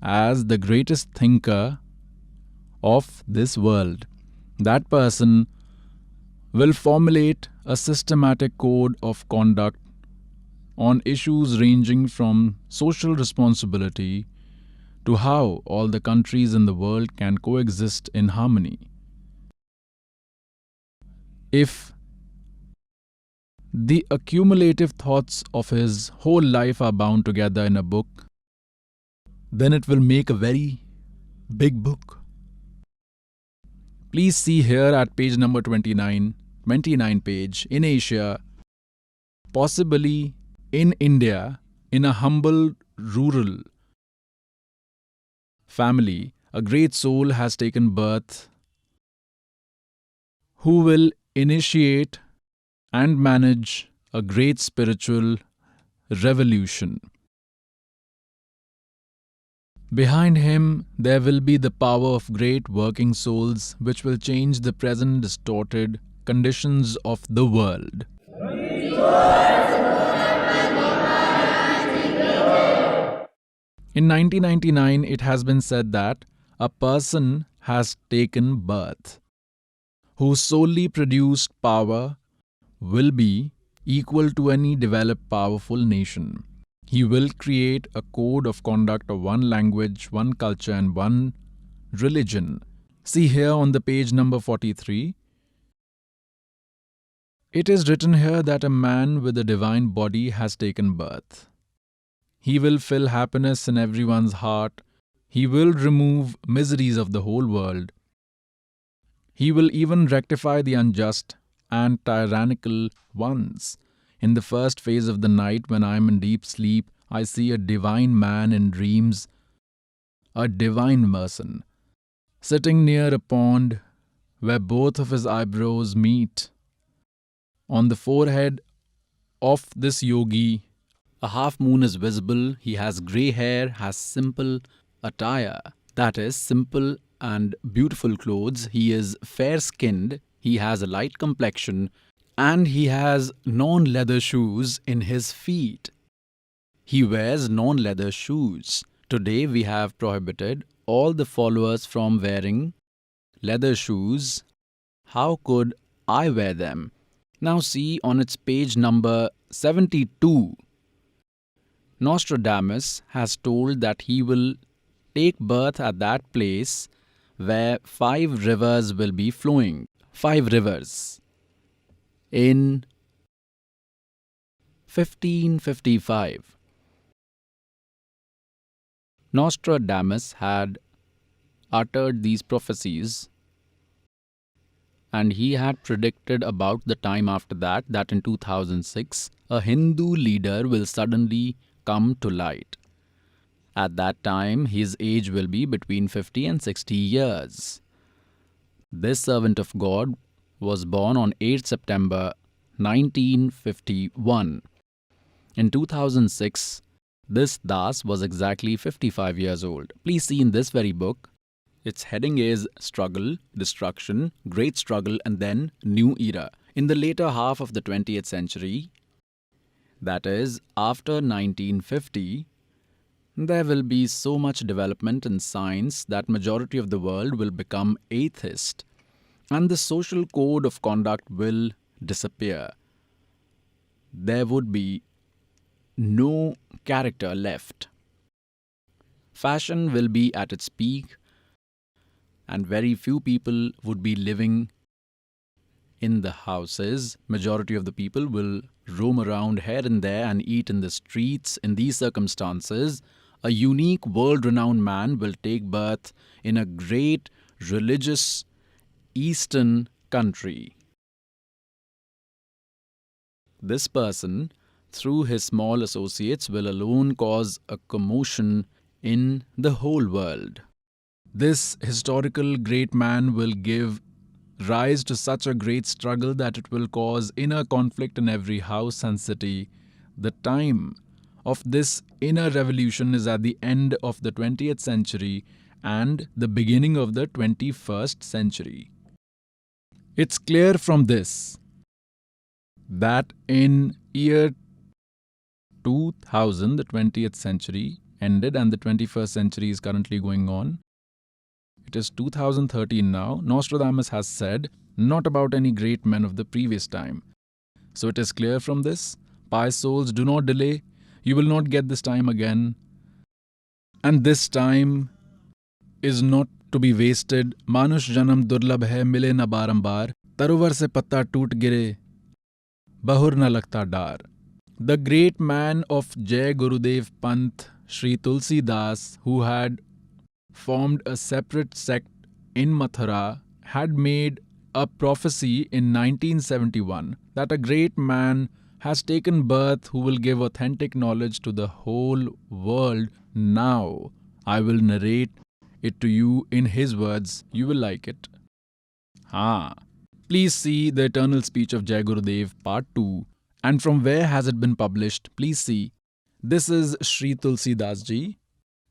as the greatest thinker of this world. That person will formulate a systematic code of conduct on issues ranging from social responsibility to how all the countries in the world can coexist in harmony. If the accumulative thoughts of his whole life are bound together in a book, then it will make a very big book. Please see here at page number 29 page, in Asia, possibly in India, in a humble rural family, a great soul has taken birth who will initiate and manage a great spiritual revolution. Behind him, there will be the power of great working souls which will change the present distorted conditions of the world. In 1999, it has been said that a person has taken birth whose solely produced power will be equal to any developed powerful nation. He will create a code of conduct of one language, one culture, and one religion. See here on the page number 43. It is written here that a man with a divine body has taken birth. He will fill happiness in everyone's heart. He will remove miseries of the whole world. He will even rectify the unjust and tyrannical ones. In the first phase of the night, when I am in deep sleep, I see a divine man in dreams, a divine person, sitting near a pond where both of his eyebrows meet. On the forehead of this yogi, a half moon is visible. He has grey hair, has simple attire, that is, simple and beautiful clothes. He is fair-skinned, he has a light complexion, and he has non-leather shoes in his feet. He wears non-leather shoes. Today we have prohibited all the followers from wearing leather shoes. How could I wear them? Now see on its page number 72. Nostradamus has told that he will take birth at that place where 5 rivers will be flowing. 5 rivers. In 1555, Nostradamus had uttered these prophecies, and he had predicted about the time after that in 2006, a Hindu leader will suddenly come to light. At that time, his age will be between 50 and 60 years. This servant of God was born on 8 September 1951. In 2006, this Das was exactly 55 years old. Please see in this very book, its heading is Struggle, Destruction, Great Struggle, and then New Era. In the later half of the 20th century, that is, after 1950, there will be so much development in science that majority of the world will become atheist, and the social code of conduct will disappear. There would be no character left. Fashion will be at its peak, and very few people would be living in the houses. Majority of the people will roam around here and there and eat in the streets. In these circumstances, a unique world-renowned man will take birth in a great religious Eastern country. This person, through his small associates, will alone cause a commotion in the whole world. This historical great man will give rise to such a great struggle that it will cause inner conflict in every house and city. The time of this inner revolution is at the end of the 20th century and the beginning of the 21st century. It's clear from this that in year 2000, the 20th century ended and the 21st century is currently going on. It is 2013 now. Nostradamus has said not about any great men of the previous time. So it is clear from this, pious souls, do not delay. You will not get this time again. And this time is not to be wasted. Manush janam durlabh hai, mile na barambar. Tarovar se patta toot gire, bahur na lagta dar. The great man of Jai Gurudev Panth, Sri Tulsi Das, who had formed a separate sect in Mathura, had made a prophecy in 1971 that a great man has taken birth who will give authentic knowledge to the whole world. Now, I will narrate it to you in his words. You will like it. Please see the Eternal Speech of Jai Gurudev Part 2. And from where has it been published? Please see. This is Sri Tulsi Das Ji.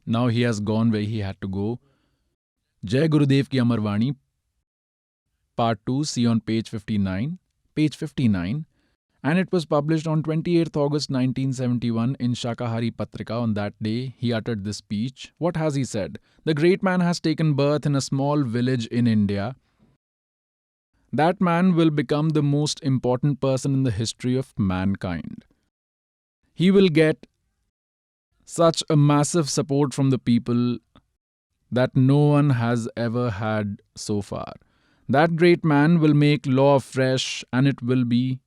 Now he has gone where he had to go. Jai Gurudev Ki Amarvani, Part 2, see on page 59. Page 59. And it was published on 28th August 1971 in Shakahari Patrika. On that day, he uttered this speech. What has he said? The great man has taken birth in a small village in India. That man will become the most important person in the history of mankind. He will get such a massive support from the people that no one has ever had so far. That great man will make law afresh and it will be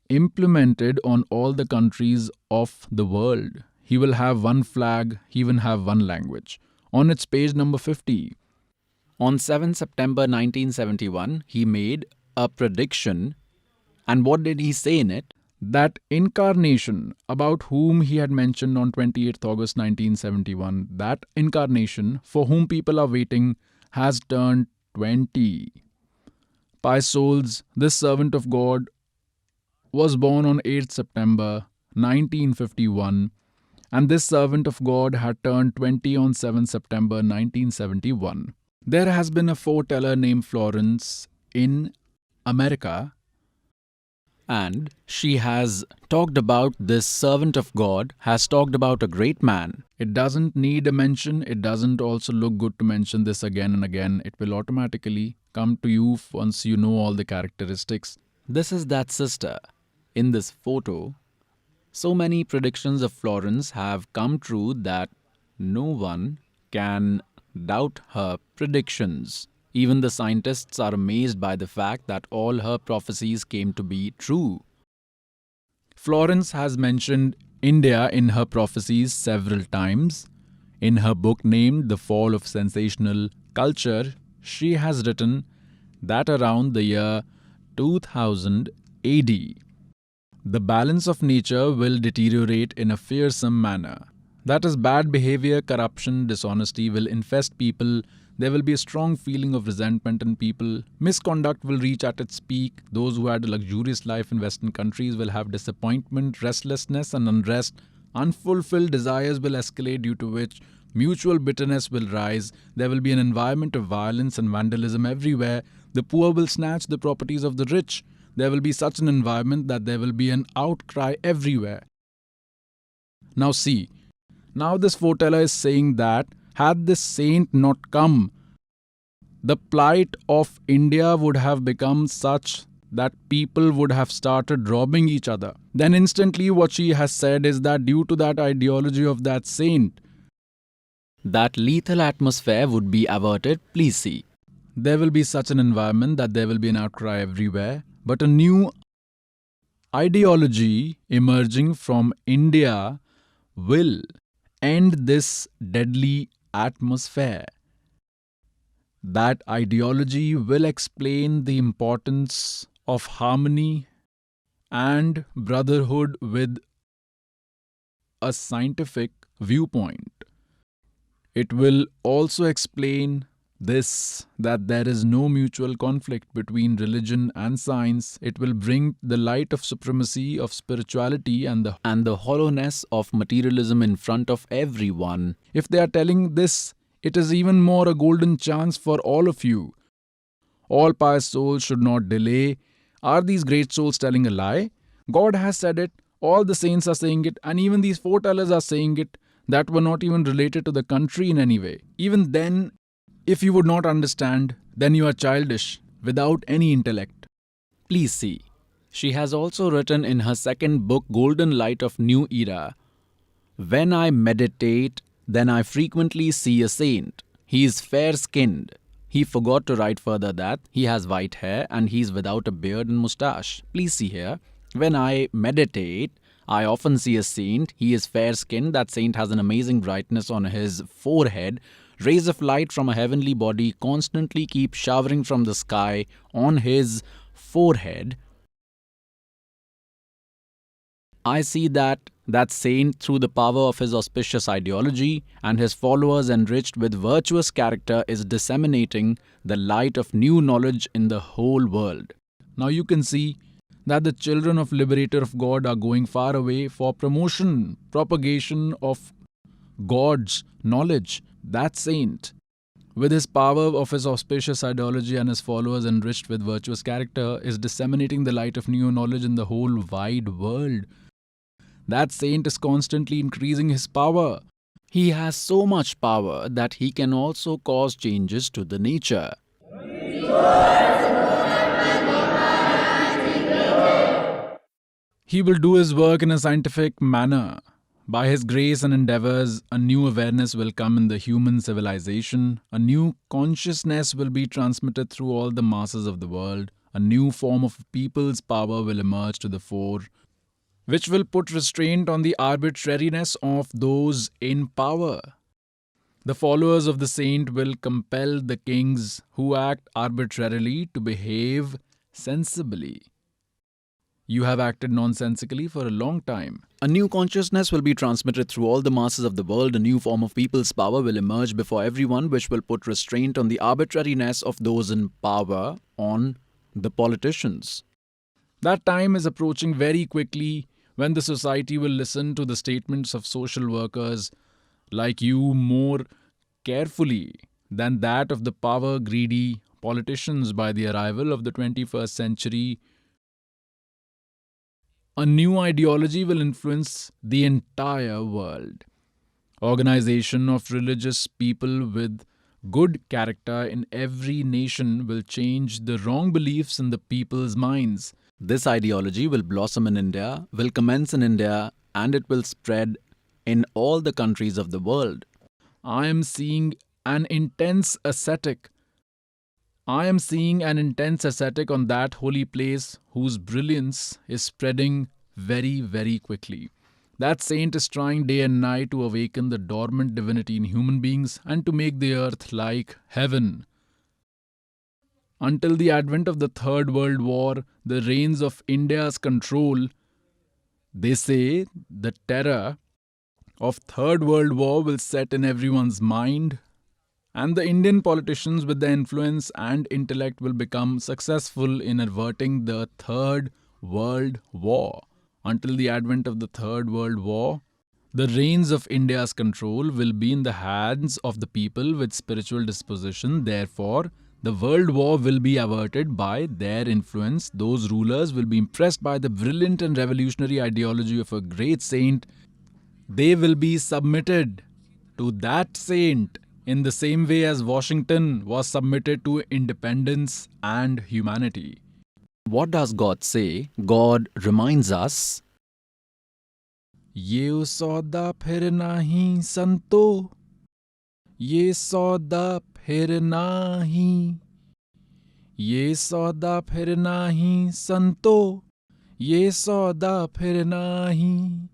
implemented on all the countries of the world. He will have one flag, he will have one language. On its page number 50. On 7 September 1971, he made a prediction. And what did he say in it? That incarnation about whom he had mentioned on 28th August 1971, that incarnation for whom people are waiting has turned 20. Pious souls, this servant of God was born on 8th September 1951 and this servant of God had turned 20 on 7 September 1971. There has been a foreteller named Florence in America, and she has talked about this servant of God, has talked about a great man. It doesn't need a mention. It doesn't also look good to mention this again and again. It will automatically come to you once you know all the characteristics. This is that sister. In this photo, so many predictions of Florence have come true that no one can doubt her predictions. Even the scientists are amazed by the fact that all her prophecies came to be true. Florence has mentioned India in her prophecies several times. In her book named The Fall of Sensational Culture, she has written that around the year 2000 AD, the balance of nature will deteriorate in a fearsome manner. That is, bad behavior, corruption, dishonesty will infest people. There will be a strong feeling of resentment in people. Misconduct will reach at its peak. Those who had a luxurious life in Western countries will have disappointment, restlessness and unrest. Unfulfilled desires will escalate, due to which mutual bitterness will rise. There will be an environment of violence and vandalism everywhere. The poor will snatch the properties of the rich. There will be such an environment that there will be an outcry everywhere. Now see, now this foreteller is saying that had this saint not come, the plight of India would have become such that people would have started robbing each other. Then instantly what she has said is that due to that ideology of that saint, that lethal atmosphere would be averted. Please see. There will be such an environment that there will be an outcry everywhere. But a new ideology emerging from India will end this deadly atmosphere. That ideology will explain the importance of harmony and brotherhood with a scientific viewpoint. It will also explain this, that there is no mutual conflict between religion and science. It will bring the light of supremacy of spirituality and the hollowness of materialism in front of everyone. If they are telling this, it is even more a golden chance for all of you. All pious souls should not delay. Are these great souls telling a lie? God has said it. All the saints are saying it, and even these foretellers are saying it that were not even related to the country in any way. Even then, if you would not understand, then you are childish, without any intellect. Please see. She has also written in her second book, Golden Light of New Era, "When I meditate, then I frequently see a saint. He is fair-skinned." He forgot to write further that he has white hair and he is without a beard and moustache. Please see here. When I meditate, I often see a saint. He is fair-skinned. That saint has an amazing brightness on his forehead. Rays of light from a heavenly body constantly keep showering from the sky on his forehead. I see that saint, through the power of his auspicious ideology and his followers enriched with virtuous character, is disseminating the light of new knowledge in the whole world. Now you can see that the children of Liberator of God are going far away for promotion, propagation of God's knowledge. That saint, with his power of his auspicious ideology and his followers enriched with virtuous character, is disseminating the light of new knowledge in the whole wide world. That saint is constantly increasing his power. He has so much power that he can also cause changes to the nature. He will do his work in a scientific manner. By his grace and endeavors, a new awareness will come in the human civilization. A new consciousness will be transmitted through all the masses of the world. A new form of people's power will emerge to the fore, which will put restraint on the arbitrariness of those in power. The followers of the saint will compel the kings who act arbitrarily to behave sensibly. You have acted nonsensically for a long time. A new consciousness will be transmitted through all the masses of the world. A new form of people's power will emerge before everyone, which will put restraint on the arbitrariness of those in power, on the politicians. That time is approaching very quickly when the society will listen to the statements of social workers like you more carefully than that of the power-greedy politicians. By the arrival of the 21st century, a new ideology will influence the entire world. Organization of religious people with good character in every nation will change the wrong beliefs in the people's minds. This ideology will blossom in India, will commence in India, and it will spread in all the countries of the world. I am seeing an intense ascetic on that holy place whose brilliance is spreading very, very quickly. That saint is trying day and night to awaken the dormant divinity in human beings and to make the earth like heaven. Until the advent of the Third World War, the reins of India's control, they say the terror of Third World War will set in everyone's mind, and the Indian politicians with their influence and intellect will become successful in averting the Third World War. Until the advent of the Third World War, the reins of India's control will be in the hands of the people with spiritual disposition. Therefore, the world war will be averted by their influence. Those rulers will be impressed by the brilliant and revolutionary ideology of a great saint. They will be submitted to that saint in the same way as Washington was submitted to independence and humanity. What does God say? God reminds us, ये सौदा फिर नहीं संतो, ये सौदा फिर नहीं, ये सौदा फिर नहीं संतो, ये सौदा फिर नहीं।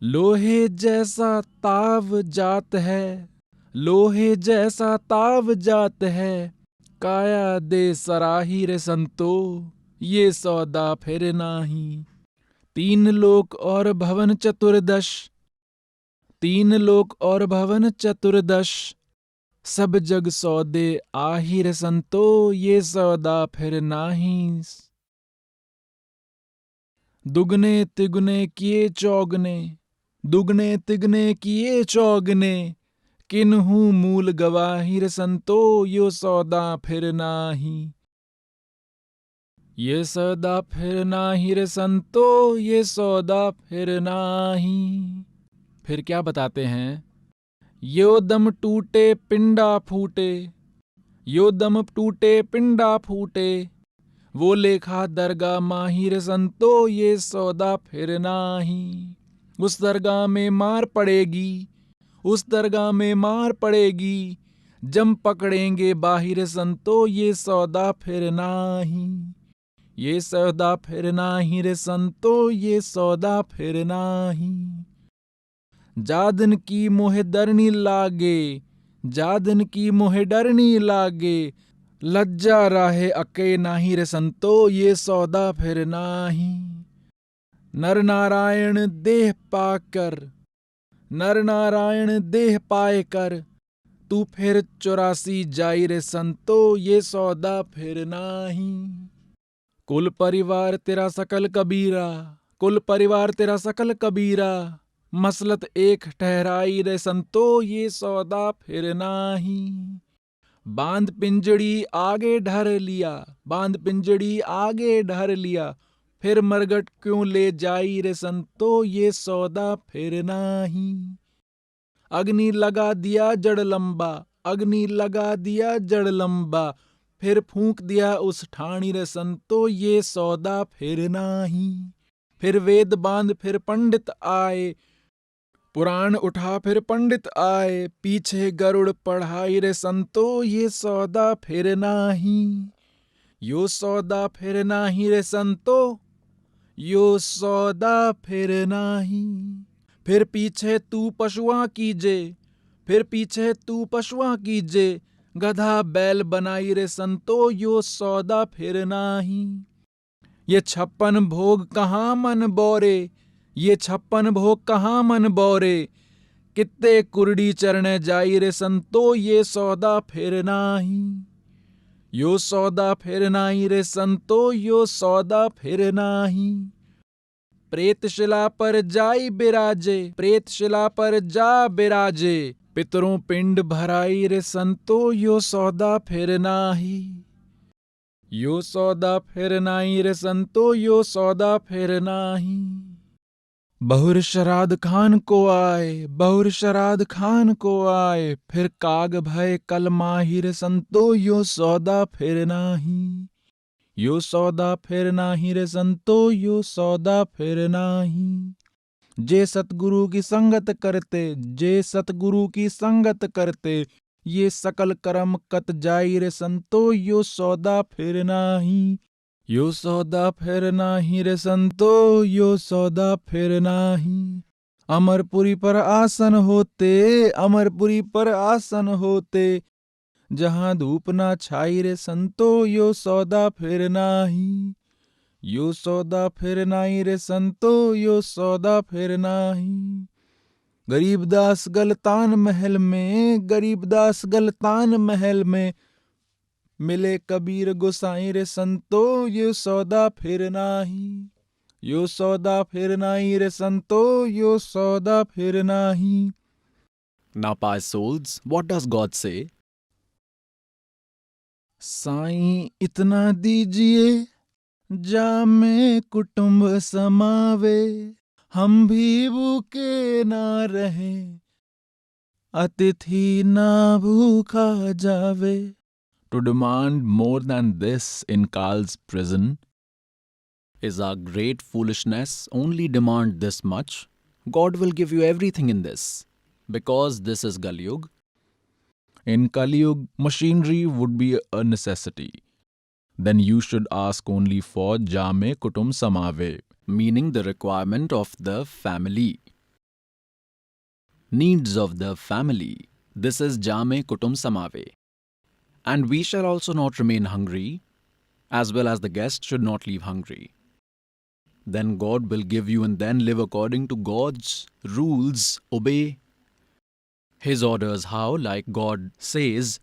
लोहे जैसा ताव जात है, लोहे जैसा ताव जात है, काया दे सराही रे संतो, ये सौदा फिर नाही। तीन लोक और भवन चतुर्दश, तीन लोक और भवन चतुर्दश, सब जग सौदे आहिर संतो, ये सौदा फिर नाही। दुगने तिगुने किए चौगने, दुगने तिगने किए चौगने, किन्हू मूल गवाहिर संतो, यो सौदा फिर नाही। ये सौदा फिर नाही रे संतो, ये सौदा फिर नाही। फिर क्या बताते हैं? यो दम टूटे पिंडा फूटे, यो दम टूटे पिंडा फूटे, वो लेखा दरगाह माही रे संतो, ये सौदा फिर नाही। उस दरगाह में मार पड़ेगी, उस दरगाह में मार पड़ेगी, जम पकड़ेंगे बाहिर संतो, ये सौदा फिर नाही। ये सौदा फिर नाही रे संतो, ये सौदा फिर नाही। जादन की मोहे डरनी लागे, जादन की मोहे डरनी लागे, लज्जा राहे अके नाही रे संतो, ये सौदा फिर नाही। नर नारायण देह पाकर, नर नारायण देह पाए कर, तू फिर 84 जाई रे संतो, ये सौदा फिर नाही। कुल परिवार तेरा सकल कबीरा, कुल परिवार तेरा सकल कबीरा, मसलत एक ठहराई रे संतो, ये सौदा फिर नाही। बांध पिंजड़ी आगे ढर लिया, बांध पिंजड़ी आगे ढर लिया, फिर मरगट क्यों ले जाई रे संतो, ये सौदा फिर नाही। अग्नि लगा दिया जड़ लंबा, अग्नि लगा दिया जड़ लंबा, फिर फूंक दिया उस ठाणी रे संतो, ये सौदा फिर नाही। फिर वेद बांध फिर पंडित आए, पुराण उठा फिर पंडित आए, पीछे गरुड़ पढ़ाई रे संतो, ये सौदा फिर नाही। यो सौदा फिर नाही रे संतो, यो सौदा फिर नाही। फिर पीछे तू पशुआं कीजे, फिर पीछे तू पशुआं कीजे, गधा बैल बनाई रे संतो, यो सौदा फिर नाही। ये 56 भोग कहाँ मन बोरे, ये 56 भोग कहाँ मन बोरे, कित्ते कुरडी चरणे जाई रे संतो, ये सौदा फिर नाही। यो सौदा फिर नाही रे संतो, यो सौदा फिर नाही। प्रेतशिला पर जाई बिराजे, प्रेतशिला पर जा बिराजे, पितरों पिंड भराई रे संतो, यो सौदा फिर नाही। यो सौदा फिर नाही रे संतो, यो सौदा फिर नाही। बहुर शराद खान को आए, बहुर शराद खान को आए, फिर काग भय कल माही रे संतो, यो सौदा फिर नाही। यो सौदा फिर नाही रे संतो, यो सौदा फिर नाही। जे सतगुरु की संगत करते, जे सतगुरु की संगत करते, ये सकल कर्म कत जाई रे संतो, यो सौदा फिर नाही। यो सौदा फिर नाही रे संतो, यो सौदा फिर नाही। अमरपुरी पर आसन होते, अमरपुरी पर आसन होते, जहां धूप ना छाई रे संतो, यो सौदा फिर नाही। यो सौदा फिर नाही रे संतो, यो सौदा फिर नाही। गरीबदास गलतान महल में, गरीबदास गलतान महल में, मिले कबीर गोसाई रे संतो, यो सौदा फिर नाही। यो सौदा फिर नाही रे संतो, यो सौदा फिर नाही। Now, pious souls, what does God say? Sai इतना दीजिए, जामे कुटुंब समावे, हम भी भूखे ना रहे, अतिथि ना भूखा जावे। To demand more than this in Kal's prison is a great foolishness. Only demand this much. God will give you everything in this. Because this is Galyug. In Kaliyug, machinery would be a necessity. Then you should ask only for Jame Kutum Samave, Meaning the requirement of the family. Needs of the family. This is Jame Kutum Samave. And we shall also not remain hungry, as well as the guest should not leave hungry. Then God will give you, and then live according to God's rules, obey His orders. How? Like God says,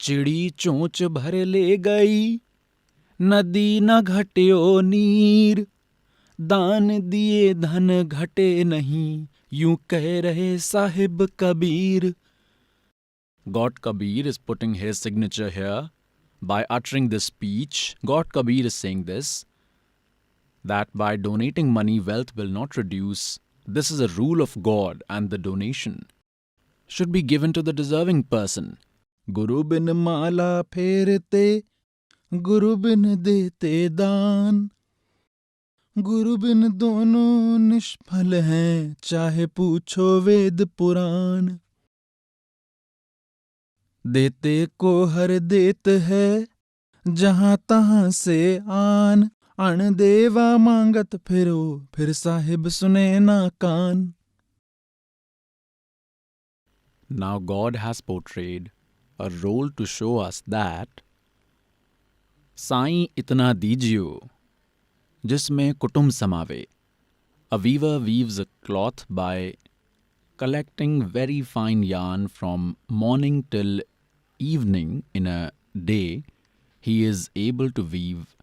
चिड़ी चोंच भर ले गई, नदी न घट्यो नीर, दान दिए धन घटे नहीं, यूं कह रहे Sahib Kabir. God Kabir is putting his signature here. By uttering this speech, God Kabir is saying this, that by donating money, wealth will not reduce. This is a rule of God, and the donation should be given to the deserving person. गुरु बिन माला फेरते, गुरु बिन देते दान, गुरु बिन दोनों निष्फल हैं, चाहे पूछो वेद पुराण। देते को हर देत है, जहां तहां से आन, अण देवा मांगत फिरो, फिर साहिब सुने ना कान। Now God has portrayed a role to show us that Sai इतना दीजियो जिसमें कुटुंब समावे. A weaver weaves a cloth by collecting very fine yarn from morning till evening in a day. He is able to weave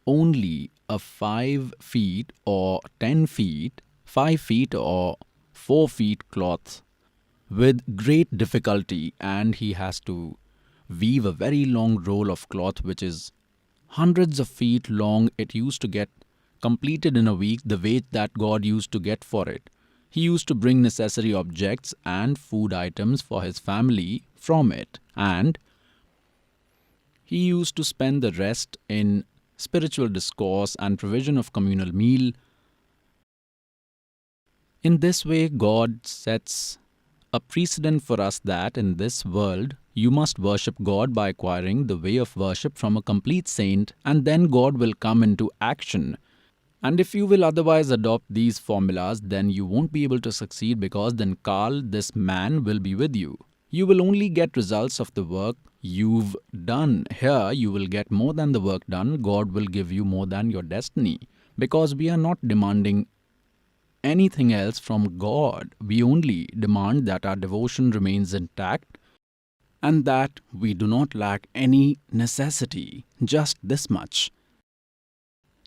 only a 5 feet or 10 feet, 5 feet or 4 feet cloth with great difficulty, and he has to weave a very long roll of cloth which is hundreds of feet long. It used to get completed in a week, the weight that God used to get for it. He used to bring necessary objects and food items for his family from it, and he used to spend the rest in spiritual discourse and provision of communal meal. In this way, God sets a precedent for us that in this world you must worship God by acquiring the way of worship from a complete saint, and then God will come into action. And if you will otherwise adopt these formulas, then you won't be able to succeed, because then Kal, this man, will be with you. You will only get results of the work you've done. Here you will get more than the work done. God will give you more than your destiny, because we are not demanding anything else from God. We only demand that our devotion remains intact and that we do not lack any necessity, just this much.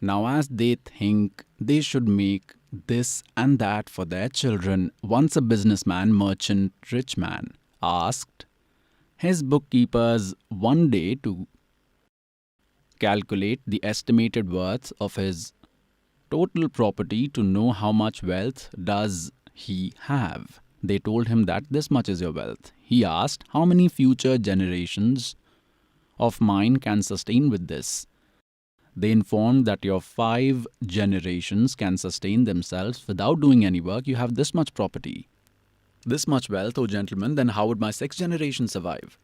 Now, as they think they should make this and that for their children, once a businessman, merchant, rich man, asked his bookkeepers one day to calculate the estimated worth of his total property to know how much wealth does he have. They told him that this much is your wealth. He asked, how many future generations of mine can sustain with this? They informed that your 5 generations can sustain themselves without doing any work. You have this much property, this much wealth, O gentlemen, then how would my 6th generation survive?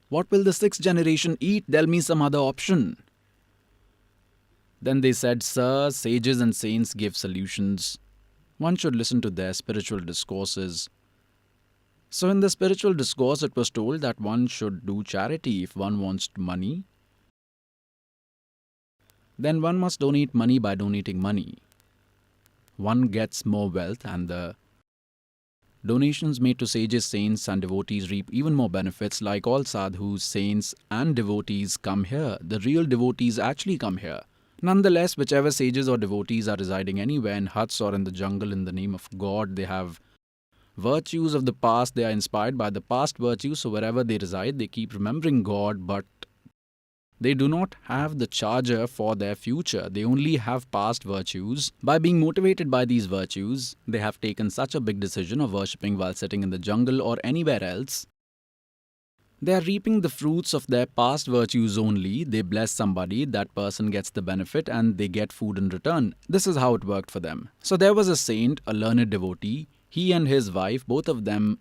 What will the 6th generation eat? Tell me some other option. Then they said, sir, sages and saints give solutions. One should listen to their spiritual discourses. So in the spiritual discourse, it was told that one should do charity. If one wants money, then one must donate money by donating money. One gets more wealth, and the donations made to sages, saints and devotees reap even more benefits. Like all sadhus, saints and devotees come here. The real devotees actually come here. Nonetheless, whichever sages or devotees are residing anywhere in huts or in the jungle in the name of God, they have virtues of the past. They are inspired by the past virtues. So wherever they reside, they keep remembering God, but they do not have the charger for their future. They only have past virtues. By being motivated by these virtues, they have taken such a big decision of worshipping while sitting in the jungle or anywhere else. They are reaping the fruits of their past virtues only. They bless somebody, that person gets the benefit, and they get food in return. This is how it worked for them. So there was a saint, a learned devotee. He and his wife, both of them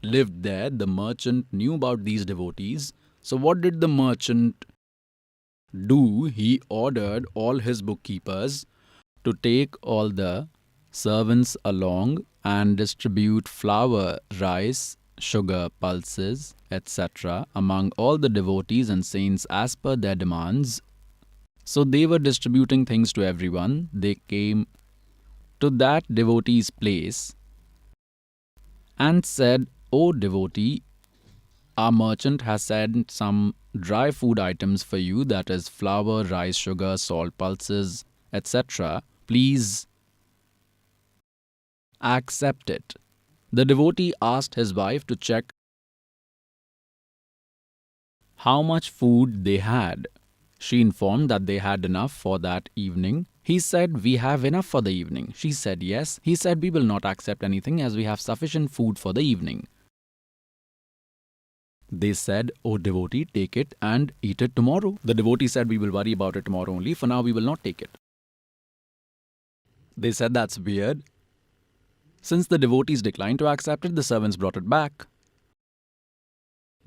lived there. The merchant knew about these devotees. So what did the merchant do? He ordered all his bookkeepers to take all the servants along and distribute flour, rice, sugar, pulses, etc. among all the devotees and saints as per their demands. So they were distributing things to everyone. They came to that devotee's place and said, "O devotee, our merchant has sent some dry food items for you, that is flour, rice, sugar, salt, pulses, etc. Please accept it." The devotee asked his wife to check how much food they had. She informed that they had enough for that evening. He said, "We have enough for the evening." She said, "Yes." He said, "We will not accept anything as we have sufficient food for the evening." They said, "Oh devotee, take it and eat it tomorrow." The devotee said, "We will worry about it tomorrow only. For now, we will not take it." They said, "That's weird." Since the devotees declined to accept it, the servants brought it back.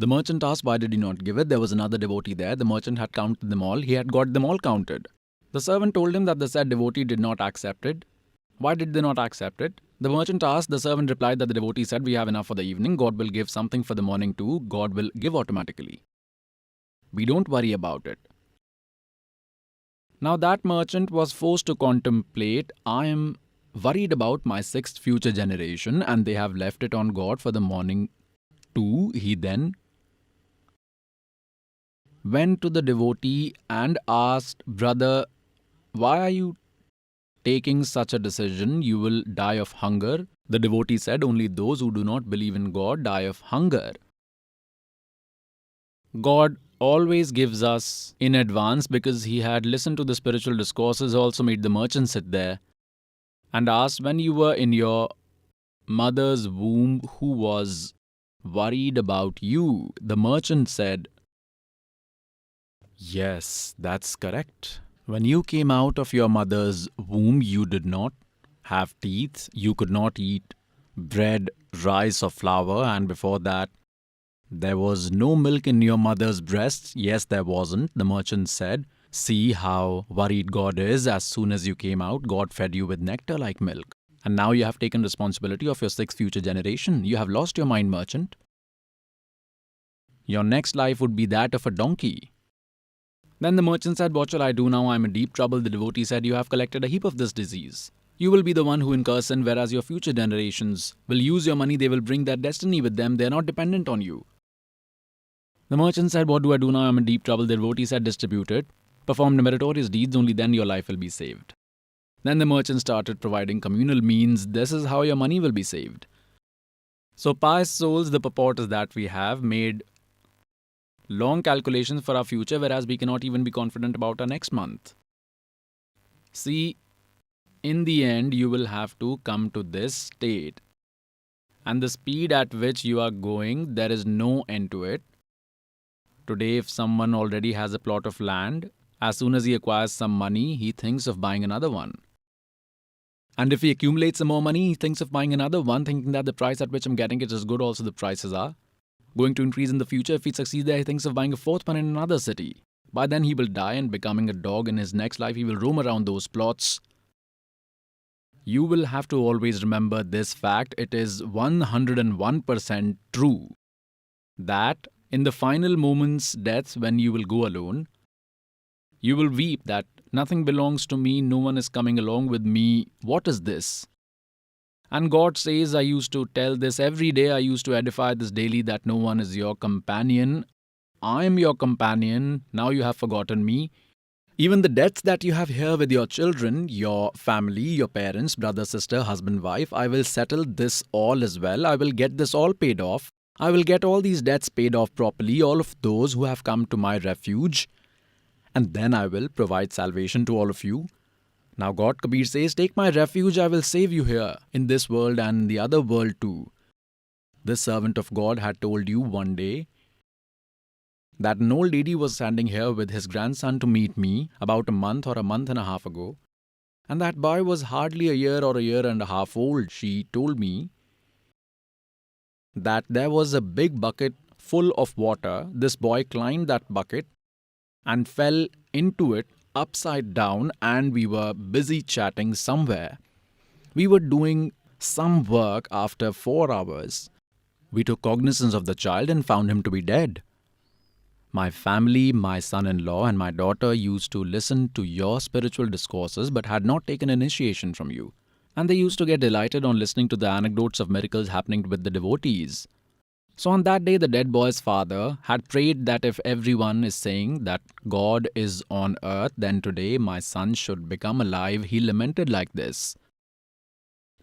The merchant asked, "Why did he not give it?" There was another devotee there. The merchant had counted them all. He had got them all counted. The servant told him that the said devotee did not accept it. Why did they not accept it? The merchant asked. The servant replied that the devotee said, "We have enough for the evening. God will give something for the morning too. God will give automatically. We don't worry about it." Now that merchant was forced to contemplate, "I am worried about my sixth future generation and they have left it on God for the morning too." He then went to the devotee and asked, "Brother, why are you taking such a decision? You will die of hunger." The devotee said, "Only those who do not believe in God die of hunger. God always gives us in advance." Because he had listened to the spiritual discourses, also made the merchant sit there and asked, "When you were in your mother's womb, who was worried about you?" The merchant said, "Yes, that's correct. When you came out of your mother's womb, you did not have teeth, you could not eat bread, rice, or flour, and before that, there was no milk in your mother's breasts." "Yes, there wasn't," the merchant said. "See how worried God is. As soon as you came out, God fed you with nectar like milk. And now you have taken responsibility of your sixth future generation. You have lost your mind, merchant. Your next life would be that of a donkey." Then the merchant said, "What shall I do now? I am in deep trouble." The devotee said, "You have collected a heap of this disease. You will be the one who incurs sin, whereas your future generations will use your money. They will bring their destiny with them. They are not dependent on you." The merchant said, "What do I do now? I am in deep trouble." The devotee said, "Distribute it. Perform the meritorious deeds. Only then your life will be saved." Then the merchant started providing communal means. This is how your money will be saved. So pious souls, the purport is that we have made long calculations for our future, whereas we cannot even be confident about our next month. See, in the end, you will have to come to this state. And the speed at which you are going, there is no end to it. Today, if someone already has a plot of land, as soon as he acquires some money, he thinks of buying another one. And if he accumulates some more money, he thinks of buying another one, thinking that the price at which I'm getting it is good. Also, the prices are going to increase in the future. If he succeeds there, he thinks of buying a fourth one in another city. By then, he will die, and becoming a dog in his next life, he will roam around those plots. You will have to always remember this fact. It is 101% true that in the final moments, deaths, when you will go alone, you will weep that nothing belongs to me, no one is coming along with me. What is this? And God says, I used to tell this every day, I used to edify this daily, that no one is your companion. I am your companion. Now you have forgotten me. Even the debts that you have here with your children, your family, your parents, brother, sister, husband, wife, I will settle this all as well. I will get this all paid off. I will get all these debts paid off properly, all of those who have come to my refuge. And then I will provide salvation to all of you. Now God, Kabir says, take my refuge, I will save you here, in this world and in the other world too. This servant of God had told you one day that an old lady was standing here with his grandson to meet me about a month or a month and a half ago. And that boy was hardly a year or a year and a half old. She told me that there was a big bucket full of water. This boy climbed that bucket and fell into it upside down, and we were busy chatting somewhere. We were doing some work. After 4 hours, we took cognizance of the child and found him to be dead. My family, my son-in-law and my daughter used to listen to your spiritual discourses but had not taken initiation from you. And they used to get delighted on listening to the anecdotes of miracles happening with the devotees. So on that day, the dead boy's father had prayed that if everyone is saying that God is on earth, then today my son should become alive. He lamented like this: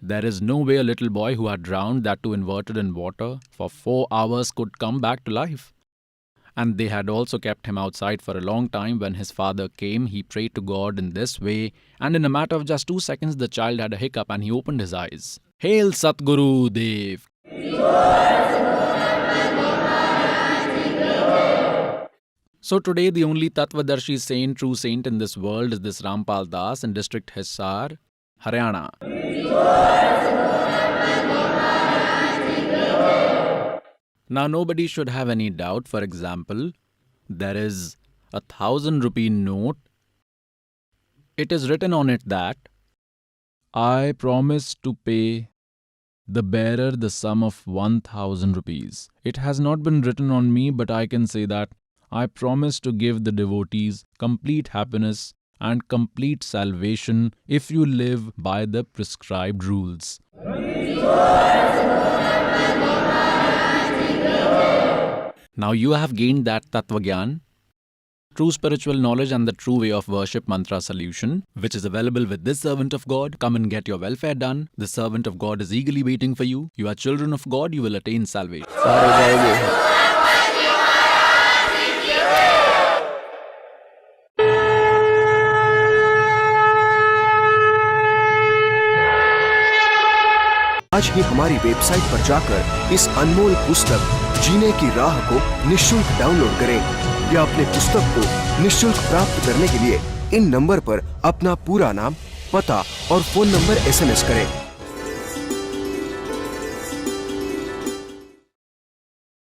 there is no way a little boy who had drowned, that too inverted in water, for 4 hours could come back to life. And they had also kept him outside for a long time. When his father came, he prayed to God in this way, and in a matter of just 2 seconds, the child had a hiccup and he opened his eyes. Hail Satguru Dev! So today, the only Tattvadarshi saint, true saint in this world is this Rampal Das in district Hisar, Haryana. Now, nobody should have any doubt. For example, there is a 1,000 rupee note. It is written on it that I promise to pay the bearer the sum of 1,000 rupees. It has not been written on me, but I can say that I promise to give the devotees complete happiness and complete salvation if you live by the prescribed rules. Now you have gained that Tattvagyan, true spiritual knowledge and the true way of worship mantra solution, which is available with this servant of God. Come and get your welfare done. The servant of God is eagerly waiting for you. You are children of God, you will attain salvation. आज ही हमारी website पर जाकर इस अनमोल पुस्तक जीने की राह को निःशुल्क डाउनलोड करें या अपने पुस्तक को निःशुल्क प्राप्त करने के लिए इन नंबर पर अपना पूरा नाम, पता और फोन नंबर SMS करें।